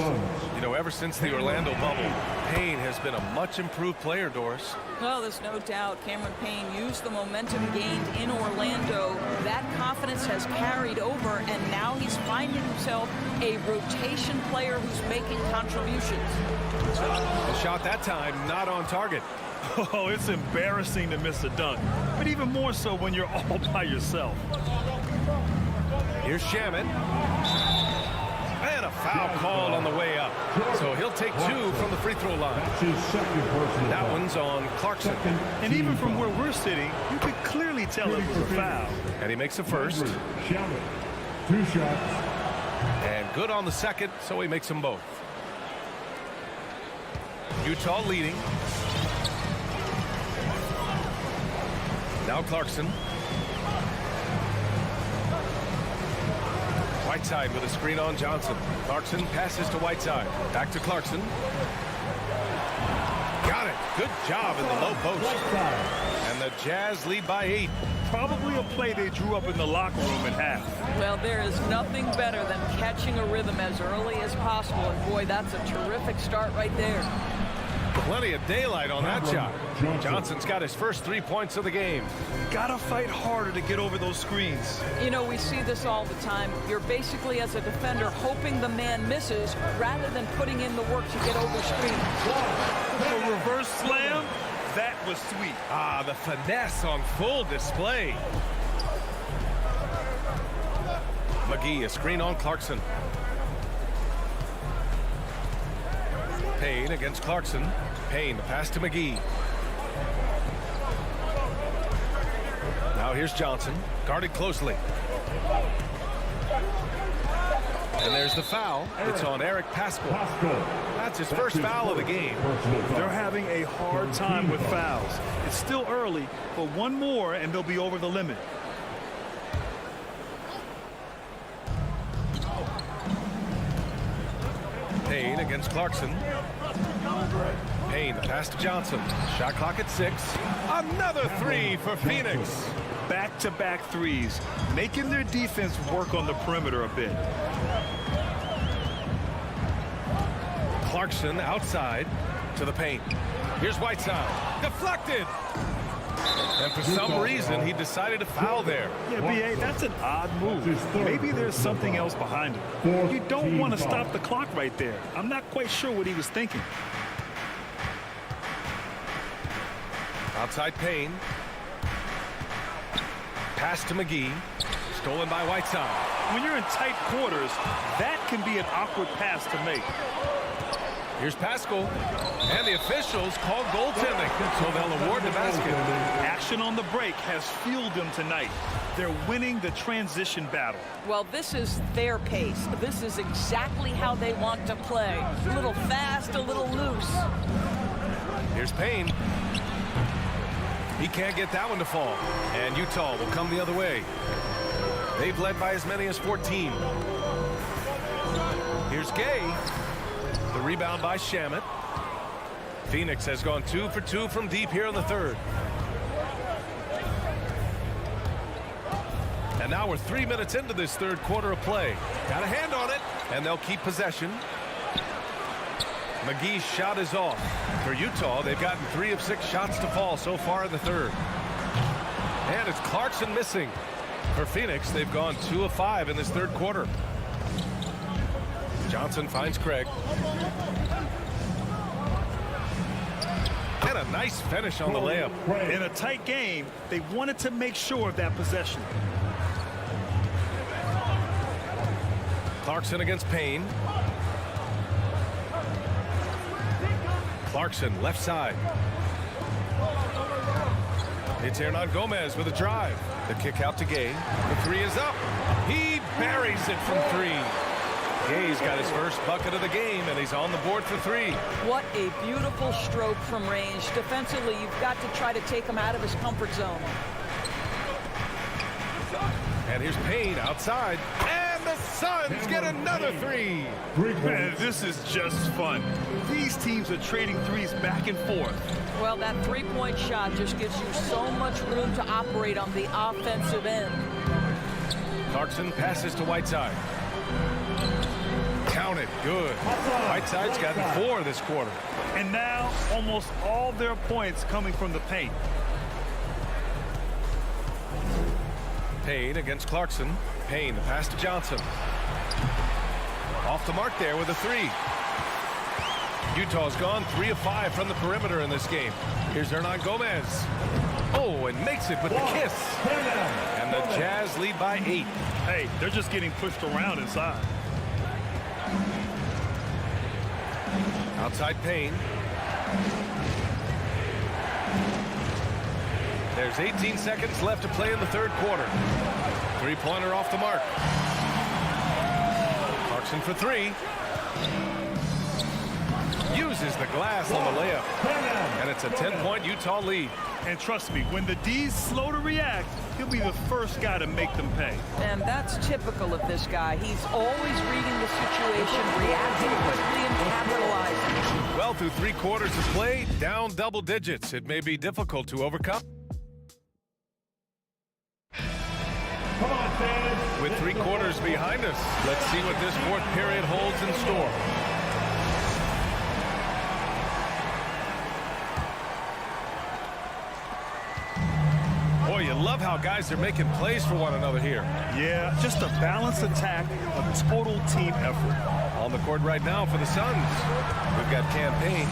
Speaker 1: You know, ever since the Orlando bubble, Payne has been a much improved player, Doris.
Speaker 6: Well, there's no doubt Cameron Payne used the momentum gained in Orlando. That confidence has carried over, and now he's finding himself a rotation player who's making contributions.
Speaker 1: The shot that time not on target.
Speaker 2: Oh, it's embarrassing to miss a dunk, but even more so when you're all by yourself.
Speaker 1: Here's Shaman. And a foul call on the way up. So he'll take 2 from the free throw line. That one's on Clarkson.
Speaker 2: And even from where we're sitting, you could clearly tell it was a foul.
Speaker 1: And he makes the first.
Speaker 3: 2 shots.
Speaker 1: And good on the second, so he makes them both. Utah leading. Now Clarkson. Whiteside with a screen on Johnson. Clarkson passes to Whiteside. Back to Clarkson. Got it. Good job in the low post. And the Jazz lead by 8.
Speaker 2: Probably a play they drew up in the locker room at half.
Speaker 6: Well, there is nothing better than catching a rhythm as early as possible. And boy, that's a terrific start right there.
Speaker 1: Plenty of daylight on that shot. Johnson's got his first 3 points of the game.
Speaker 2: Gotta fight harder to get over those screens.
Speaker 6: You know, we see this all the time. You're basically, as a defender, hoping the man misses rather than putting in the work to get over screens.
Speaker 2: A reverse slam, that was sweet.
Speaker 1: Ah, the finesse on full display. McGee, a screen on Clarkson. Payne against Clarkson. Payne, the pass to McGee. Now here's Johnson, guarded closely. And there's the foul. It's on Eric Paschal. That's his first foul of the game.
Speaker 2: They're having a hard time with fouls. It's still early, but one more and they'll be over the limit.
Speaker 1: Payne against Clarkson. Payne, the pass to Johnson. Shot clock at 6. Another three for Phoenix.
Speaker 2: Back-to-back threes, making their defense work on the perimeter a bit.
Speaker 1: Clarkson outside to the paint. Here's Whiteside. Deflected. And for some reason, he decided to foul there.
Speaker 2: Yeah, B.A., that's an odd move. Maybe there's something else behind it. You don't want to stop the clock right there. I'm not quite sure what he was thinking.
Speaker 1: Outside Payne. Pass to McGee. Stolen by Whiteside.
Speaker 2: When you're in tight quarters, that can be an awkward pass to make.
Speaker 1: Here's Paschal. And the officials call goaltending, so they'll award the basket.
Speaker 2: Action on the break has fueled them tonight. They're winning the transition battle.
Speaker 6: Well, this is their pace. This is exactly how they want to play. A little fast, a little loose.
Speaker 1: Here's Payne. He can't get that one to fall. And Utah will come the other way. They've led by as many as 14. Here's Gay. The rebound by Shamet. Phoenix has gone 2 for 2 from deep here in the third. And now we're 3 minutes into this third quarter of play. Got a hand on it, and they'll keep possession. McGee's shot is off. For Utah, they've gotten 3 of 6 shots to fall so far in the third. And it's Clarkson missing. For Phoenix, they've gone 2 of 5 in this third quarter. Johnson finds Craig. And a nice finish on the layup.
Speaker 2: In a tight game, they wanted to make sure of that possession.
Speaker 1: Clarkson against Payne. Clarkson left side. It's Hernan Gomez with a drive. The kick out to Gay. The three is up. He buries it from 3. Gay's got his first bucket of the game, and he's on the board for 3.
Speaker 6: What a beautiful stroke from range. Defensively, you've got to try to take him out of his comfort zone.
Speaker 1: And here's Payne outside. And the Suns get another 3.
Speaker 2: Man, this is just fun. These teams are trading threes back and forth.
Speaker 6: Well, that three-point shot just gives you so much room to operate on the offensive end.
Speaker 1: Clarkson passes to Whiteside. Counted. Good. Whiteside's gotten 4 this quarter.
Speaker 2: And now almost all their points coming from the paint.
Speaker 1: Payne against Clarkson. Payne, the pass to Johnson. Off the mark there with a 3. Utah's gone 3 of 5 from the perimeter in this game. Here's Hernan Gomez. Oh, and makes it with the kiss. And the Jazz lead by 8.
Speaker 2: Hey, they're just getting pushed around inside.
Speaker 1: Outside Payne. There's 18 seconds left to play in the third quarter. 3-pointer off the mark. Clarkson for 3. Uses the glass on the layup. And it's a 10-point Utah lead.
Speaker 2: And trust me, when the D's slow to react, he'll be the first guy to make them pay.
Speaker 6: And that's typical of this guy. He's always reading the situation, reacting quickly, and capitalizing.
Speaker 1: Well, through 3 quarters of play, down double digits. It may be difficult to overcome.
Speaker 3: Come on, fans.
Speaker 1: With 3 quarters behind us, let's see what this fourth period holds in store. Boy, you love how guys are making plays for one another here.
Speaker 2: Yeah, just a balanced attack, a total team effort.
Speaker 1: On the court right now for the Suns, we've got Payne,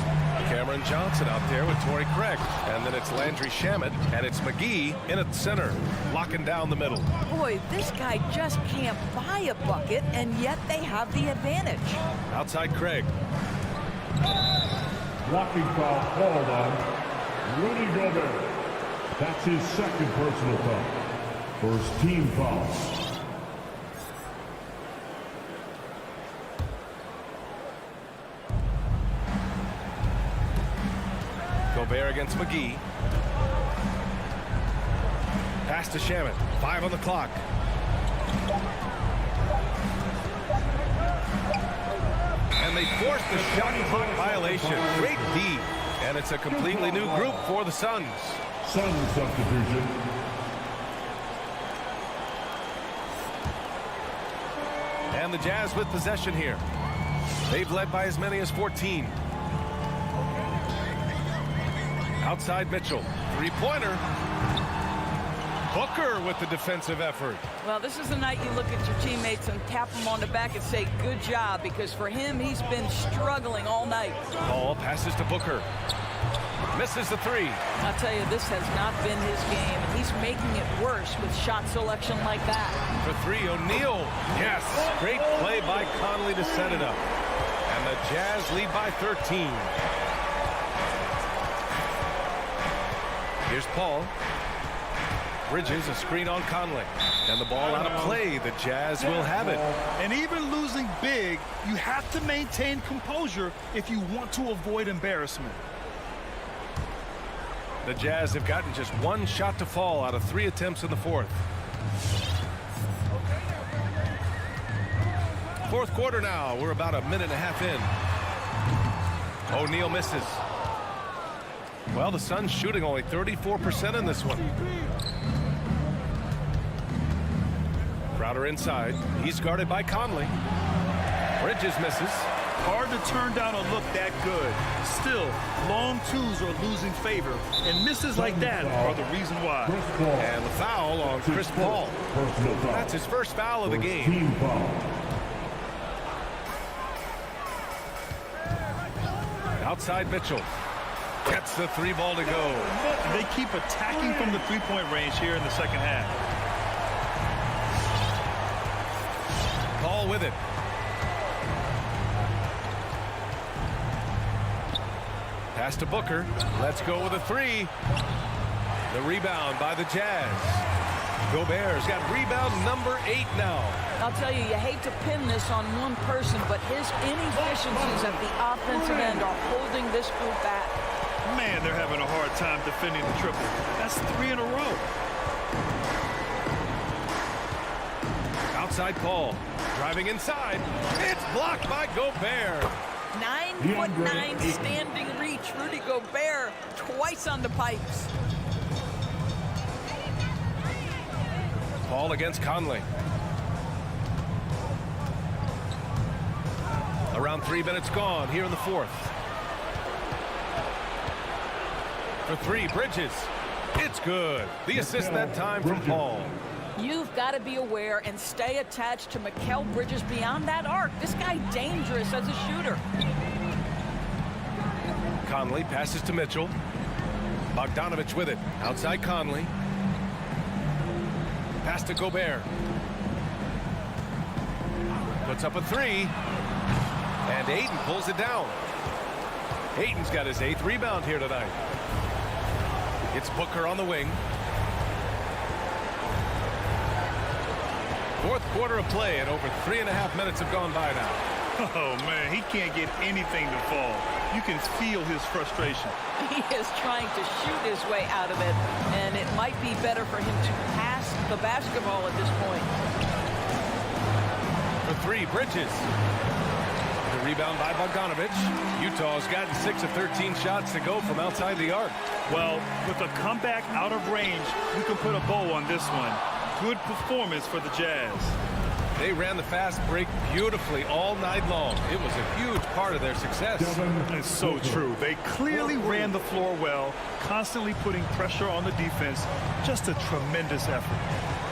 Speaker 1: Cameron Johnson out there with Torrey Craig. And then it's Landry Shamet, and it's McGee in at center, locking down the middle.
Speaker 6: Boy, this guy just can't buy a bucket, and yet they have the advantage.
Speaker 1: Outside Craig.
Speaker 3: Blocking foul called on Rudy Gobert. That's his second personal foul. First team foul.
Speaker 1: Gobert against McGee. Pass to Shaman. 5 on the clock. And they forced the shot clock violation. Great D. And it's a completely new group for the Suns.
Speaker 3: Suns substitution.
Speaker 1: And the Jazz with possession here. They've led by as many as 14. Outside Mitchell. Three-pointer. Booker with the defensive effort.
Speaker 6: Well, this is the night you look at your teammates and tap them on the back and say, good job, because for him, he's been struggling all night.
Speaker 1: Ball passes to Booker. Misses the three.
Speaker 6: I'll tell you, this has not been his game, and he's making it worse with shot selection like that.
Speaker 1: For three, O'Neal. Yes, great play by Conley to set it up. And the Jazz lead by 13. Here's Paul. Bridges, a screen on Conley. And the ball out of play. The Jazz will have it.
Speaker 2: And even losing big, you have to maintain composure if you want to avoid embarrassment.
Speaker 1: The Jazz have gotten just one shot to fall out of 3 attempts in the fourth. Fourth quarter now. We're about a minute and a half in. O'Neal misses. Well, the Suns shooting only 34% in this one. Crowder inside. He's guarded by Conley. Bridges misses.
Speaker 2: Hard to turn down a look that good. Still, long twos are losing favor, and misses like that are the reason why.
Speaker 1: And the foul on Chris Paul. That's his first foul of the game. Outside Mitchell. Gets the three ball to go.
Speaker 2: They keep attacking from the three-point range here in the second half.
Speaker 1: Paul with it. Pass to Booker. Let's go with a three. The rebound by the Jazz. Gobert's got rebound number 8 now.
Speaker 6: I'll tell you, you hate to pin this on one person, but his inefficiencies at the offensive end are holding this group back.
Speaker 2: Man, they're having a hard time defending the triple. That's 3 in a row.
Speaker 1: Outside Paul. Driving inside. It's blocked by Gobert.
Speaker 6: 9'9" standing reach. Rudy Gobert twice on the pipes.
Speaker 1: Paul against Conley. Around 3 minutes gone here in the fourth. For three, Bridges. It's good. The assist that time from Paul.
Speaker 6: You've got to be aware and stay attached to Mikal Bridges beyond that arc. This guy dangerous as a shooter.
Speaker 1: Conley passes to Mitchell. Bogdanovich with it. Outside Conley. Pass to Gobert. Puts up a three. And Ayton pulls it down. Ayton's got his 8th rebound here tonight. It's Booker on the wing. Fourth quarter of play, and over 3.5 minutes have gone by now.
Speaker 2: Oh, man, he can't get anything to fall. You can feel his frustration.
Speaker 6: He is trying to shoot his way out of it, and it might be better for him to pass the basketball at this point.
Speaker 1: For three, Bridges. The rebound by Bogdanovich. Utah's gotten 6 of 13 shots to go from outside the arc.
Speaker 2: Well, with a comeback out of range, you can put a bow on this one. Good performance for the Jazz.
Speaker 1: They ran the fast break beautifully all night long. It was a huge part of their success.
Speaker 2: It's so true. They clearly ran the floor well, constantly putting pressure on the defense. Just a tremendous effort.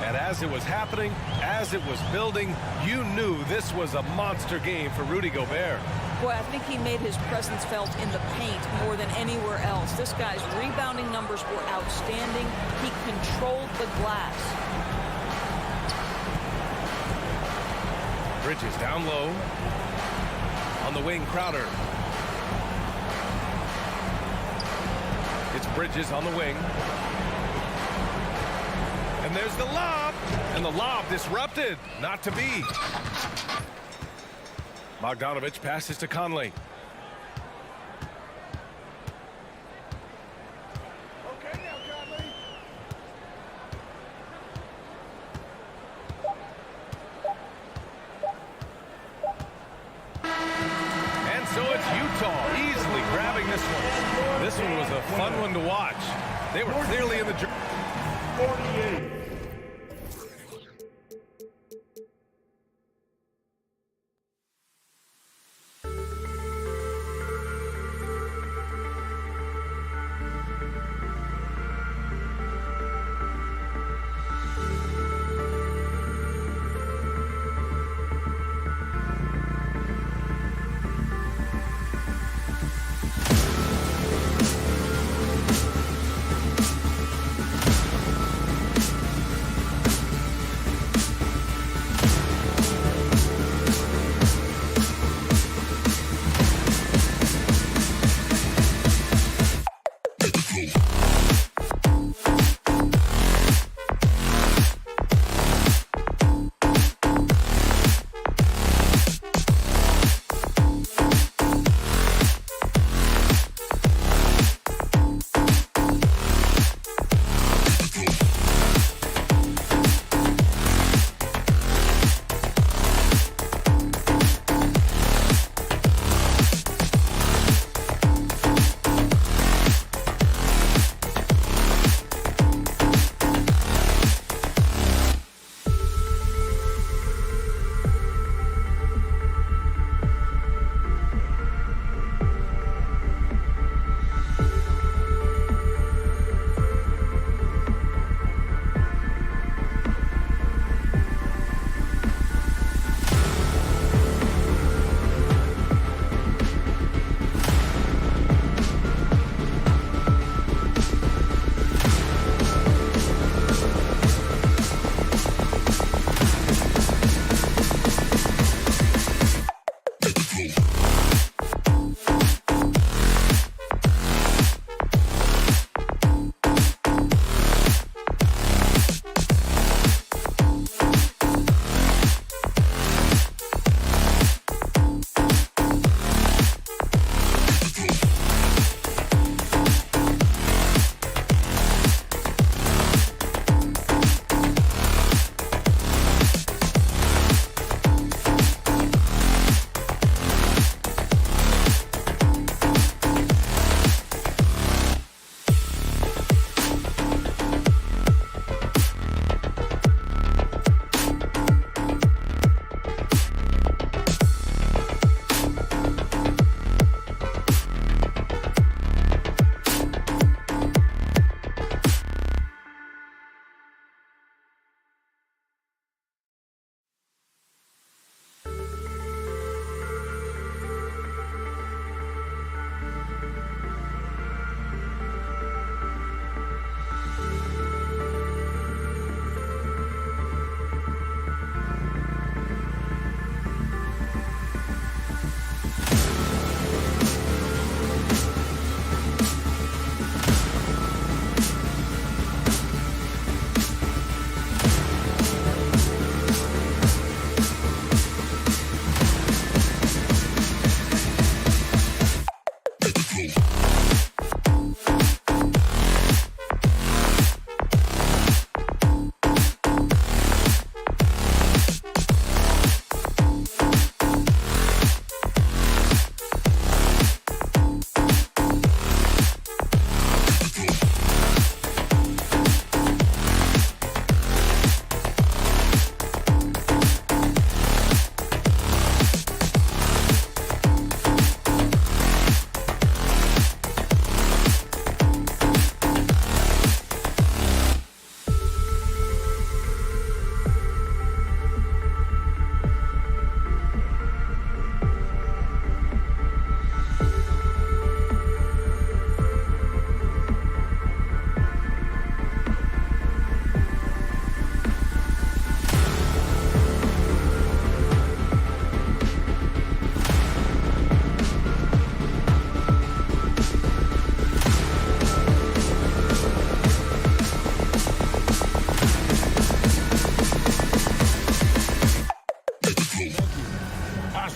Speaker 1: And as it was happening, as it was building, you knew this was a monster game for Rudy Gobert.
Speaker 6: Boy, I think he made his presence felt in the paint more than anywhere else. This guy's rebounding numbers were outstanding. He controlled the glass.
Speaker 1: Bridges down low. On the wing, Crowder. It's Bridges on the wing. And there's the lob. And the lob disrupted. Not to be. Bogdanovich passes to Conley. so it's Utah easily grabbing this one. This one was a fun one to watch. They were clearly in the...
Speaker 3: 48.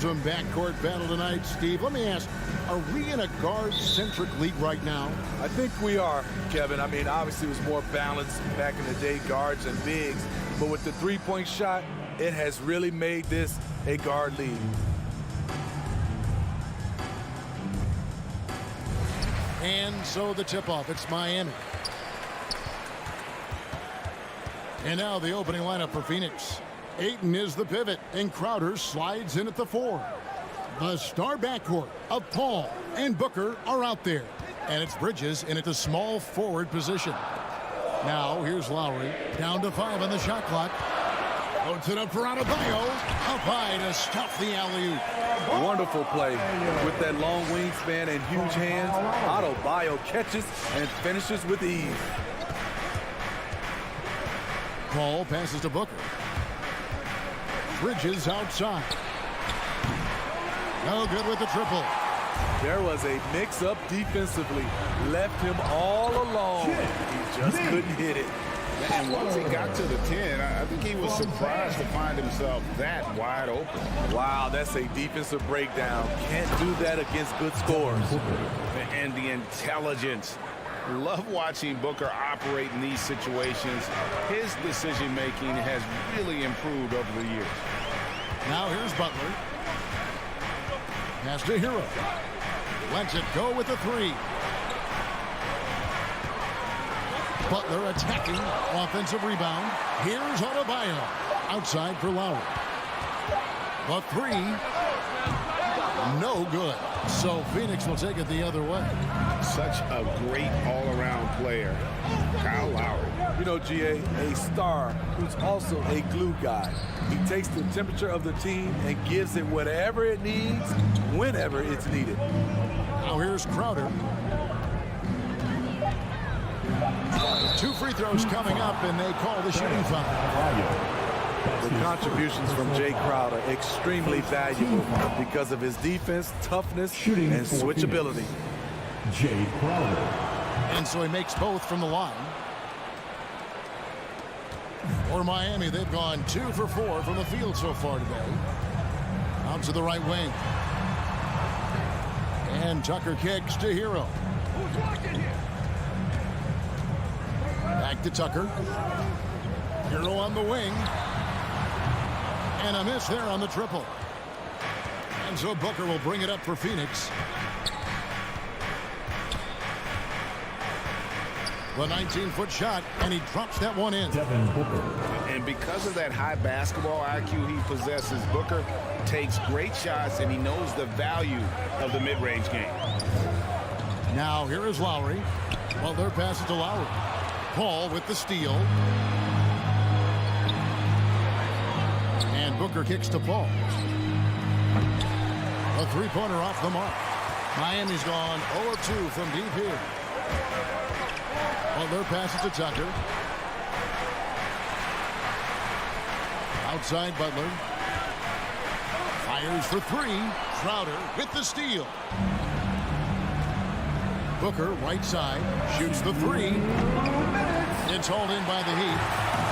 Speaker 5: Awesome backcourt battle tonight, Steve. Let me ask, are we in a guard-centric league right now?
Speaker 11: I think we are, Kevin. I mean, obviously it was more balanced back in the day, guards and bigs. But with the three-point shot, it has really made this a guard league.
Speaker 5: And so the tip-off, it's Miami. And now the opening lineup for Phoenix. Ayton is the pivot, and Crowder slides in at the 4. The star backcourt of Paul and Booker are out there. And it's Bridges in at the small forward position. Now here's Lowry, down to 5 on the shot clock. Loads it up for Adebayo. Up high to stop the alley-oop.
Speaker 11: Wonderful play. With that long wingspan and huge hands, Adebayo catches and finishes with ease.
Speaker 5: Paul passes to Booker. Bridges outside. No good with the triple.
Speaker 11: There was a mix-up defensively. Left him all alone. He just couldn't hit it.
Speaker 7: And once he got to the 10, I think he was surprised to find himself that wide open.
Speaker 11: Wow, that's a defensive breakdown. Can't do that against good scores.
Speaker 7: And the intelligence. Love watching Booker operate in these situations. His decision-making has really improved over the years.
Speaker 5: Now here's Butler. Pass to Hero. Lets it go with the 3. Butler attacking. Offensive rebound. Here's Adebayo. Outside for Lowry. The 3. No good. So Phoenix will take it the other way.
Speaker 7: Such a great all-around player, Kyle Lowry.
Speaker 11: You know, GA, a star who's also a glue guy. He takes the temperature of the team and gives it whatever it needs, whenever it's needed.
Speaker 5: Now here's Crowder. 2 free throws coming up, and they call the shooting foul.
Speaker 11: The contributions from Jay Crowder extremely valuable because of his defense, toughness, and switchability.
Speaker 3: Jay Crowder.
Speaker 5: And so he makes both from the line. For Miami, they've gone 2 for 4 from the field so far today. Out to the right wing. And Tucker kicks to Hero. Back to Tucker. Hero on the wing. And a miss there on the triple. And so Booker will bring it up for Phoenix. The 19-foot shot, and he drops that one in.
Speaker 3: Devin Booker.
Speaker 7: And because of that high basketball IQ he possesses, Booker takes great shots, and he knows the value of the mid-range game.
Speaker 5: Now here is Lowry. Butler passes to Lowry. Paul with the steal. And Booker kicks to Paul. A 3-pointer off the mark. Miami's gone 0 of 2 from deep here. Butler passes to Tucker. Outside Butler. Fires for 3. Crowder with the steal. Booker, right side, shoots the 3. It's hauled in by the Heat.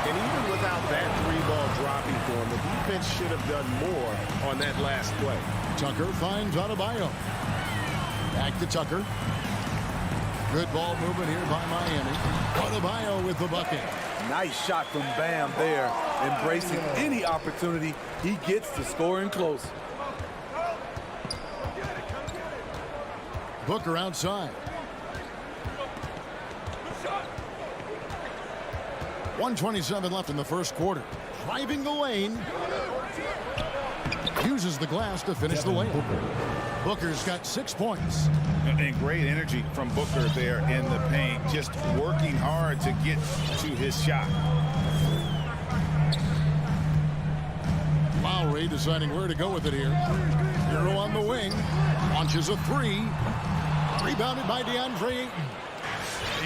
Speaker 7: And even without that 3-ball dropping for him, the defense should have done more on that last play.
Speaker 5: Tucker finds Adebayo. Back to Tucker. Good ball movement here by Miami. Adebayo with the bucket.
Speaker 11: Nice shot from Bam there, embracing any opportunity he gets to score in close.
Speaker 5: Booker outside. 1:27 left in the first quarter. Driving the lane. Uses the glass to finish the layup. Booker's got 6 points.
Speaker 7: And great energy from Booker there in the paint, just working hard to get to his shot.
Speaker 5: Lowry deciding where to go with it here. Hero on the wing. Launches a 3. Rebounded by DeAndre Ayton.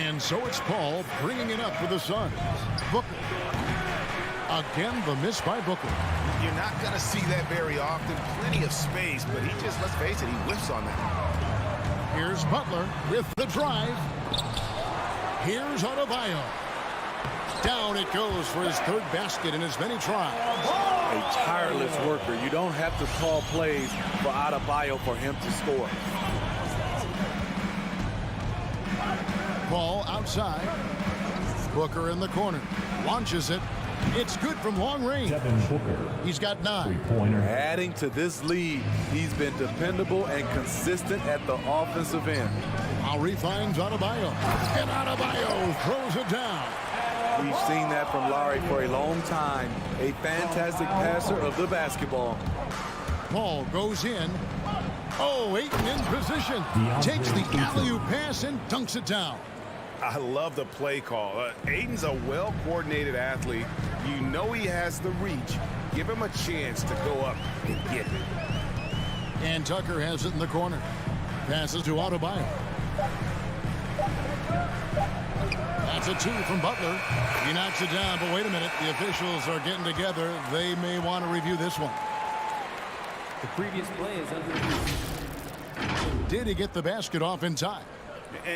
Speaker 5: And so it's Paul bringing it up for the Suns. Booker. Again, the miss by Booker.
Speaker 7: You're not going to see that very often. Plenty of space, but he just, let's face it, he whiffs on that.
Speaker 5: Here's Butler with the drive. Here's Adebayo. Down it goes for his 3rd basket in as many tries.
Speaker 11: A tireless worker. You don't have to call plays for Adebayo for him to score.
Speaker 5: Ball outside. Booker in the corner. Launches it. It's good from long range.
Speaker 3: Devin Booker.
Speaker 5: He's got 9.
Speaker 3: Three-pointer.
Speaker 11: Adding to this lead, he's been dependable and consistent at the offensive end.
Speaker 5: Lowry finds Adebayo. And Adebayo throws it down.
Speaker 11: We've seen that from Lowry for a long time. A fantastic passer of the basketball.
Speaker 5: Ball goes in. Oh, Ayton in position. Takes the alley-oop pass and dunks it down.
Speaker 7: I love the play call. Ayton's a well-coordinated athlete. You know he has the reach. Give him a chance to go up and get it.
Speaker 5: And Tucker has it in the corner. Passes to Adebayo. That's a 2 from Butler. He knocks it down, but wait a minute. The officials are getting together. They may want to review this one.
Speaker 13: The previous play is under review.
Speaker 5: Did he get the basket off in time?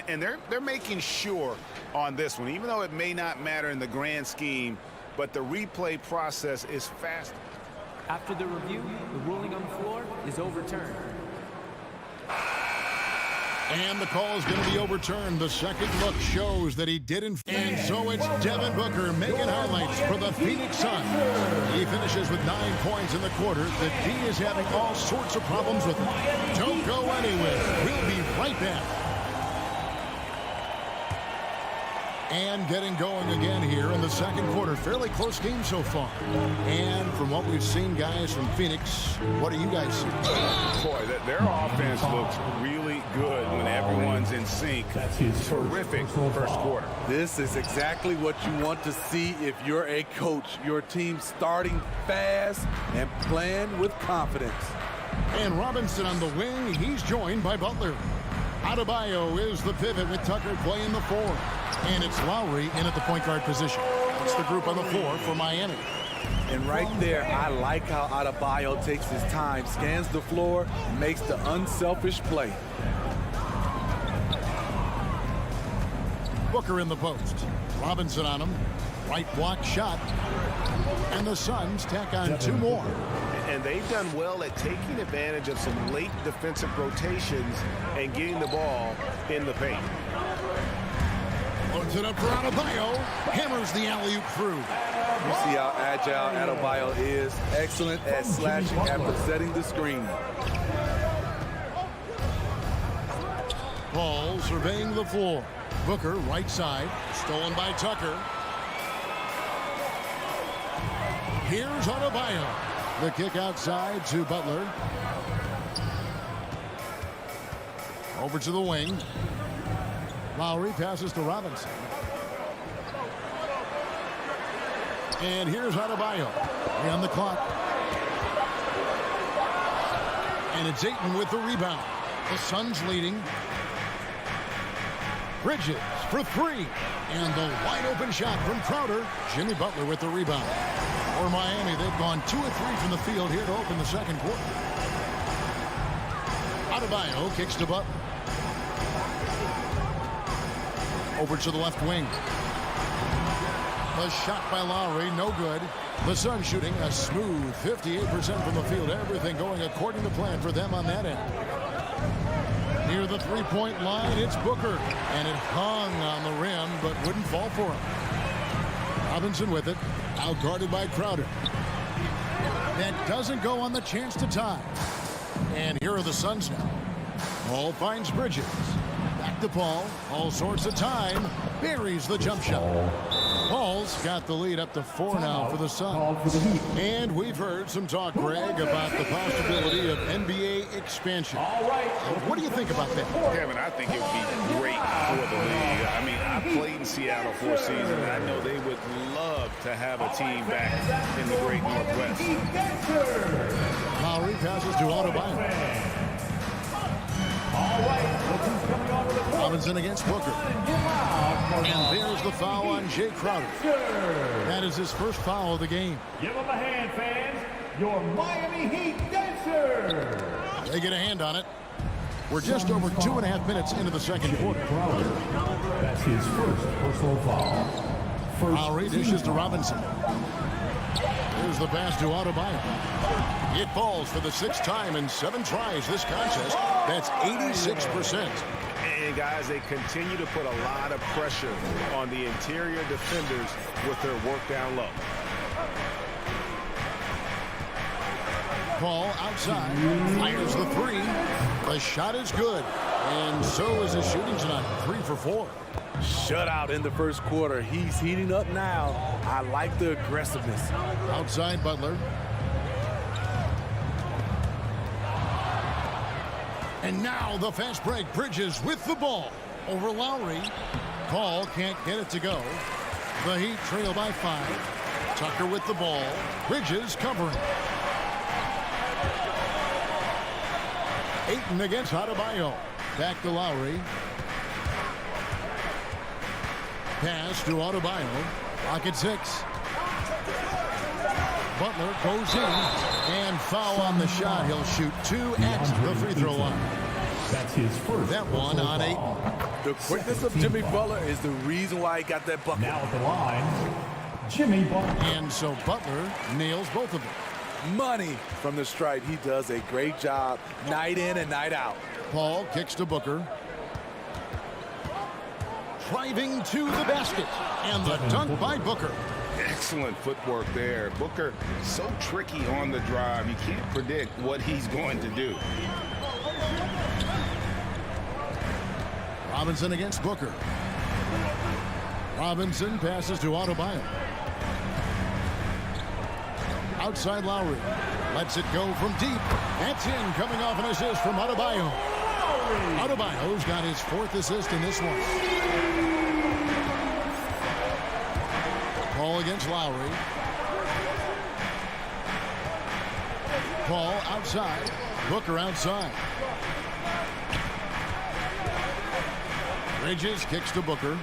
Speaker 7: And they're making sure on this one, even though it may not matter in the grand scheme, but the replay process is fast.
Speaker 13: After the review, the ruling on the floor is overturned.
Speaker 5: And the call is going to be overturned. The second look shows that he didn't. And so it's Devin Booker making highlights for the Phoenix Suns. He finishes with 9 points in the quarter. The D is having all sorts of problems with him. Don't go anywhere. We'll be right back. And getting going again here in the second quarter. Fairly close game so far. And from what we've seen, guys, from Phoenix, what do you guys see?
Speaker 7: Boy, their offense looks really good when everyone's in sync. Terrific first quarter.
Speaker 11: This is exactly what you want to see if you're a coach. Your team starting fast and playing with confidence.
Speaker 5: And Robinson on the wing. He's joined by Butler. Adebayo is the pivot with Tucker playing the 4. And it's Lowry in at the point guard position. It's the group on the floor for Miami.
Speaker 11: And right there, I like how Adebayo takes his time, scans the floor, makes the unselfish play.
Speaker 5: Booker in the post. Robinson on him. Right block shot. And the Suns tack on 2 more.
Speaker 7: And they've done well at taking advantage of some late defensive rotations and getting the ball in the paint.
Speaker 5: Loads it up for Adebayo. Hammers the alley-oop through.
Speaker 11: You see how agile Adebayo is. Excellent at slashing after setting the screen.
Speaker 5: Ball surveying the floor. Booker right side. Stolen by Tucker. Here's Adebayo. The kick outside to Butler. Over to the wing. Lowry passes to Robinson. And here's Adebayo. On the clock. And it's Ayton with the rebound. The Suns leading. Bridges for 3. And the wide open shot from Crowder. Jimmy Butler with the rebound. For Miami, they've gone 2 of 3 from the field here to open the second quarter. Adebayo kicks to Butler. Over to the left wing. A shot by Lowry, no good. The Suns shooting a smooth 58% from the field. Everything going according to plan for them on that end. Near the three-point line, it's Booker. And it hung on the rim, but wouldn't fall for him. Robinson with it. Out guarded by Crowder. That doesn't go on the chance to tie. And here are the Suns now. Paul finds Bridges. Back to Paul. All sorts of time. Buries the jump shot. Paul's got the lead up to 4 now for the Suns. And we've heard some talk, Greg, about the possibility of NBA expansion. What do you think about that?
Speaker 7: Kevin, I think it would be great for the league. I mean, I played in Seattle for a season, and I know they would love to have a team back in the great Northwest.
Speaker 5: Lowry passes to Adebayo. Robinson against Booker. And there's the foul on Jay Crowder. That is his first foul of the game.
Speaker 3: Give him a hand, fans. Your Miami Heat dancer.
Speaker 5: They get a hand on it. We're just over 2.5 minutes into the second quarter.
Speaker 3: That's his first personal foul.
Speaker 5: Lowry dishes to Robinson. Here's the pass to Adebayo. It falls for the 6th time in 7 tries this contest. That's 86%.
Speaker 7: And guys, they continue to put a lot of pressure on the interior defenders with their work down low.
Speaker 5: Paul outside. Fires the three. The shot is good. And so is his shooting tonight. 3 for 4.
Speaker 11: Shutout in the first quarter. He's heating up now. I like the aggressiveness.
Speaker 5: Outside Butler. And now the fast break. Bridges with the ball. Over Lowry. Paul can't get it to go. The Heat trail by 5. Tucker with the ball. Bridges covering. Ayton against Adebayo. Back to Lowry. Pass to Adebayo. Lock at 6. Butler goes in. And foul on the shot. He'll shoot 2 at the free throw line.
Speaker 3: That's his first.
Speaker 5: That one on Ayton.
Speaker 11: The quickness of Jimmy Butler is the reason why he got that bucket.
Speaker 3: Now at the line, Jimmy Butler.
Speaker 5: And so Butler nails both of them.
Speaker 11: Money from the stripe. He does a great job night in and night out.
Speaker 5: Paul kicks to Booker. Driving to the basket. And the dunk by Booker.
Speaker 7: Excellent footwork there. Booker so tricky on the drive. You can't predict what he's going to do.
Speaker 5: Robinson against Booker. Robinson passes to Adebayo. Outside Lowry. Lets it go from deep. That's in, coming off an assist from Adebayo. Adebayo's got his 4th assist in this one. Paul against Lowry. Paul outside. Booker outside. Bridges kicks to Booker.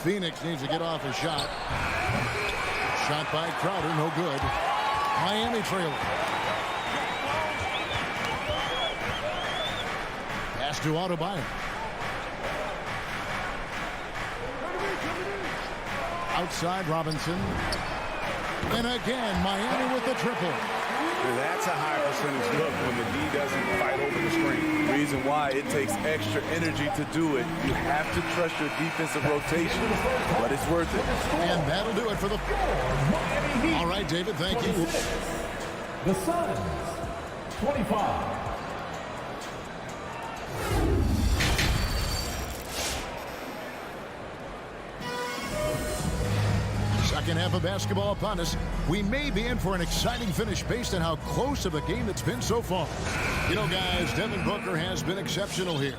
Speaker 5: Phoenix needs to get off a shot. Shot by Crowder, no good. Miami trailing. Pass to Adebayo. Outside Robinson. And again, Miami with the triple.
Speaker 7: That's a high percentage look when the D doesn't fight over the screen.
Speaker 11: Reason why it takes extra energy to do it. You have to trust your defensive rotation, but it's worth it.
Speaker 5: And that'll do it for the... All right, David, thank you.
Speaker 3: The Suns, 25.
Speaker 5: Second half of basketball upon us. We may be in for an exciting finish based on how close of a game it's been so far. You know, guys, Devin Booker has been exceptional here.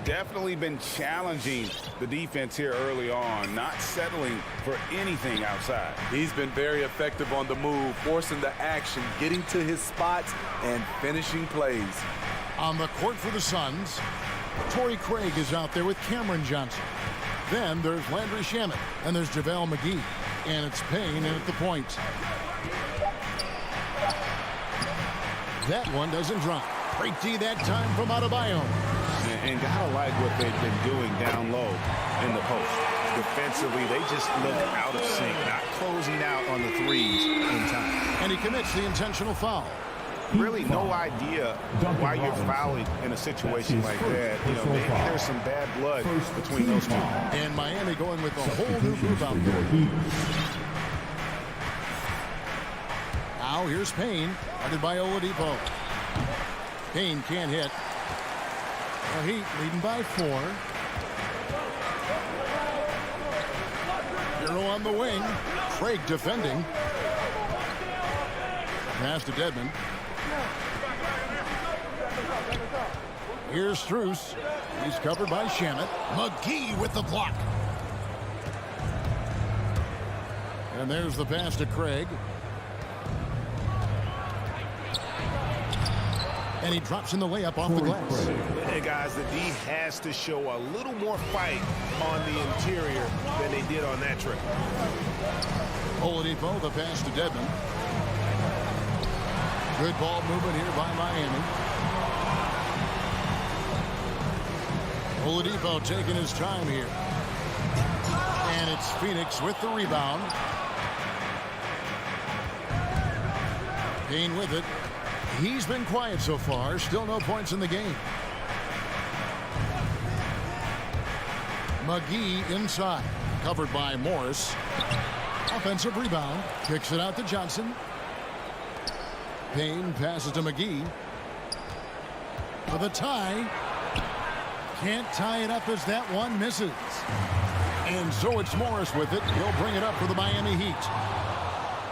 Speaker 7: Definitely been challenging the defense here early on, not settling for anything outside.
Speaker 11: He's been very effective on the move, forcing the action, getting to his spots, and finishing plays.
Speaker 5: On the court for the Suns, Torrey Craig is out there with Cameron Johnson. Then there's Landry Shamet, and there's JaVale McGee. And it's Payne in at the point. That one doesn't drop. Great D that time from Adebayo.
Speaker 7: And gotta like what they've been doing down low in the post. Defensively, they just look out of sync, not closing out on the threes in time.
Speaker 5: And he commits the intentional foul.
Speaker 7: Really no idea why you're fouling in a situation like that. You know, maybe there's some bad blood between those two.
Speaker 5: And Miami going with a whole new group out there. Now here's Payne, guarded by Oladipo. Payne can't hit. The Heat leading by 4. Hero on the wing. Craig defending. Pass to Dedmon. Here's Strus. He's covered by Shamet. McGee with the block. And there's the pass to Craig. And he drops in the layup off the glass.
Speaker 10: Hey, guys, the D has to show a little more fight on the interior than they did on that trip.
Speaker 5: Oladipo, the pass to Dedmon. Good ball movement here by Miami. Oladipo taking his time here. And it's Phoenix with the rebound. Payne with it. He's been quiet so far. Still no points in the game. McGee inside. Covered by Morris. Offensive rebound. Kicks it out to Johnson. Payne passes to McGee. For the tie. Can't tie it up as that one misses. And so it's Morris with it. He'll bring it up for the Miami Heat.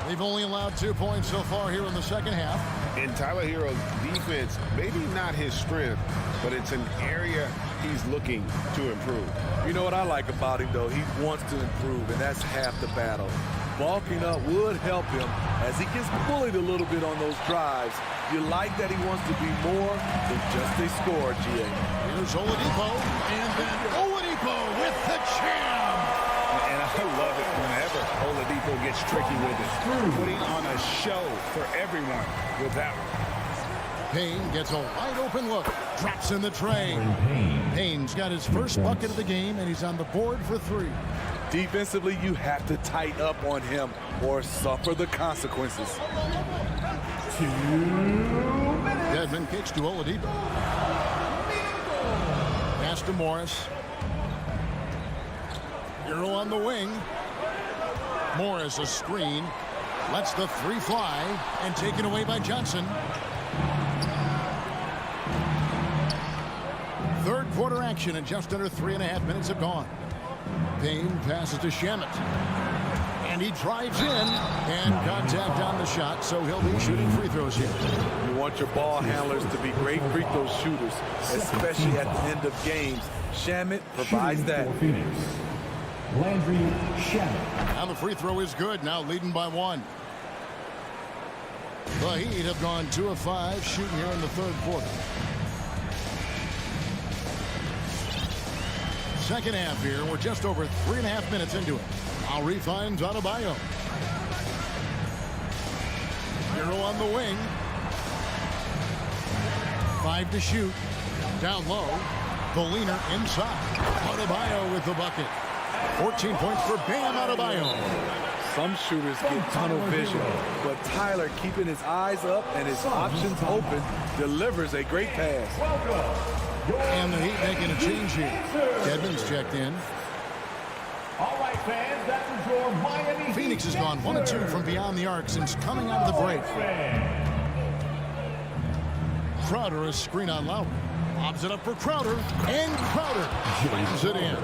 Speaker 5: They've only allowed 2 points so far here in the second half.
Speaker 7: In Tyler Hero's defense, maybe not his strength, but it's an area he's looking to improve.
Speaker 11: You know what I like about him, though? He wants to improve, and that's half the battle. Bulking up would help him as he gets bullied a little bit on those drives. You like that he wants to be more than just a scorer, GA.
Speaker 5: Here's Oladipo, and then Oladipo with the jam.
Speaker 7: And I love it whenever Oladipo gets tricky with it. Putting on a show for everyone with that one.
Speaker 5: Payne gets a wide open look. Drops in the tray. Payne's got his first bucket of the game, and he's on the board for 3.
Speaker 11: Defensively, you have to tighten up on him or suffer the consequences.
Speaker 3: 2 minutes.
Speaker 5: Devin kicks to Oladipo. Pass to Morris. Hero on the wing. Morris a screen. Lets the 3 fly and taken away by Johnson. Third quarter action and just under 3.5 minutes have gone. Payne passes to Shamet. And he drives in and contact on the shot, so he'll be shooting free throws here.
Speaker 11: You want your ball handlers to be great free throw shooters, especially at the end of games. Shamet provides that.
Speaker 3: Landry Shamet.
Speaker 5: And the free throw is good, now leading by 1. The Heat have gone 2 of 5 shooting here in the third quarter. Second half here. We're just over 3.5 minutes into it. Lowry finds Adebayo. Hero on the wing. 5 to shoot. Down low. The leaner inside. Adebayo with the bucket. 14 points for Bam Adebayo.
Speaker 11: Some shooters get tunnel vision, but Tyler, keeping his eyes up and his options open, delivers a great pass.
Speaker 5: And the Heat making a change here. Dedmon's checked in.
Speaker 3: All right, fans, that was your Miami Heat.
Speaker 5: Phoenix has gone 1 of 2 from beyond the arc since coming out of the break. Crowder, a screen on Lowry. Lobs it up for Crowder, and Crowder slams it in.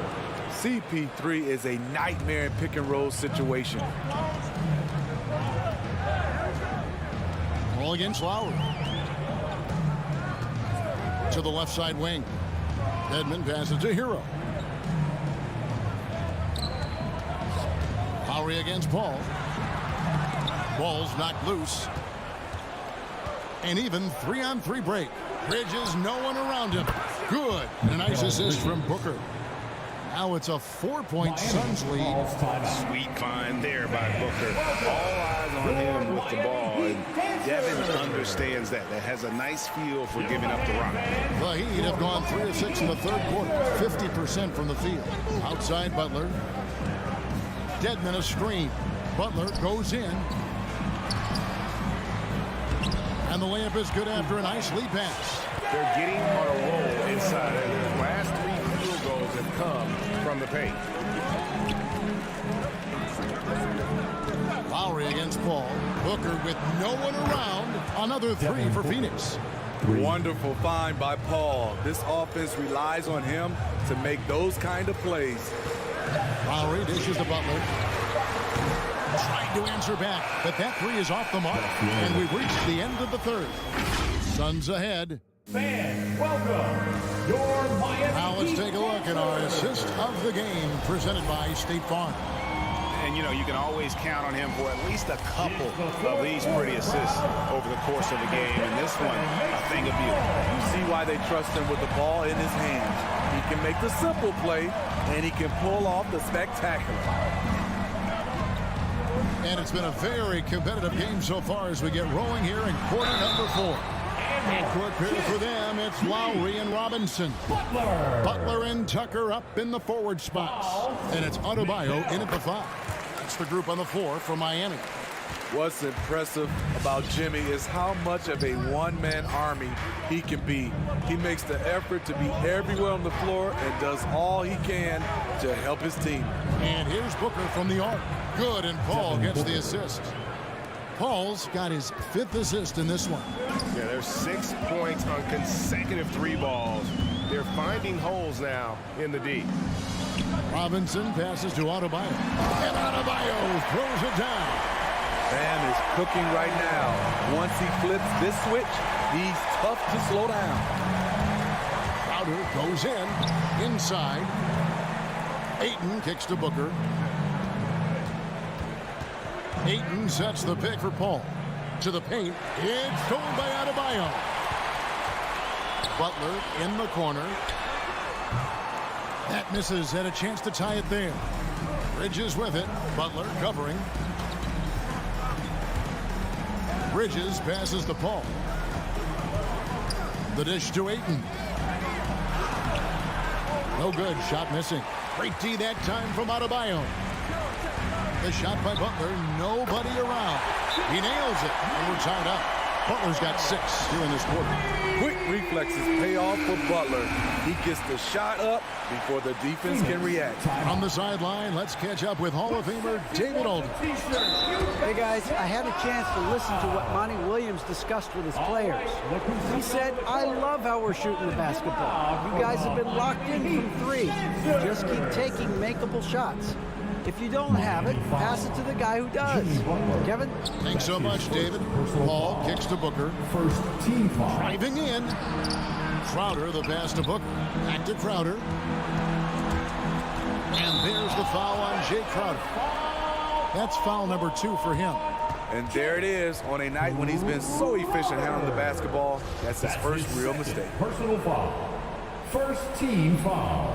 Speaker 11: CP3 is a nightmare in pick and roll situation.
Speaker 5: Roll against Lowry. To the left side wing. Dedmon passes to Hero. Lowry against Paul. Ball's knocked loose. And even 3-on-3 break. Bridges, no one around him. Good. And a nice assist from Booker. Now it's a 4-point Suns lead.
Speaker 7: Sweet find there by Booker. All eyes on him with the ball. And Devin understands that. That has a nice feel for giving up the rock.
Speaker 5: The Heat have gone 3 of 6 in the third quarter. 50% from the field. Outside Butler. Dedmon a screen. Butler goes in. And the layup is good after a nice lead pass.
Speaker 10: They're getting on a roll inside. Their last 3 field goals have come from the paint.
Speaker 5: Lowry against Paul. Booker with no one around. Another 3 for Phoenix.
Speaker 11: Wonderful find by Paul. This offense relies on him to make those kind of plays.
Speaker 5: Lowry dishes to Butler. Trying to answer back, but that 3 is off the mark. And we've reached the end of the third. Suns ahead.
Speaker 3: Fans, welcome your Miami.
Speaker 5: Now let's take a look at our assist of the game presented by State Farm.
Speaker 7: And, you know, you can always count on him for at least a couple of these pretty assists over the course of the game. And this one, a thing of beauty.
Speaker 11: You see why they trust him with the ball in his hands. He can make the simple play, and he can pull off the spectacular.
Speaker 5: And it's been a very competitive game so far as we get rolling here in quarter number 4. And court here for them, it's Lowry and Robinson. Butler and Tucker up in the forward spots. And it's Adebayo in at the 5. That's the group on the floor for Miami.
Speaker 11: What's impressive about Jimmy is how much of a one-man army he can be. He makes the effort to be everywhere on the floor and does all he can to help his team.
Speaker 5: And here's Booker from the arc. Good, and Paul gets the assist. Paul's got his 5th assist in this one.
Speaker 10: Yeah, there's 6 points on consecutive 3 balls. They're finding holes now in the D.
Speaker 5: Robinson passes to Adebayo. And Adebayo throws it down.
Speaker 11: Bam is cooking right now. Once he flips this switch, he's tough to slow down.
Speaker 5: Crowder goes inside. Ayton kicks to Booker. Ayton sets the pick for Paul. To the paint. It's stolen by Adebayo. Butler in the corner. That misses. Had a chance to tie it there. Bridges with it. Butler covering. Bridges passes to Paul. The dish to Ayton. No good. Shot missing. Great D that time from Adebayo. The shot by Butler. Nobody around. He nails it. And we're tied up. Butler's got 6 here in this quarter.
Speaker 11: Quick reflexes pay off for Butler. He gets the shot up before the defense can react.
Speaker 5: On the sideline, let's catch up with Hall of Famer David Aldridge.
Speaker 8: Hey guys, I had a chance to listen to what Monty Williams discussed with his players. He said, I love how we're shooting the basketball. You guys have been locked in from 3. Just keep taking makeable shots. If you don't have it, pass it to the guy who does. Kevin?
Speaker 5: Thanks so much, David. Paul kicks to Booker.
Speaker 3: First team foul.
Speaker 5: Driving in. Crowder, the pass to Booker. Back to Crowder. And there's the foul on Jay Crowder. That's foul number 2 for him.
Speaker 11: And there it is on a night when he's been so efficient handling the basketball. That's his first real mistake.
Speaker 3: Personal foul. First team foul.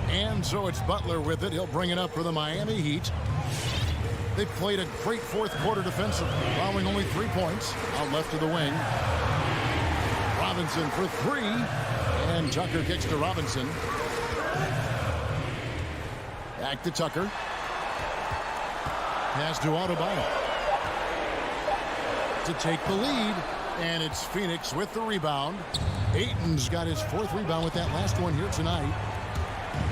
Speaker 5: And so it's Butler with it. He'll bring it up for the Miami Heat. They played a great 4th quarter defensively, allowing only 3 points out left of the wing. Robinson for 3. And Tucker kicks to Robinson. Back to Tucker. Pass to Adebayo. To take the lead. And it's Phoenix with the rebound. Ayton's got his 4th rebound with that last one here tonight.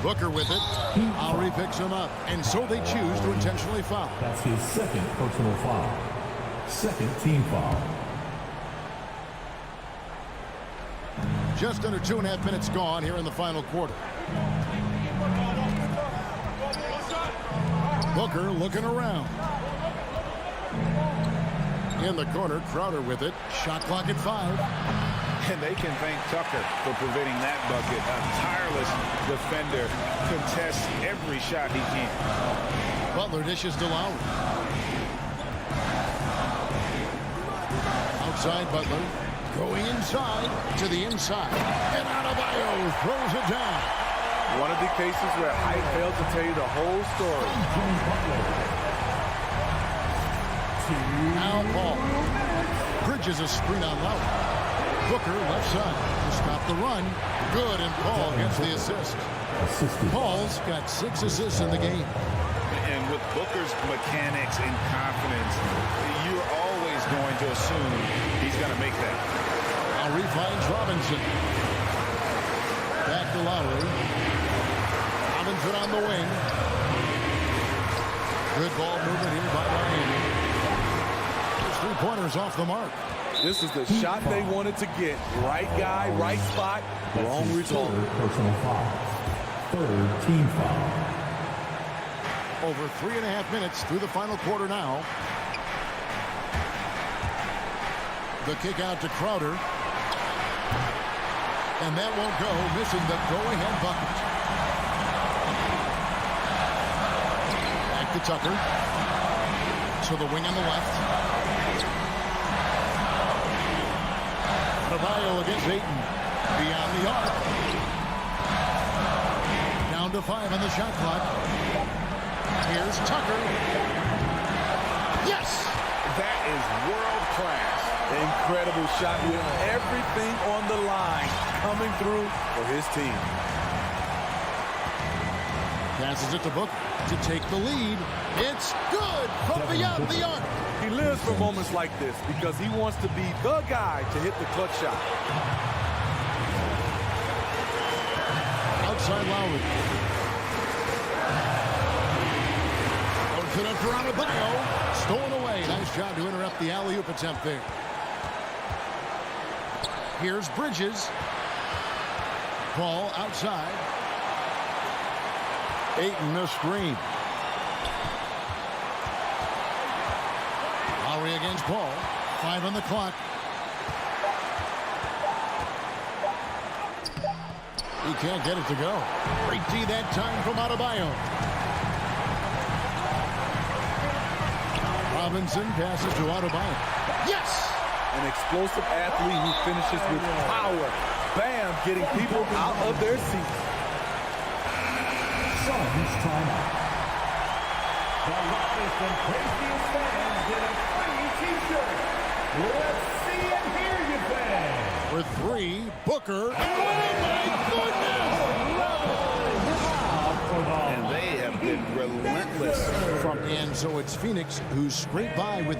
Speaker 5: Booker with it. Lowry picks him up. And so they choose to intentionally foul.
Speaker 3: That's his 2nd personal foul. 2nd team foul.
Speaker 5: Just under 2.5 minutes gone here in the final quarter. Booker looking around. In the corner, Crowder with it. Shot clock at 5.
Speaker 7: And they can thank Tucker for preventing that bucket. A tireless defender, contests every shot he can.
Speaker 5: Butler dishes to Lowry. Outside Butler. Going inside to the inside. And Adebayo throws it down.
Speaker 11: One of the cases where height failed to tell you the whole story.
Speaker 5: Now Paul. Bridges a screen on Lowry. Booker left side to stop the run. Good, and Paul gets the assist. Paul's got 6 assists in the game.
Speaker 7: And with Booker's mechanics and confidence, you're always going to assume he's going to make that.
Speaker 5: Lowry finds Robinson. Back to Lowry. Robinson on the wing. Good ball movement here by Miami. 3-pointers off the mark.
Speaker 11: This is the shot they wanted to get. Right guy, right spot, wrong result.
Speaker 3: Personal foul. 3rd team foul.
Speaker 5: Over 3.5 minutes through the final quarter now. The kick out to Crowder. And that won't go, missing the go-ahead bucket. Back to Tucker. To the wing on the left. Adebayo against Ayton. Beyond the arc. Down to 5 on the shot clock. Here's Tucker. Yes!
Speaker 7: That is world class.
Speaker 11: Incredible shot with everything on the line coming through for his team.
Speaker 5: Passes it to Booker to take the lead. It's good from beyond the arc.
Speaker 11: He lives for moments like this because he wants to be the guy to hit the clutch shot. Outside
Speaker 5: Lowry. Good up for Adebayo. Stolen away. Nice job to interrupt the alley-oop attempt there. Here's Bridges. Ball outside. Ayton a screen. Lowry against Paul. 5 on the clock. He can't get it to go. Great D that time from Adebayo. Robinson passes to Adebayo. Yes!
Speaker 11: An explosive athlete who finishes with power. Bam! Getting people out of their seats.
Speaker 3: Suns timeout. The loudest and craziest fans get a free T-shirt. Let's see and hear you, fans.
Speaker 5: For 3, Booker. Oh, my goodness!
Speaker 7: And they have been relentless.
Speaker 5: And so it's Phoenix who scraped by with